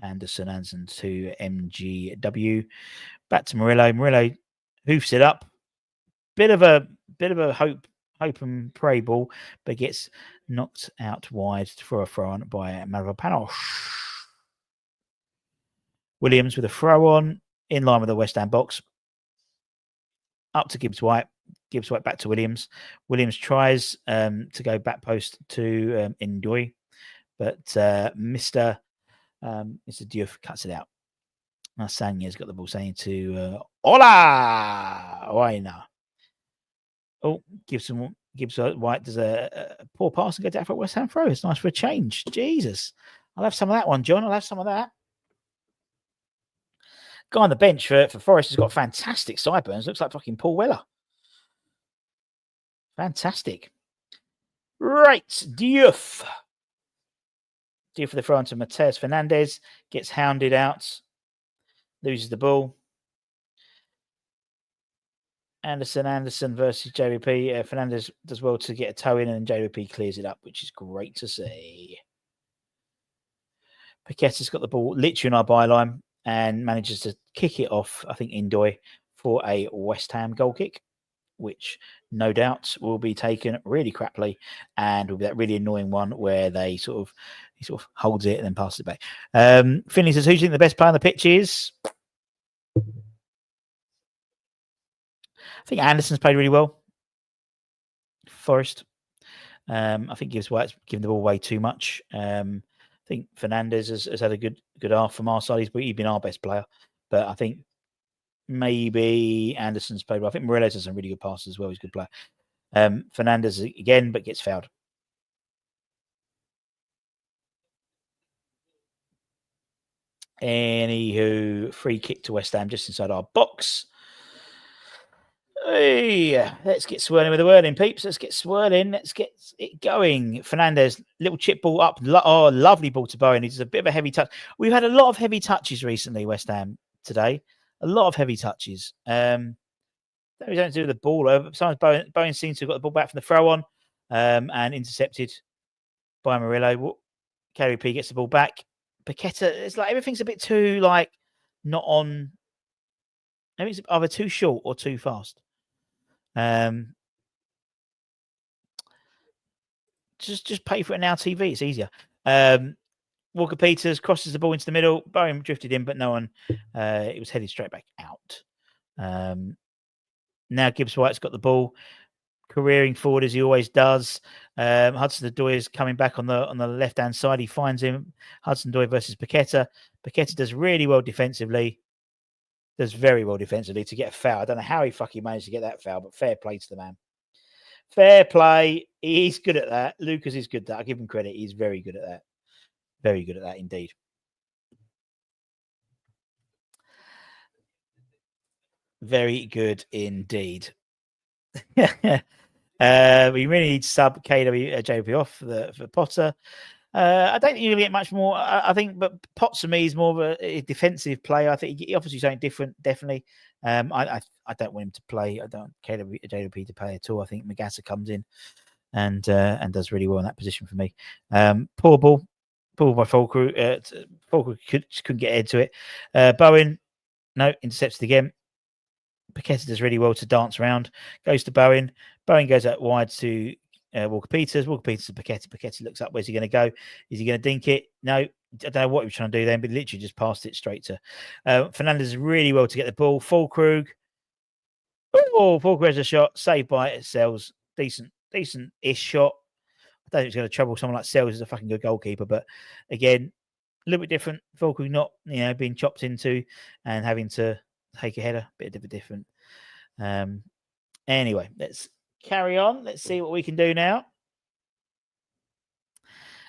Anderson to MGW. Back to Murillo. Murillo hoofs it up. Bit of a hope and pray ball, but gets knocked out wide for a throw on by Mavropanos. Williams with a throw on in line with the West Ham box. Up to Gibbs-White. Gibbs-White back to Williams. Williams tries to go back post to Ndoi, but Mr. Diouf cuts it out. Now Sanya's got the ball saying to Hola! Oina. Oh, Gibbs-White does a poor pass and go down for a West Ham throw. It's nice for a change. Jesus. I'll have some of that one, John. I'll have some of that. Guy on the bench for Forest has got fantastic sideburns. Looks like fucking Paul Weller. Fantastic. Right. Diouf for the throw to Matheus Fernandes. Gets hounded out. Loses the ball. Anderson versus JVP. Fernandes does well to get a toe in, and JVP clears it up, which is great to see. Paqueta's got the ball literally on our byline and manages to kick it off, I think, Ndoi for a West Ham goal kick, which no doubt will be taken really crappily and will be that really annoying one where he sort of holds it and then passes it back. Finley says, who do you think the best player on the pitch is? I think Anderson's played really well. Forest. I think Gibbs-White's given the ball away too much. I think Fernandes has had a good half from our side. He's been our best player but I think maybe Anderson's played well. I think Morelos has some really good passes as well. He's a good player. Fernandez again, but gets fouled. Anywho, free kick to West Ham just inside our box. Hey, let's get swirling with the whirling, peeps. Let's get swirling. Let's get it going. Fernandez, little chip ball up. Oh, lovely ball to Bowen. He's a bit of a heavy touch. We've had a lot of heavy touches recently, West Ham, today. A lot of heavy touches. That was something to do with the ball. Sometimes Bowen seems to have got the ball back from the throw on and intercepted by Murillo. KDP gets the ball back. Paqueta, it's like everything's a bit too not on. Everything's either too short or too fast. Just pay for it now. TV, it's easier. Walker Peters crosses the ball into the middle. Bowen drifted in, but no one. It was headed straight back out. Now Gibbs White's got the ball, careering forward as he always does. Hudson-Odoi is coming back on the left hand side. He finds him. Hudson-Odoi versus Paqueta. Paqueta does really well defensively. Does very well defensively to get a foul. I don't know how he fucking managed to get that foul, but fair play to the man. Fair play. He's good at that. Lucas is good at that. I give him credit. He's very good at that. Very good at that indeed. Very good indeed. We really need to sub JP off for Potter. I don't think you're going to get much more. I think, but Potts for me is more of a defensive player. I think he offers you something different, definitely. I don't want him to play. I don't want JP to play at all. I think Magassa comes in and does really well in that position for me. Poor ball by Følkrug. Følkrug couldn't get into it. Bowen, no, intercepted again. Paqueta does really well to dance around. Goes to Bowen. Bowen goes out wide to Walker Peters. Walker Peters to Paqueta. Paqueta looks up. Where's he going to go? Is he going to dink it? No. I don't know what he was trying to do then, but literally just passed it straight to Fernandez. Really well to get the ball. Følkrug. Oh, Følkrug has a shot. Saved by Селls. Decent-ish shot. I don't think it's going to trouble someone like Селls. He's a fucking good goalkeeper, but again, a little bit different. Følkrug not, being chopped into and having to take a header. Bit different. Anyway, let's carry on. Let's see what we can do now.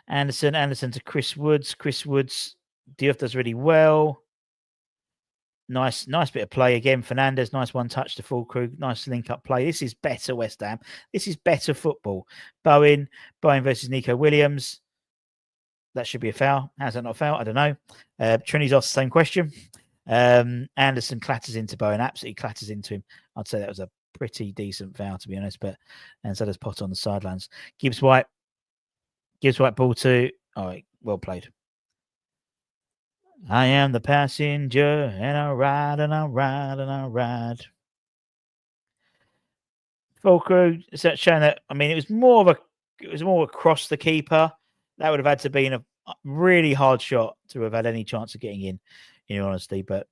Anderson to Chris Woods. Chris Woods, Diouf does really well. Nice bit of play again. Fernandez, nice one touch to Følkrug. Nice link up play. This is better, West Ham. This is better football. Bowen versus Nico Williams. That should be a foul. How's that not a foul? I don't know. Trini's asked the same question. Anderson clatters into Bowen, absolutely clatters into him. I'd say that was a pretty decent foul, to be honest, and so does Potter on the sidelines. Gibbs White ball to, all right, well played. I am the passenger and I ride and I ride and I ride. Følkrug showing that, it was more across the keeper. That would have had to be a really hard shot to have had any chance of getting in all honesty, but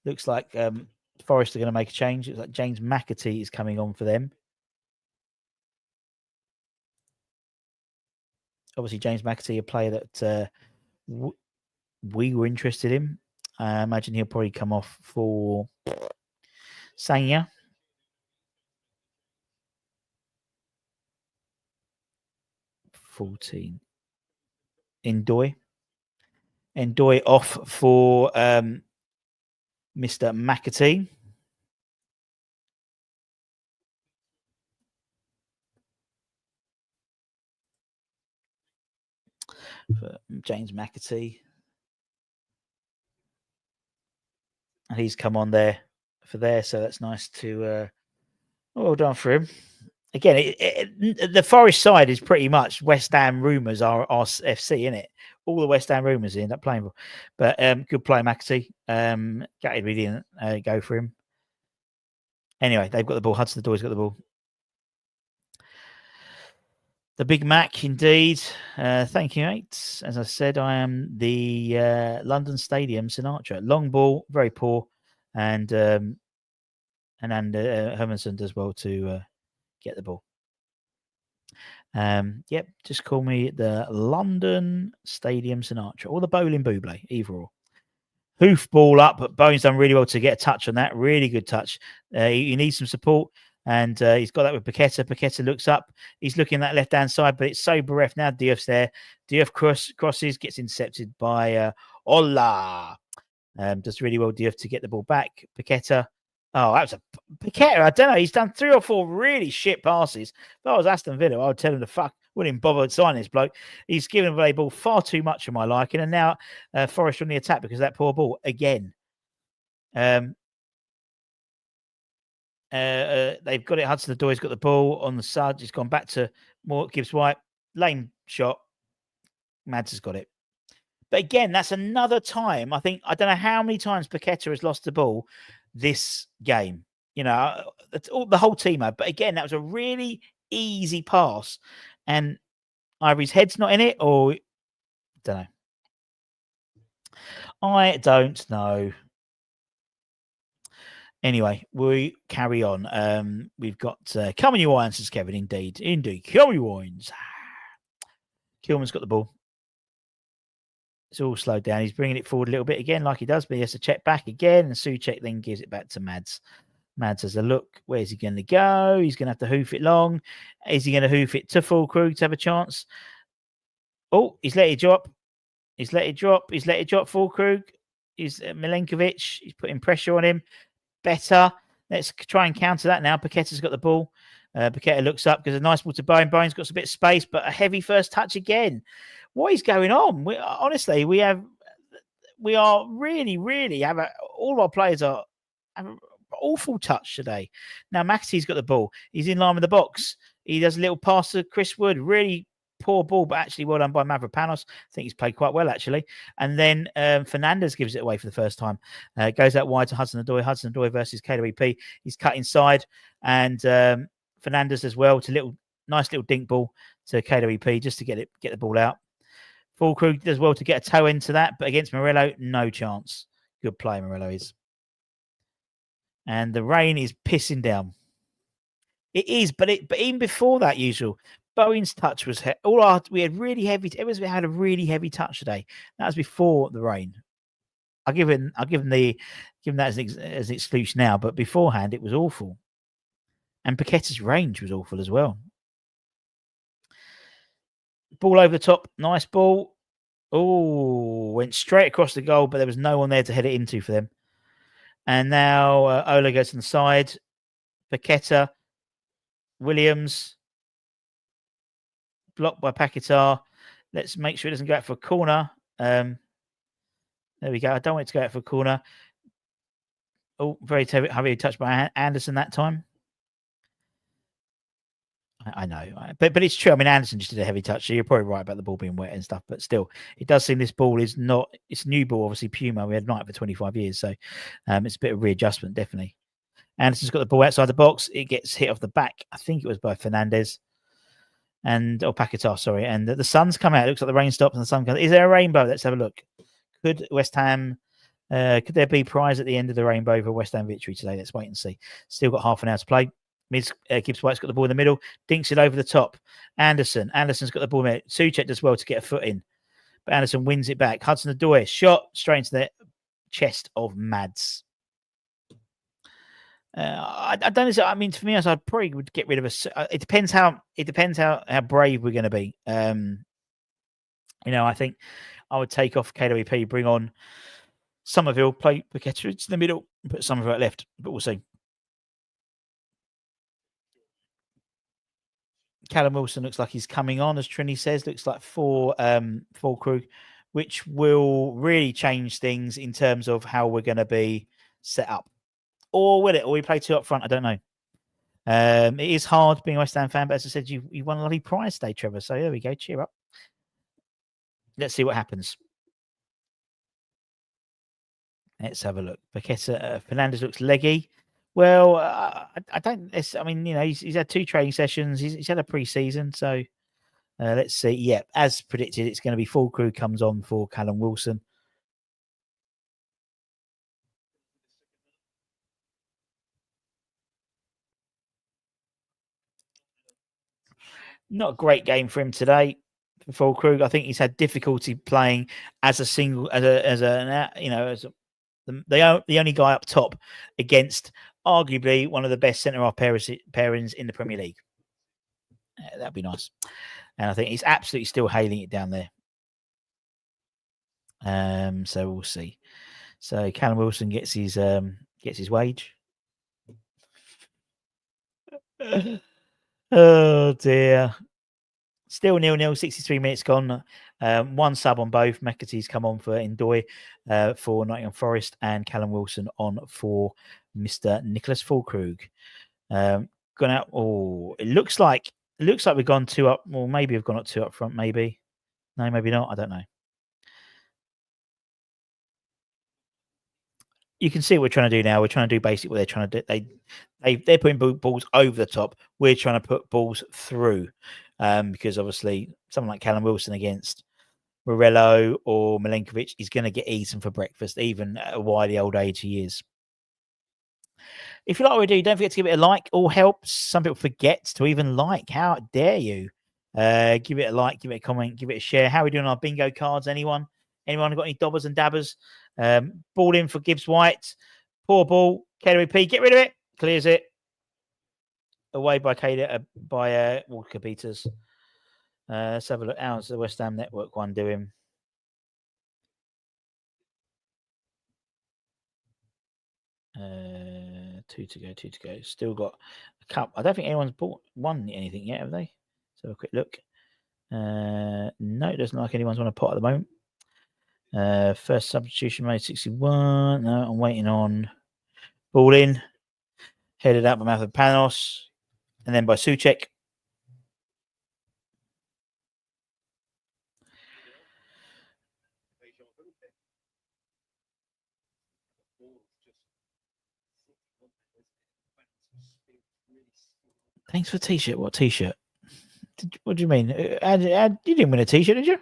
looks like Forest are going to make a change. It's like James McAtee is coming on for them. Obviously, James McAtee, a player that we were interested in. I imagine he'll probably come off for Sanya. $14. N'Doye off for Mr. McAtee. For James McAtee. And he's come on there, so that's nice to well done for him. Again, the Forest side is pretty much West Ham rumours are FC, isn't it? All the West Ham rumours end up playing for. But good play, McAtee. Gutted we didn't go for him. Anyway, they've got the ball. Hudson-Odoi's got the ball. The Big Mac, indeed. Thank you, mate. As I said, I am the London Stadium Sinatra. Long ball, very poor. And Hermanson does well to get the ball. Yep, just call me the London Stadium Sinatra or the Bowling Buble, either or. Hoof ball up, but Bowen's done really well to get a touch on that. Really good touch. He needs some support, and he's got that with Paqueta. Paqueta looks up. He's looking at that left-hand side, but it's so bereft now. Diouf's there. Diouf crosses, gets intercepted by Ola. Does really well, Diouf, to get the ball back. Paqueta. Oh, that was a Paqueta. I don't know. He's done 3 or 4 really shit passes. If I was Aston Villa, I would tell him to fuck. Wouldn't even bother signing this bloke. He's given away ball far too much of my liking. And now Forest on the attack because of that poor ball again. They've got it. Hudson-Odoi's got the ball on the side. He's gone back to more Gibbs White. Lane shot. Mads has got it. But again, that's another time. I don't know how many times Paqueta has lost the ball this game. You know, the whole team had. But again, that was a really easy pass. And either his head's not in it or I don't know. I don't know. Anyway, we carry on. We've got 𝗙𝗦𝗧𝗧, says Kevin. Indeed. 𝗙𝗙𝗧𝗧𝗠. Kilman's got the ball. It's all slowed down. He's bringing it forward a little bit again, like he does, but he has to check back again. And Souček then gives it back to Mads. Mads has a look. Where's he going to go? He's going to have to hoof it long. Is he going to hoof it to 𝗡𝗢𝗏 to have a chance? Oh, he's let it drop. He's let it drop. 𝗡𝗢𝗏. He's Milenkovic. He's putting pressure on him. Better. Let's try and counter that now. Paqueta's got the ball. Paqueta looks up because a nice ball to Bowen. Bowen's got a bit of space, but a heavy first touch again. What is going on? Honestly, we are really have all of our players have an awful touch today. Now McAtee's got the ball. He's in line with the box. He does a little pass to Chris Wood. Really poor ball, but actually well done by Mavropanos. I think he's played quite well, actually. And then Fernandez gives it away for the first time. Goes out wide to Hudson-Odoi. Hudson-Odoi versus KWP. He's cut inside. And Fernandez as well to nice little dink ball to KWP just to get the ball out. 𝗡𝗢𝗏 does well to get a toe into that, but against Morello, no chance. Good play, Morello is. And the rain is pissing down. It is, but even before that, usual. Bowen's touch was we had really heavy. Everyone had a really heavy touch today. That was before the rain. I'll give him that as an excuse now, but beforehand it was awful. And Paqueta's range was awful as well. Ball over the top, nice ball. Oh, went straight across the goal, but there was no one there to head it into for them. And now Ola goes to the side. Paqueta, Williams, blocked by Paquetá. Let's make sure it doesn't go out for a corner. There we go. I don't want it to go out for a corner. Oh, very heavy touch by Anderson that time. I know, but it's true. I mean, Anderson just did a heavy touch, so you're probably right about the ball being wet and stuff. But still, it does seem this ball is not. It's a new ball, obviously. Puma, we had Knight for 25 years, so it's a bit of readjustment, definitely. Anderson's got the ball outside the box. It gets hit off the back. I think it was by Fernandez or Paquetá, sorry. And the sun's come out. It looks like the rain stops and the sun comes. Is there a rainbow? Let's have a look. Could West Ham? Could there be prize at the end of the rainbow for West Ham victory today? Let's wait and see. Still got half an hour to play. Gibbs White's got the ball in the middle, dinks it over the top. Anderson's got the ball in. Souček does well to get a foot in, but Anderson wins it back. Hudson-Odoi shot straight into the chest of Mads. I don't know. I mean, for me, I probably would get rid of it depends how brave we're going to be. I think I would take off KWP, bring on Somerville, play Paqueta in the middle, and put Somerville at left. But we'll see. Callum Wilson looks like he's coming on, as Trini says. Looks like for 𝗡𝗢𝗏, which will really change things in terms of how we're going to be set up. Or will it? Or we play 2 up front? I don't know. It is hard being a West Ham fan, but as I said, you won a lovely prize today, Trevor. So there we go. Cheer up. Let's see what happens. Let's have a look. Paqueta, Fernandez looks leggy. Well, I don't. I mean, he's had 2 training sessions. He's had a pre-season, so let's see. Yeah, as predicted, it's going to be 𝗡𝗢𝗏 comes on for Callum Wilson. Not a great game for him today. For Krug, I think he's had difficulty playing as a single, the only guy up top against arguably one of the best centre half pairings in the Premier League. That'd be nice. And I think he's absolutely still hailing it down there. So we'll see. So Callum Wilson gets his wage. Oh dear. Still 0-0, 63 minutes gone. One sub on both. McAtee's come on for 𝗪𝗠 for Nottingham Forest, and Callum Wilson on for Mr. Nicholas Füllkrug. Gone out. Oh, it looks like we've gone 2 up. Well, maybe we've gone up 2 up front. Maybe. No, maybe not. I don't know. You can see what we're trying to do now. We're trying to do basically what they're trying to do. They're putting balls over the top. We're trying to put balls through, because obviously someone like Callum Wilson against Morello or Milenkovic is going to get eaten for breakfast, even at a wily old age he is. If you like what we do, don't forget to give it a like. All helps. Some people forget to even like. How dare you? Give it a like, give it a comment, give it a share. How are we doing on our bingo cards? Anyone got any dobbers and dabbers? Ball in for Gibbs White. Poor ball. KWP, get rid of it. Clears it. Away by Walker Peters. Let's have a look. How's the West Ham Network one doing? Two to go. Still got a cup. I don't think anyone's won anything yet, have they? So a quick look. No, it doesn't look like anyone's on a pot at the moment. First substitution made 61. No, I'm waiting on ball in. Headed up by Mavropanos. And then by Souček. Thanks for t-shirt. What t-shirt? What do you mean? You didn't win a t-shirt, did you?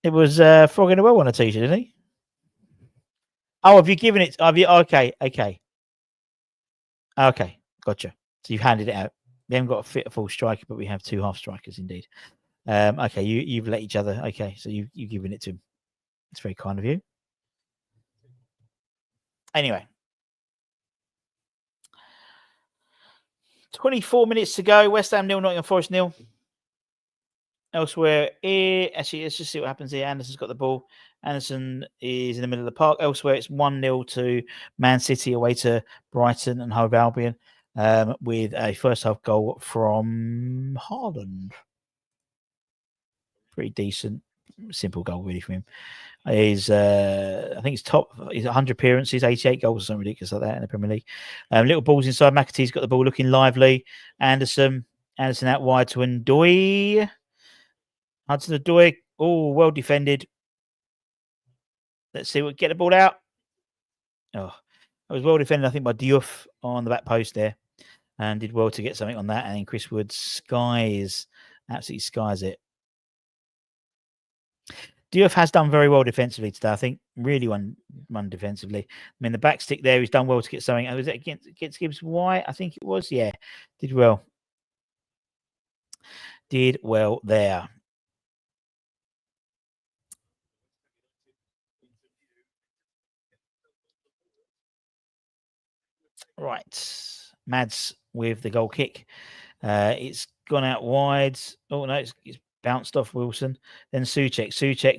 It was Frog in the Well on a t-shirt, didn't he? Oh, have you given it? Have you? Okay. Gotcha. So you've handed it out. We haven't got a full striker, but we have 2 half strikers indeed. Okay, you've let each other. Okay, so you've given it to him. It's very kind of you. Anyway. 24 minutes to go. West Ham 0, Nottingham Forest 0. Elsewhere, actually, let's just see what happens here. Anderson's got the ball. Anderson is in the middle of the park. Elsewhere, it's 1-0 to Man City away to Brighton and Hove Albion, with a first half goal from Haaland. Pretty decent, simple goal really from him. He's I think he's 100 appearances, 88 goals, or something ridiculous like that in the Premier League. Little balls inside. McAtee's got the ball, looking lively. Anderson out wide to 𝗪𝗠. Hudson-Odoi. Oh, well defended. Let's see what get the ball out. Oh, it was well defended, I think, by Diouf on the back post there, and did well to get something on that. And then Chris Wood absolutely skies it. Diouf has done very well defensively today. I think really won defensively. I mean, the back stick there, he's done well to get something. Was it against Gibbs White? I think it was. Yeah, did well. Did well there. Right, Mads with the goal kick. It's gone out wide. Oh no, it's bounced off Wilson. Then Souček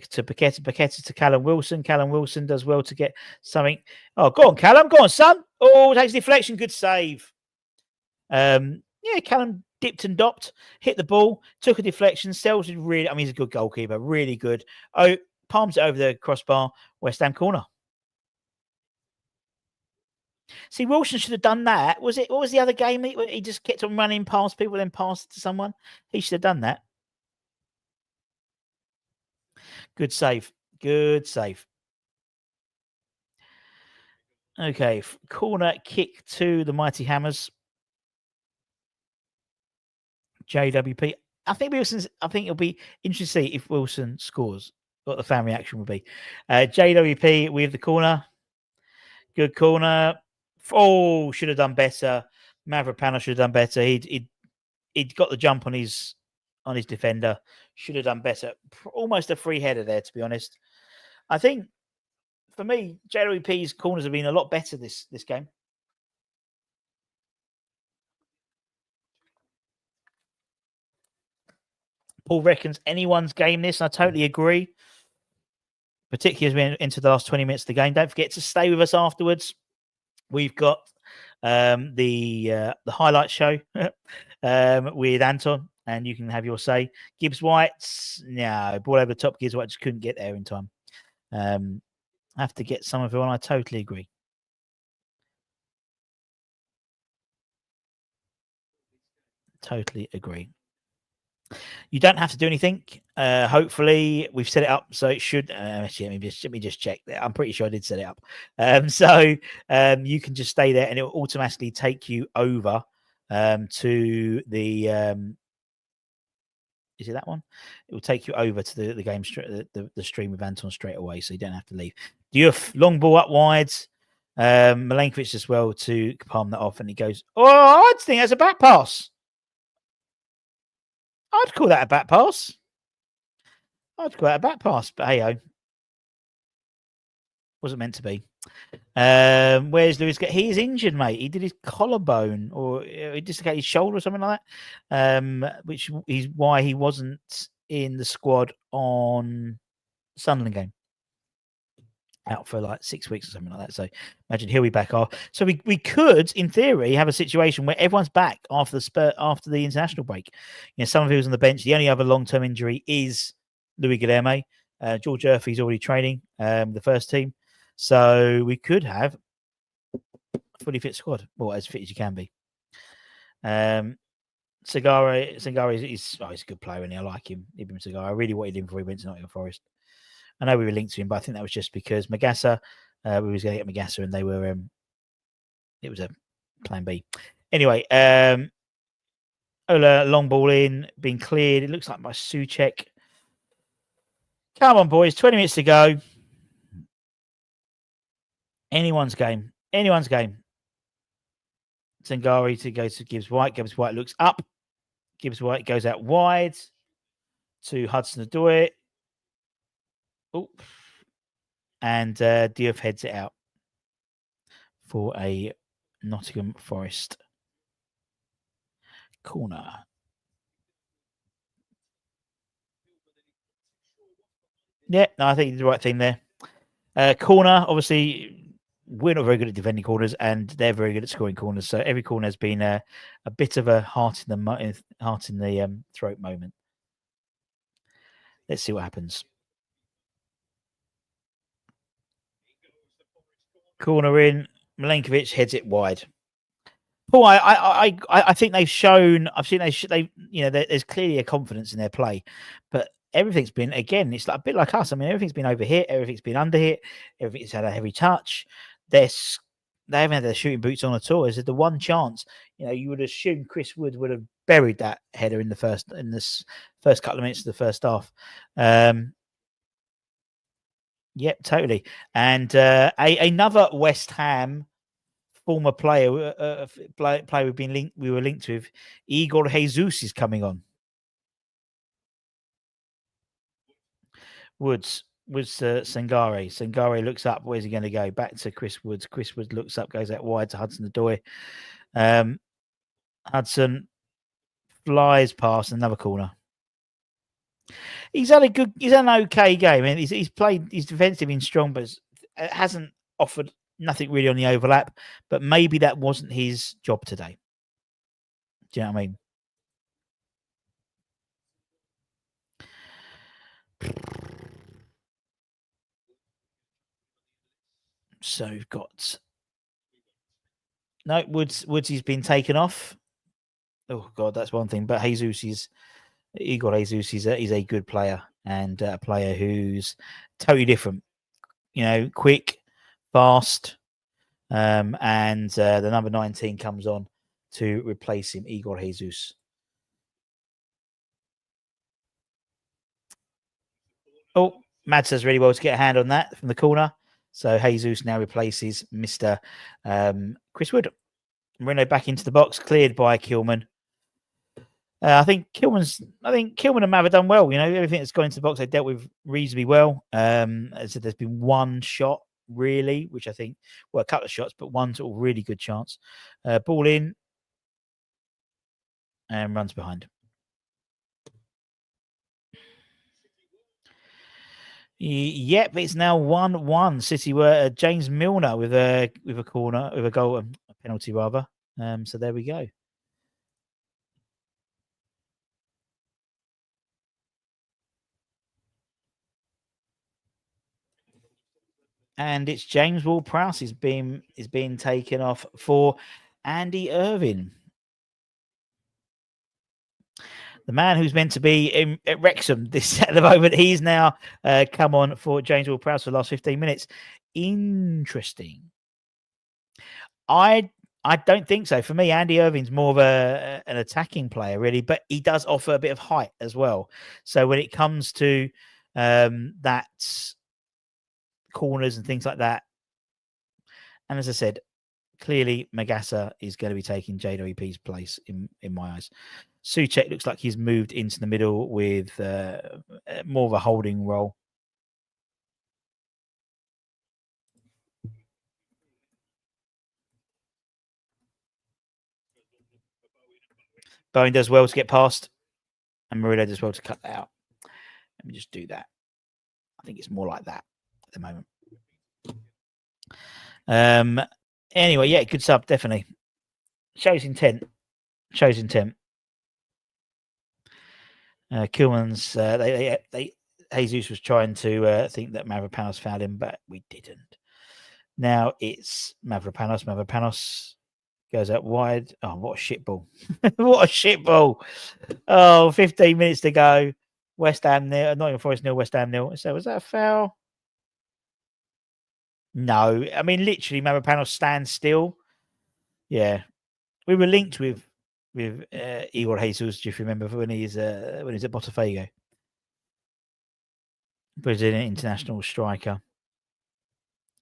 to 𝗪𝗪 to Callum Wilson. Callum Wilson does well to get something. Oh, go on, Callum. Go on, son. Oh, takes deflection. Good save. Yeah, Callum dipped and dopped, hit the ball, took a deflection. Sells it really. I mean, he's a good goalkeeper. Really good. Oh, palms it over the crossbar. West Ham corner. See, Wilson should have done that. What was the other game? He just kept on running past people, then passed to someone. He should have done that. Good save. Okay, corner kick to the Mighty Hammers. JWP. I think it'll be interesting to see if Wilson scores, what the fan reaction will be. JWP with the corner. Good corner. Oh, should have done better. Mavropanos should have done better. He he'd got the jump on his defender. Should have done better. Almost a free header there, to be honest. I think for me, JWP's corners have been a lot better this game. Paul reckons anyone's game this. I totally agree. Particularly as we enter the last 20 minutes of the game. Don't forget to stay with us afterwards. We've got the highlight show with Anton, and you can have your say. Gibbs White's ball over the top. Gibbs White just couldn't get there in time. Have to get some of it on. I totally agree. Totally agree. You don't have to do anything. Hopefully, we've set it up so it should. Actually, let me just check that. I'm pretty sure I did set it up. So you can just stay there, and it will automatically take you over to the. Is it that one? It will take you over to the game, the stream with Anton straight away, so you don't have to leave. Diouf, long ball up wide. Milenkovic as well to palm that off, and he goes, "Oh, I think that's a back pass." I'd call that a back pass. But hey-ho. Wasn't meant to be. Where's Lewis? He's injured, mate. He did his collarbone, or he dislocated his shoulder or something like that, which is why he wasn't in the squad on the Sunderland game. Out for like 6 weeks or something like that. So imagine he'll be back off. So we could, in theory, have a situation where everyone's back after the international break. You know, some of who's on the bench. The only other long-term injury is Louis Guilherme. George Murphy's already training the first team. So we could have a fully fit squad. Well, as fit as you can be. Sangare is he's a good player, and I like him. Ibn Sangare. I really wanted him before he went to Nottingham Forest. I know we were linked to him, but I think that was just because Magassa, we was going to get Magassa, and they were. It was a plan B. Anyway, Ola long ball in, being cleared. It looks like by Souček. Come on, boys! 20 minutes to go. Anyone's game. Sangare to go to Gibbs White. Gibbs White looks up. Gibbs White goes out wide to Hudson-Odoi. Oh, and Diouf heads it out for a Nottingham Forest corner. Yeah, no, I think you did the right thing there. Corner, obviously, we're not very good at defending corners, and they're very good at scoring corners. So every corner has been a bit of a heart in the throat moment. Let's see what happens. Corner in, Milenkovic heads it wide. Paul, I think they've shown. I've seen they there's clearly a confidence in their play, but everything's been, again, it's like a bit like us. I mean, everything's been overhit, everything's been underhit, everything's had a heavy touch. They haven't had their shooting boots on at all. Is the one chance? You would assume Chris Wood would have buried that header in this first couple of minutes of the first half. Yep, totally. And another West Ham former player, we were linked with, Igor Jesus is coming on. Woods Sangare. Sangare looks up. Where's he going to go? Back to Chris Woods. Chris Woods looks up, goes out wide to Hudson-Odoi. Hudson flies past another corner. He's had an okay game. I mean, he's played. His defense has been strong, but it hasn't offered nothing really on the overlap. But maybe that wasn't his job today. Do you know what I mean? So we've got Woods. He's been taken off. Oh God, that's one thing. But Igor Jesus is a good player, and a player who's totally different. Quick, fast, and the number 19 comes on to replace him, Igor Jesus. Oh, Mads does really well to get a hand on that from the corner. So Jesus now replaces Mr. Chris Wood. Marino back into the box, cleared by Kilman. I think Kilman and Mav have done well. You know, everything that's gone into the box they dealt with reasonably well. As I said, there's been one shot really, which I think, well, a couple of shots, but one sort of really good chance. Ball in and runs behind. Yep, it's now 1-1. City were James Milner with a corner, with a goal, a penalty rather. So there we go. And it's James Ward-Prowse is being taken off for Andy Irvine. The man who's meant to be at Wrexham this at the moment, he's now come on for James Ward-Prowse for the last 15 minutes. Interesting. I don't think so. For me, Andy Irvine's more of an attacking player, really, but he does offer a bit of height as well. So when it comes to that corners and things like that, and as I said, clearly Magassa is going to be taking JWP's place in my eyes. Souček looks like he's moved into the middle with more of a holding role. Bowen does well to get past, and Murillo does well to cut that out. Let me just do that. I think it's more like that at the moment. Anyway, yeah, good sub, definitely. Shows intent. Kilman's Jesus was trying to think that Mavropanos fouled him, but we didn't. Now it's Mavropanos. Mavropanos goes out wide. Oh, what a shit ball. What a shit ball. Oh, 15 minutes to go. West Ham nil, Nottingham Forest nil, West Ham nil. So was that a foul? No. I mean, literally, Mavropanos stands still. Yeah. We were linked with Igor Jesus, do you remember, when he's at Botafogo? Brazilian international striker.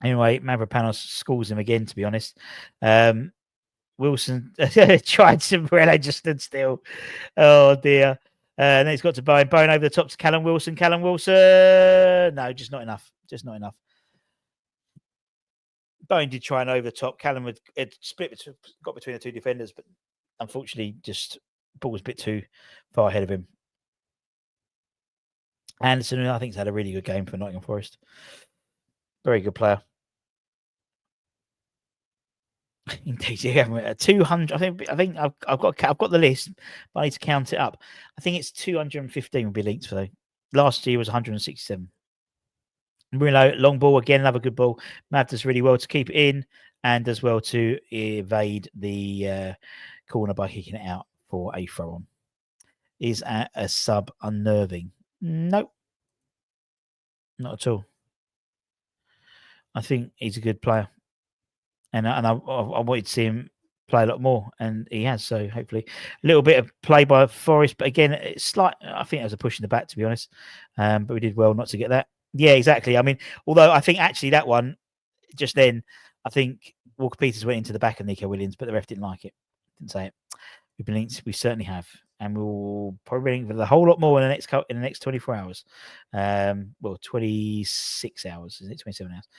Anyway, Mavropanos scores him again, to be honest. Wilson tried some Morello, just stood still. Oh dear. Then it's got to Bowen. Bowen over the top to Callum Wilson. Callum Wilson. No, just not enough. Just not enough. Bowen did try and over the top. Callum had got between the two defenders, but unfortunately, just ball was a bit too far ahead of him. Anderson, I think, has had a really good game for Nottingham Forest. Very good player. Indeed, yeah. 200. I think I've got the list, but I need to count it up. I think it's 215 will be linked for though. Last year was 167. Murillo, long ball again, another good ball. Mav does really well to keep it in and does well to evade the corner by kicking it out for a throw on. Is a sub unnerving? Nope, not at all. I think he's a good player, and I wanted to see him play a lot more, and he has. So hopefully, a little bit of play by Forest, but again, it's slight. I think it was a push in the back, to be honest. But we did well not to get that. Yeah, exactly. I mean, although I think actually that one just then, I think Walker Peters went into the back of Nico Williams, but the ref didn't like it. Didn't say it. We've been linked. We certainly have, and we'll probably be linked with a whole lot more in the next 24 hours. Well, 26 hours, isn't it? 27 hours.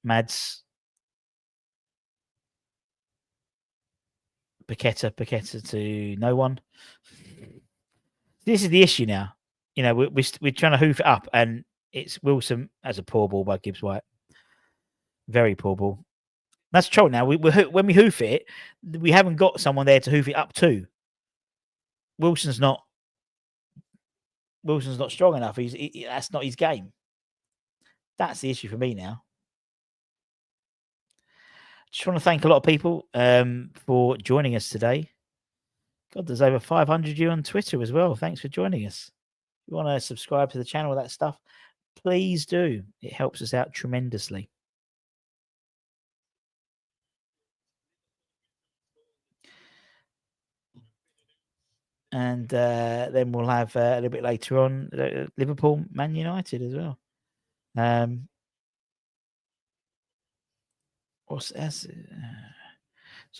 Mads. Paqueta to no one. This is the issue now. You know, we're trying to hoof it up, and it's Wilson as a poor ball by Gibbs White. Very poor ball. That's trouble now. When we hoof it, we haven't got someone there to hoof it up to. Wilson's not strong enough. That's not his game. That's the issue for me now. Just want to thank a lot of people for joining us today. God, there's over 500 of you on Twitter as well. Thanks for joining us. If you want to subscribe to the channel, that stuff, please do. It helps us out tremendously. And then we'll have a little bit later on Liverpool, Man United as well. What's that? So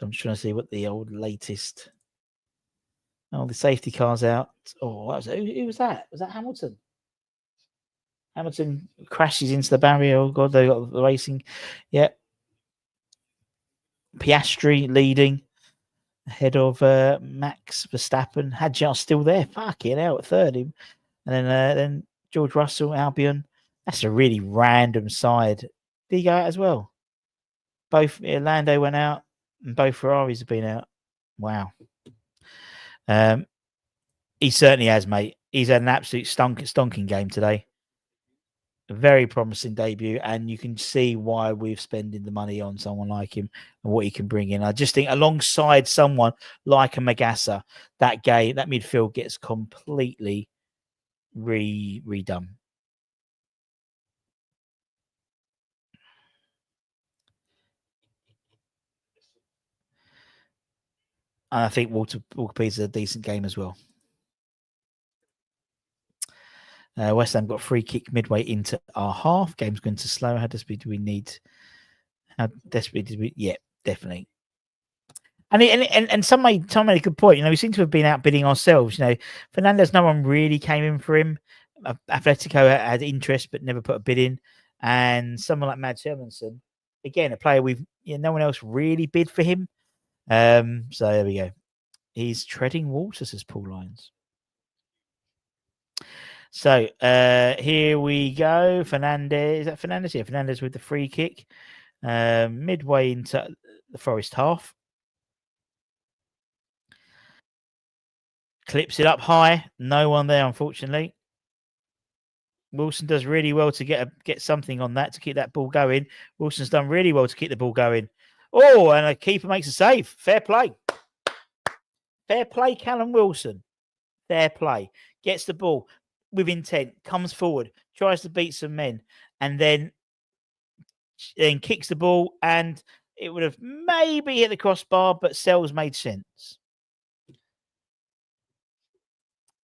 I'm just trying to see what the old latest Oh, the safety car's out. Oh, what was it? Who was that? Was that Hamilton? Hamilton crashes into the barrier. Oh, God, they got the racing. Yep. Piastri leading ahead of Max Verstappen. Hadjar still there. Fucking hell, at third. And then George Russell, Albion. That's a really random side. Did he go out as well? Both Lando went out and both Ferraris have been out. Wow. He certainly has, mate. He's had an absolute stonking game today. A very promising debut, and you can see why we're spending the money on someone like him and what he can bring in. I just think alongside someone like a Magassa, that midfield gets completely redone. And I think Walker-Peters is a decent game as well. West Ham got a free kick midway into our half. Game's going to slow. How desperately do we need? How desperately did we? Yeah, definitely. And some made a good point. We seem to have been outbidding ourselves. Fernandez, no one really came in for him. Atletico had interest but never put a bid in. And someone like Mads Hermansen, again, a player no one else really bid for him. So there we go. He's treading water, says Paul Lyons. So here we go. Fernandez. Is that Fernandez? Yeah, Fernandez with the free kick. Midway into the Forest half. Clips it up high. No one there, unfortunately. Wilson does really well to get something on that to keep that ball going. Wilson's done really well to keep the ball going. Oh, and a keeper makes a save. Fair play. Fair play, Callum Wilson. Fair play. Gets the ball with intent, comes forward, tries to beat some men, and then kicks the ball, and it would have maybe hit the crossbar, but Sells made sense.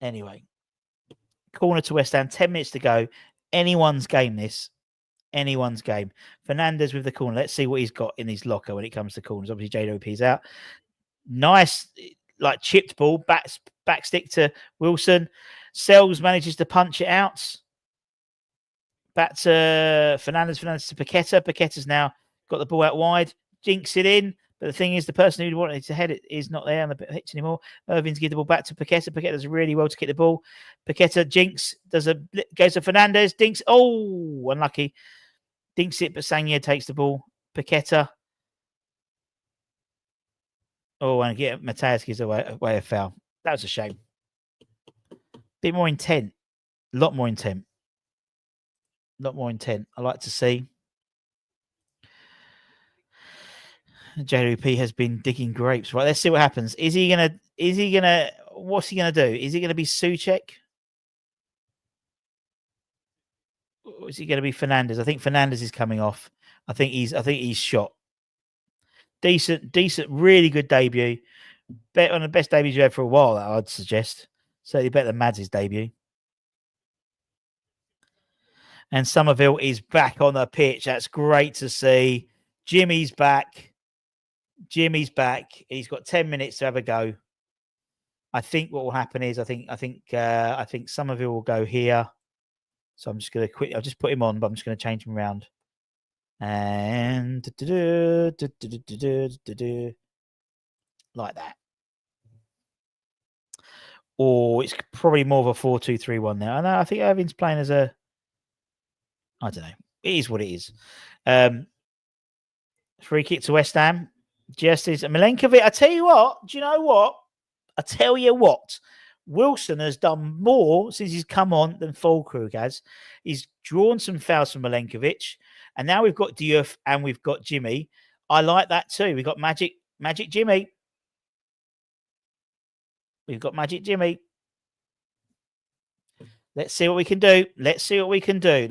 Anyway, corner to West Ham, 10 minutes to go. Anyone's game this. Anyone's game. Fernandez with the corner. Let's see what he's got in his locker when it comes to corners. Obviously, JWP's out. Nice, chipped ball, back stick to Wilson. Sells manages to punch it out. Back to Fernandez to Paqueta. Paqueta's now got the ball out wide. Jinks it in. But the thing is, the person who wanted to head it is not there on the pitch anymore. Irving's give the ball back to Paqueta. Paqueta does really well to kick the ball. Paqueta jinks, goes to Fernandez. Dinks. Oh, unlucky. Dinks it, but Sangye takes the ball. Paqueta. Oh, and Mateus gives away a foul. That was a shame. Bit more intent. A lot more intent. I like to see. JWP has been digging grapes. Right, let's see what happens. What's he gonna do? Is it gonna be Souček? Or is it gonna be Fernandez? I think Fernandez is coming off. I think he's shot. Decent, really good debut. One of the best debuts you've had for a while, I'd suggest. Certainly better than Mads' debut. And Somerville is back on the pitch. That's great to see. Jimmy's back. He's got 10 minutes to have a go. I think what will happen is I think Somerville will go here. So I'm just going to quit. I'll just put him on, but I'm just going to change him around. And like that. Or it's probably more of a 4-2-3-1 now. And I think Irving's playing as a, I don't know. It is what it is. Free kick to West Ham. Just is Milenkovic. I tell you what. Do you know what? I tell you what. Wilson has done more since he's come on than Füllkrug has. He's drawn some fouls from Milenkovic. And now we've got Diouf and we've got Jimmy. I like that too. We've got Magic Jimmy. We've got Magic Jimmy. Let's see what we can do. Let's see what we can do.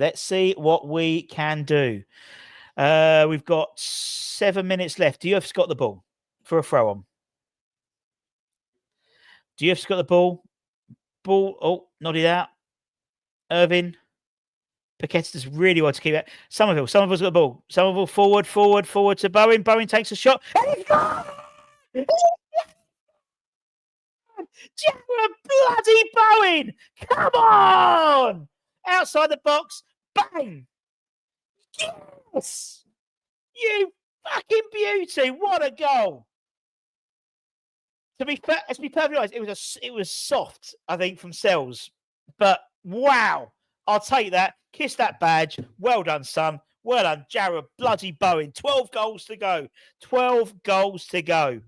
We've got 7 minutes left. Diouf's got the ball for a throw on. Diouf's got the ball. Oh, nodded out. Irving. Paqueta does really well to keep it. Somerville's got the ball. Somerville forward to Bowen. Bowen takes a shot. And he's gone! Jared bloody Bowen! Come on! Outside the box, bang! Yes! You fucking beauty! What a goal! To be perfectly honest, it was soft, I think, from Sells. But wow, I'll take that. Kiss that badge. Well done, son. Well done, Jared bloody Bowen. 12 goals to go. 12 goals to go.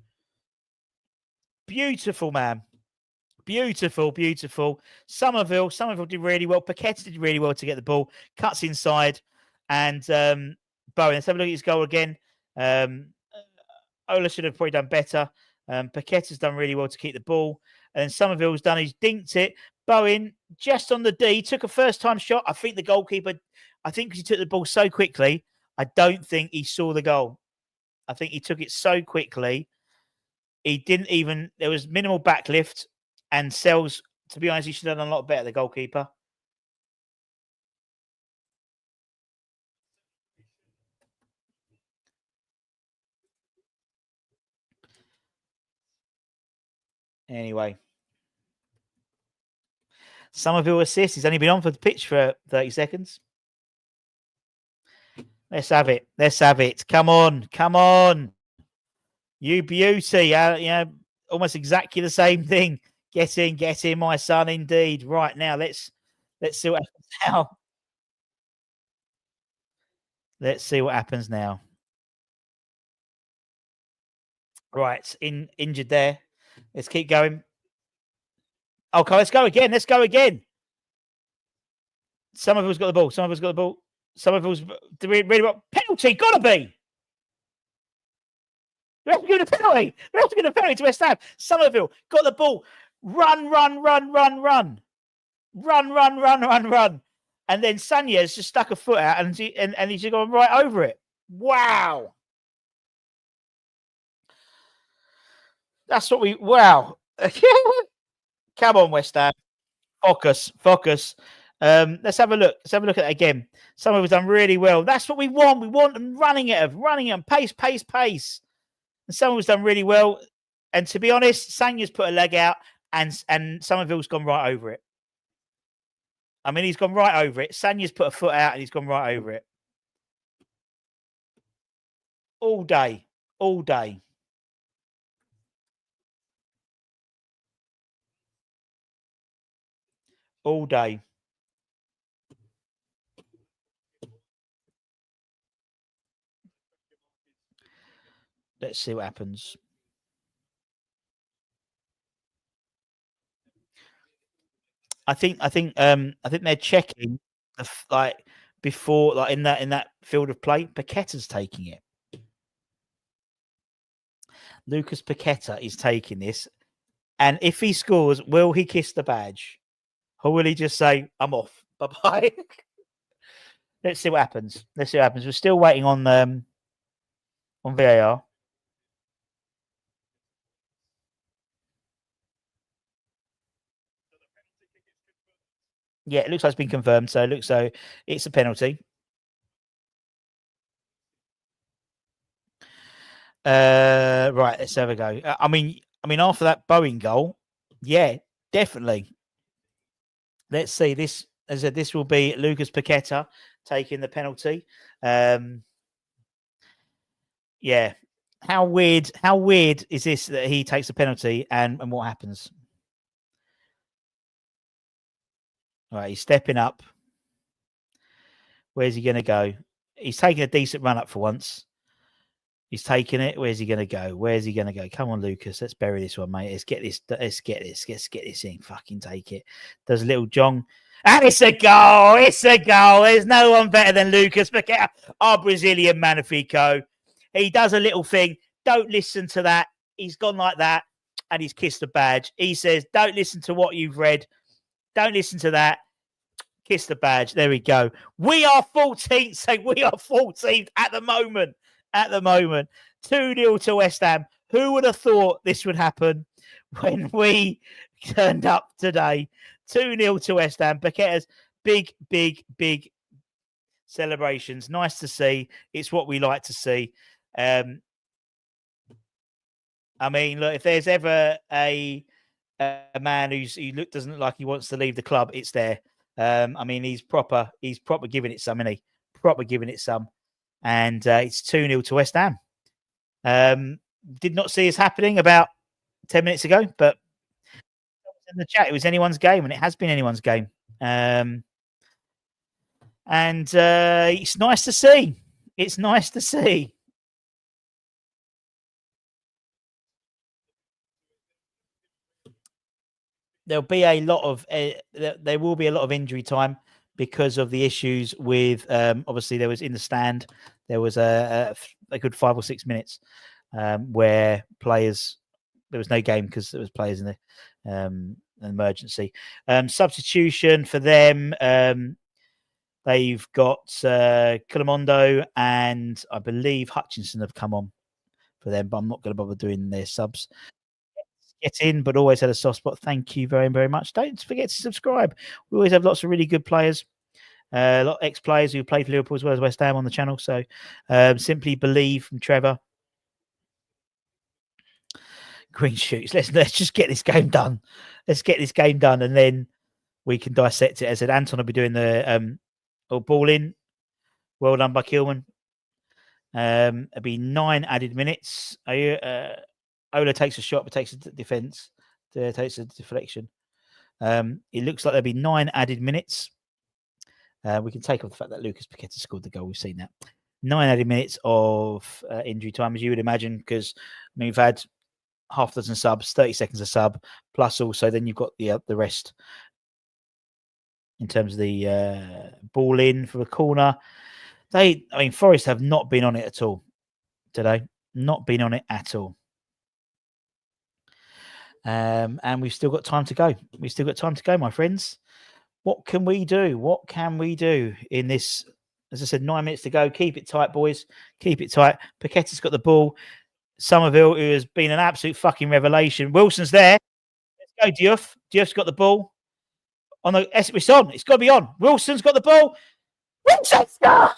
Beautiful, man. Beautiful, beautiful. Somerville did really well. Paqueta did really well to get the ball. Cuts inside. And Bowen, let's have a look at his goal again. Ola should have probably done better. Paqueta's done really well to keep the ball. And then Somerville's done, he's dinked it. Bowen, just on the D, took a first-time shot. I think the goalkeeper, because he took the ball so quickly, I don't think he saw the goal. I think he took it so quickly. He didn't even, there was minimal backlift. And Sells, to be honest, he should have done a lot better, the goalkeeper. Anyway. Somerville assist. He's only been on for the pitch for 30 seconds. Let's have it. Let's have it. Come on. Come on. You beauty. Almost exactly the same thing. Get in, my son, indeed. Right, now, let's see what happens now. Let's see what happens now. Right, injured there. Let's keep going. Okay, let's go again. Let's go again. Somerville's got the ball. Somerville's really well. Penalty, gotta be. We have to give a penalty. We have to give a penalty to West Ham. Somerville got the ball. Run. And then Sanya's just stuck a foot out and he's just gone right over it. Wow. That's what wow. Come on, West Ham. Focus. Let's have a look. Let's have a look at it again. Somerville's done really well. That's what we want. We want them running at them. Pace. And Somerville's done really well. And to be honest, Sanya's put a leg out and Somerville's gone right over it. I mean, he's gone right over it. Sanya's put a foot out and he's gone right over it. All day. Let's see what happens. I think they're checking before in that field of play. Paqueta's taking it. Lucas Paqueta is taking this, and if he scores, will he kiss the badge, or will he just say, "I'm off, bye bye"? Let's see what happens. We're still waiting on VAR. Yeah, it looks like it's been confirmed. So it looks so it's a penalty. Right, let's have a go. I mean, after that Bowen goal, yeah, definitely. Let's see this. As I said, this will be Lucas Paqueta taking the penalty. Yeah. How weird is this that he takes the penalty and what happens? All right, he's stepping up. Where's he going to go? He's taking a decent run up for once. He's taking it. Where's he going to go? Come on, Lucas. Let's bury this one, mate. Let's get this in. Fucking take it. Does a little jong. And it's a goal. There's no one better than Lucas Paqueta, our Brazilian Magnifico. He does a little thing. Don't listen to that. He's gone like that and he's kissed the badge. He says, don't listen to what you've read. Don't listen to that. Kiss the badge. There we go. We are 14th. So we are 14th at the moment. 2-0 to West Ham. Who would have thought this would happen when we turned up today? 2-0 to West Ham. Paqueta's big celebrations. Nice to see. It's what we like to see. I mean, look, if there's ever a a man who doesn't look like he wants to leave the club. It's there. I mean, he's proper giving it some, isn't he? Proper giving it some. And it's 2-0 to West Ham. Did not see this happening about 10 minutes ago, but in the chat, it was anyone's game, and it has been anyone's game. And it's nice to see. It's nice to see. There will be a lot of injury time because of the issues with obviously there was in the stand there was a good 5 or 6 minutes where players there was no game because there was players in the an emergency substitution for them. They've got 𝗙𝗢𝗦𝗧 and I believe Hutchinson have come on for them, but I'm not going to bother doing their subs. Get in, but always had a soft spot. Thank you very, very much. Don't forget to subscribe. We always have lots of really good players, a lot of ex-players who played for Liverpool as well as West Ham on the channel. So simply believe from Trevor. Green shoots. Let's just get this game done. Let's get this game done, and then we can dissect it. As I said, Anton will be doing the ball in. Well done by Kilman. It'll be 9 added minutes. Ola takes a shot, but takes a defense. Takes a deflection. It looks like there'll be 9 added minutes. We can take off the fact that Lucas Paqueta scored the goal. We've seen that. 9 added minutes of injury time, as you would imagine, because we've had half a dozen subs, 30 seconds a sub, plus also then you've got the rest in terms of the ball in for the corner. Forest have not been on it at all today. Not been on it at all. And we've still got time to go. We've still got time to go, my friends. What can we do? What can we do in this? As I said, 9 minutes to go. Keep it tight, boys. Keep it tight. Paqueta's got the ball. Somerville, who has been an absolute fucking revelation. Wilson's there. Let's go, Diouf. Diouf's got the ball. It's on. It's got to be on. Wilson's got the ball. Wilson scores!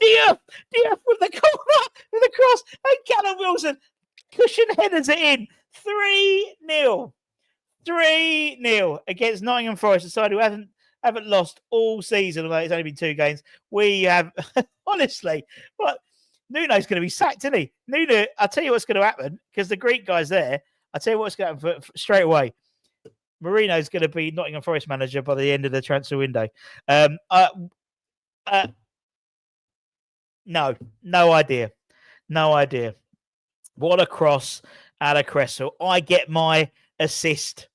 Diouf with the corner, with the cross, and Callum Wilson cushion headers it in. 3-0. 3-0 against Nottingham Forest, a side who haven't lost all season, although it's only been 2 games. We have, honestly, but Nuno's going to be sacked, isn't he? Nuno, I'll tell you what's going to happen, because the Greek guy's there. I'll tell you what's going to happen straight away. Marino's going to be Nottingham Forest manager by the end of the transfer window. No idea. What a cross out of Cresswell. I get my assist.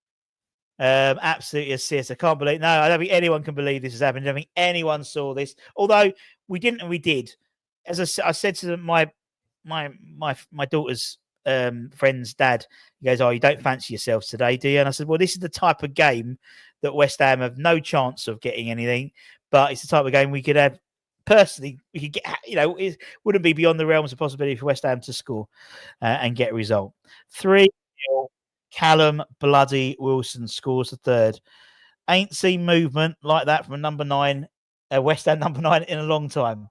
Absolutely assist. I can't believe. No, I don't think anyone can believe this has happened. I don't think anyone saw this. Although we didn't, and we did. As I said to my daughter's friend's dad, he goes, "Oh, you don't fancy yourselves today, do you?" And I said, "Well, this is the type of game that West Ham have no chance of getting anything, but it's the type of game we could have." Personally, we could get, it wouldn't be beyond the realms of possibility for West Ham to score and get a result. 3-0. Callum bloody Wilson scores the third. Ain't seen movement like that from a number 9, West Ham number 9 in a long time.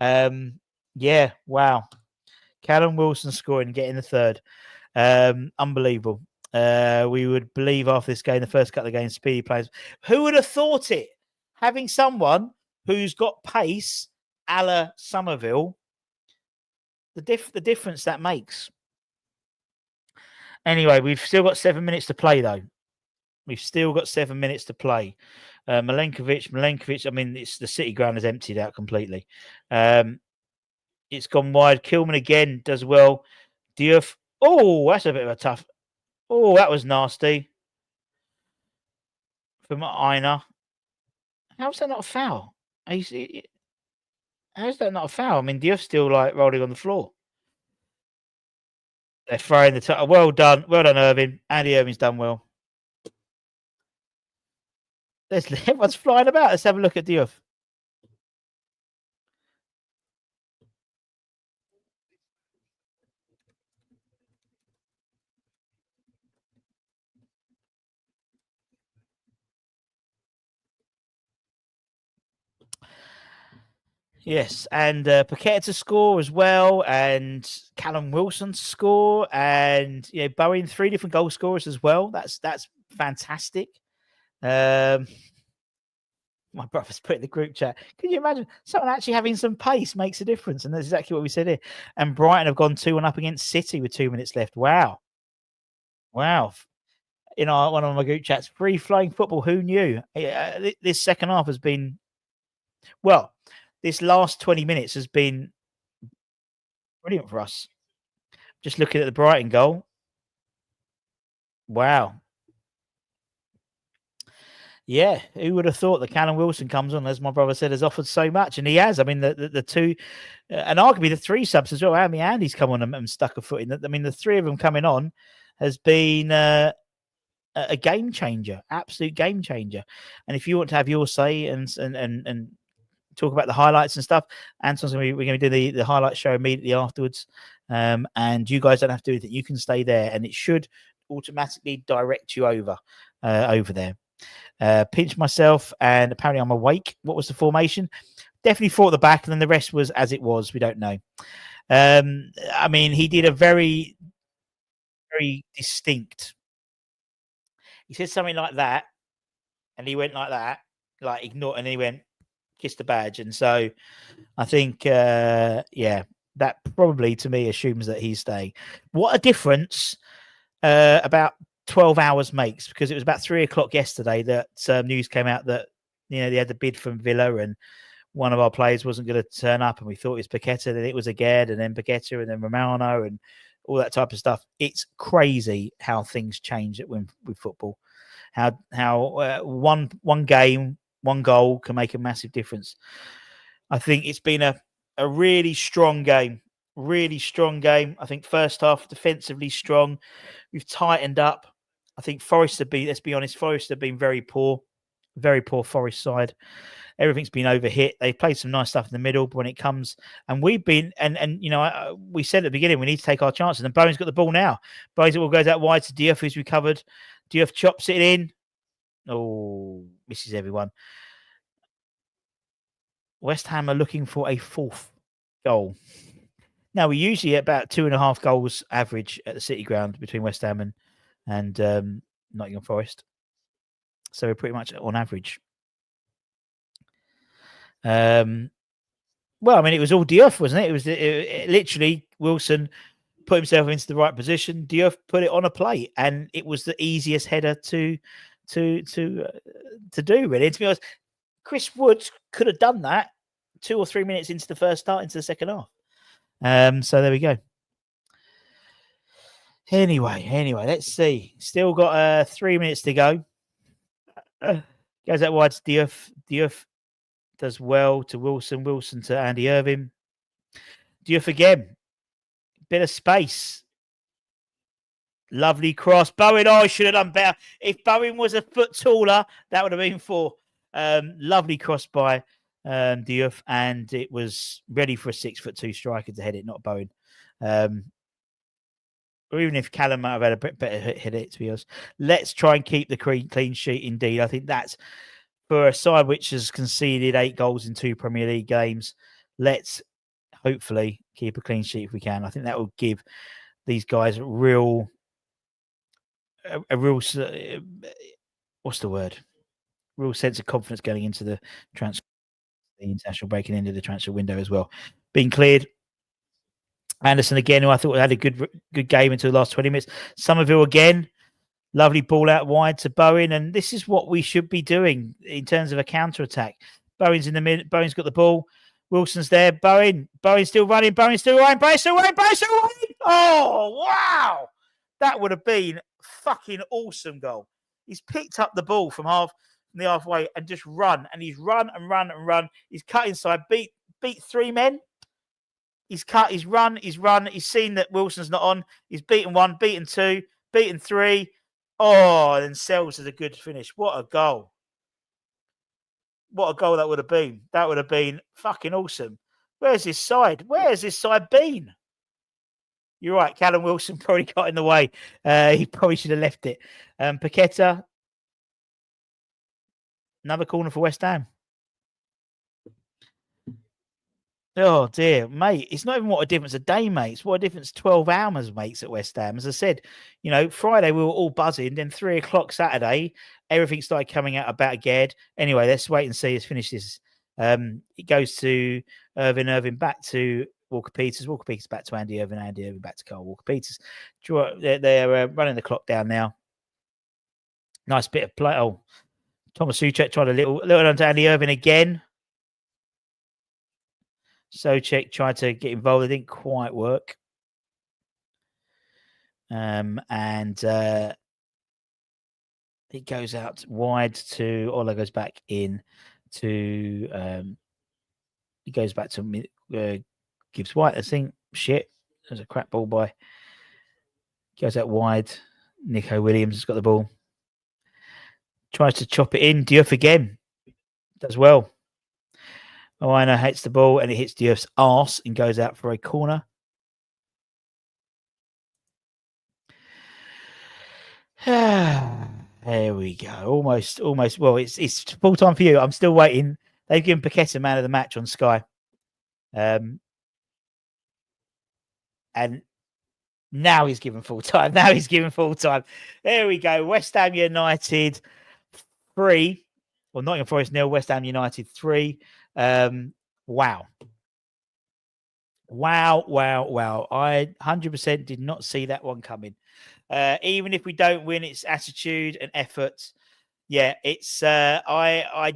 Yeah, wow. Callum Wilson scoring and getting the third. Unbelievable. We would believe after this game, the first couple of games, speedy players. Who would have thought it? Having someone who's got pace, a la Somerville, the difference that makes. Anyway, we've still got 7 minutes to play, though. We've still got 7 minutes to play. Milenkovic, I mean, the City ground is emptied out completely. It's gone wide. Kilman again does well. Diouf. Oh, that's a bit of a tough. Oh, that was nasty. From Aina. How's that not a foul? How's that not a foul? I mean, Diouf's still rolling on the floor. They're throwing the top. Well done, Irving. Andy Irving's done well. Everyone's flying about. Let's have a look at Diouf. Yes, and Paqueta to score as well, and Callum Wilson to score, and Bowen, 3 different goal scorers as well. That's fantastic. My brother's put in the group chat. Can you imagine someone actually having some pace makes a difference? And that's exactly what we said here. And Brighton have gone 2-1 up against City with 2 minutes left. Wow. In one of my group chats, free flowing football. Who knew? This second half has been this last 20 minutes has been brilliant for us. Just looking at the Brighton goal. Wow. Yeah, who would have thought that Callum Wilson comes on, as my brother said, has offered so much, and he has. I mean, the two, and arguably the 3 subs as well. I mean, Andy's come on and stuck a foot in. I mean, the 3 of them coming on has been a game changer, absolute game changer. And if you want to have your say and talk about the highlights and stuff, Anton's we're going to do the highlight show immediately afterwards, and you guys don't have to do anything. You can stay there, and it should automatically direct you over there. Pinch myself, and apparently I'm awake. What was the formation? Definitely 4 at the back, and then the rest was as it was. We don't know. I mean, he did a very, very distinct. He said something like that, and he went like that, like ignore, and he went kiss the badge. And so I think, that probably to me assumes that he's staying. What a difference about 12 hours makes, because it was about 3 o'clock yesterday that news came out that they had the bid from Villa, and one of our players wasn't going to turn up, and we thought it was Paqueta, then it was Aguerd, and then Paqueta, and then Romano, and all that type of stuff. It's crazy how things change with football. How one game, one goal can make a massive difference. I think it's been a really strong game. Really strong game. I think first half defensively strong. We've tightened up. I think Forest have been, let's be honest, Forest have been very poor Forest side. Everything's been overhit. They've played some nice stuff in the middle, but when it comes, and we've been, and we said at the beginning, we need to take our chances. And Bowen's got the ball now. Bowen's goes out wide to Diouf, who's recovered. Diouf chops it in. Oh, misses everyone. West Ham are looking for a 4th goal. Now, we're usually at about 2.5 goals average at the City Ground between West Ham and Nottingham Forest. So we're pretty much on average. Well, I mean, it was all Diouf, wasn't it? It literally Wilson put himself into the right position. Diouf put it on a plate, and it was the easiest header to do. Really, and to be honest, Chris Woods could have done that 2 or 3 minutes into the second half. So there we go. Anyway, let's see. Still got 3 minutes to go. Goes out wide to Diouf. Diouf does well to Wilson. Wilson to Andy Irving. Diouf again. Bit of space. Lovely cross. Bowen, I should have done better. If Bowen was a foot taller, that would have been 4. Lovely cross by Diouf, and it was ready for a 6'2" striker to head it, not Bowen. Or even if Callum might have had a bit better hit it, to be honest. Let's try and keep the clean sheet indeed. I think that's for a side which has conceded 8 goals in 2 Premier League games. Let's hopefully keep a clean sheet if we can. I think that will give these guys a real what's the word? Real sense of confidence going into the international break and into the transfer window as well. Being cleared. Anderson again, who I thought had a good game until the last 20 minutes. Somerville again, lovely ball out wide to Bowen, and this is what we should be doing in terms of a counter attack. Bowen's in the mid. Bowen's got the ball. Wilson's there. Bowen's still running. Bowen's still running. Oh wow, that would have been fucking awesome goal. He's picked up the ball from the halfway and just run, and he's run. He's cut inside, beat 3 men. He's cut, he's run. He's seen that Wilson's not on. He's beaten 1, beaten 2, beaten 3. Oh, and then Sells is a good finish. What a goal. What a goal that would have been. That would have been fucking awesome. Where's his side? Where's his side been? You're right. Callum Wilson probably got in the way. He probably should have left it. Paqueta. Another corner for West Ham. Oh dear, mate! It's not even what a difference a day makes. What a difference 12 hours makes at West Ham. As I said, you know, Friday we were all buzzing. Then 3 o'clock Saturday, everything started coming out about again. Anyway, let's wait and see. Let's finish this. It goes to Irving. Irving back to Walker Peters. Walker Peters back to Andy Irving. Andy Irving back to Carl Walker Peters. They're running the clock down now. Nice bit of play. Oh, Thomas Souček tried a little onto Andy Irving again. Souček tried to get involved. It didn't quite work. And it goes out wide to Ola, goes back in to he goes back to Gibbs White. I think shit. There's a crap ball by. Goes out wide. Nico Williams has got the ball. Tries to chop it in. Diouf again. Does well. Oh, I know, hits the ball and it hits Diouf's arse and goes out for a corner. There we go. Almost. Well, it's full time for you. I'm still waiting. They've given Paqueta man of the match on Sky. And now he's given full time. There we go. West Ham United 3. Well, Nottingham Forest 0, West Ham United 3. Wow. I 100% did not see that one coming. Even if we don't win, it's attitude and effort. Yeah, it's I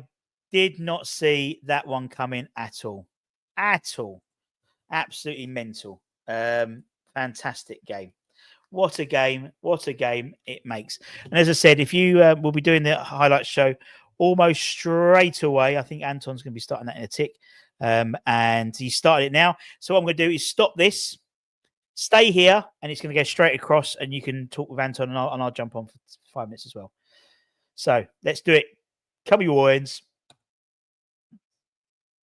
did not see that one coming at all. Absolutely mental. Fantastic game. What a game it makes. And as I said, if you will be doing the highlights show almost straight away. I think Anton's going to be starting that in a tick. And he started it now. So what I'm going to do is stop this, stay here, and it's going to go straight across, and you can talk with Anton, and I'll jump on for 5 minutes as well. So let's do it. Come, you Warriors.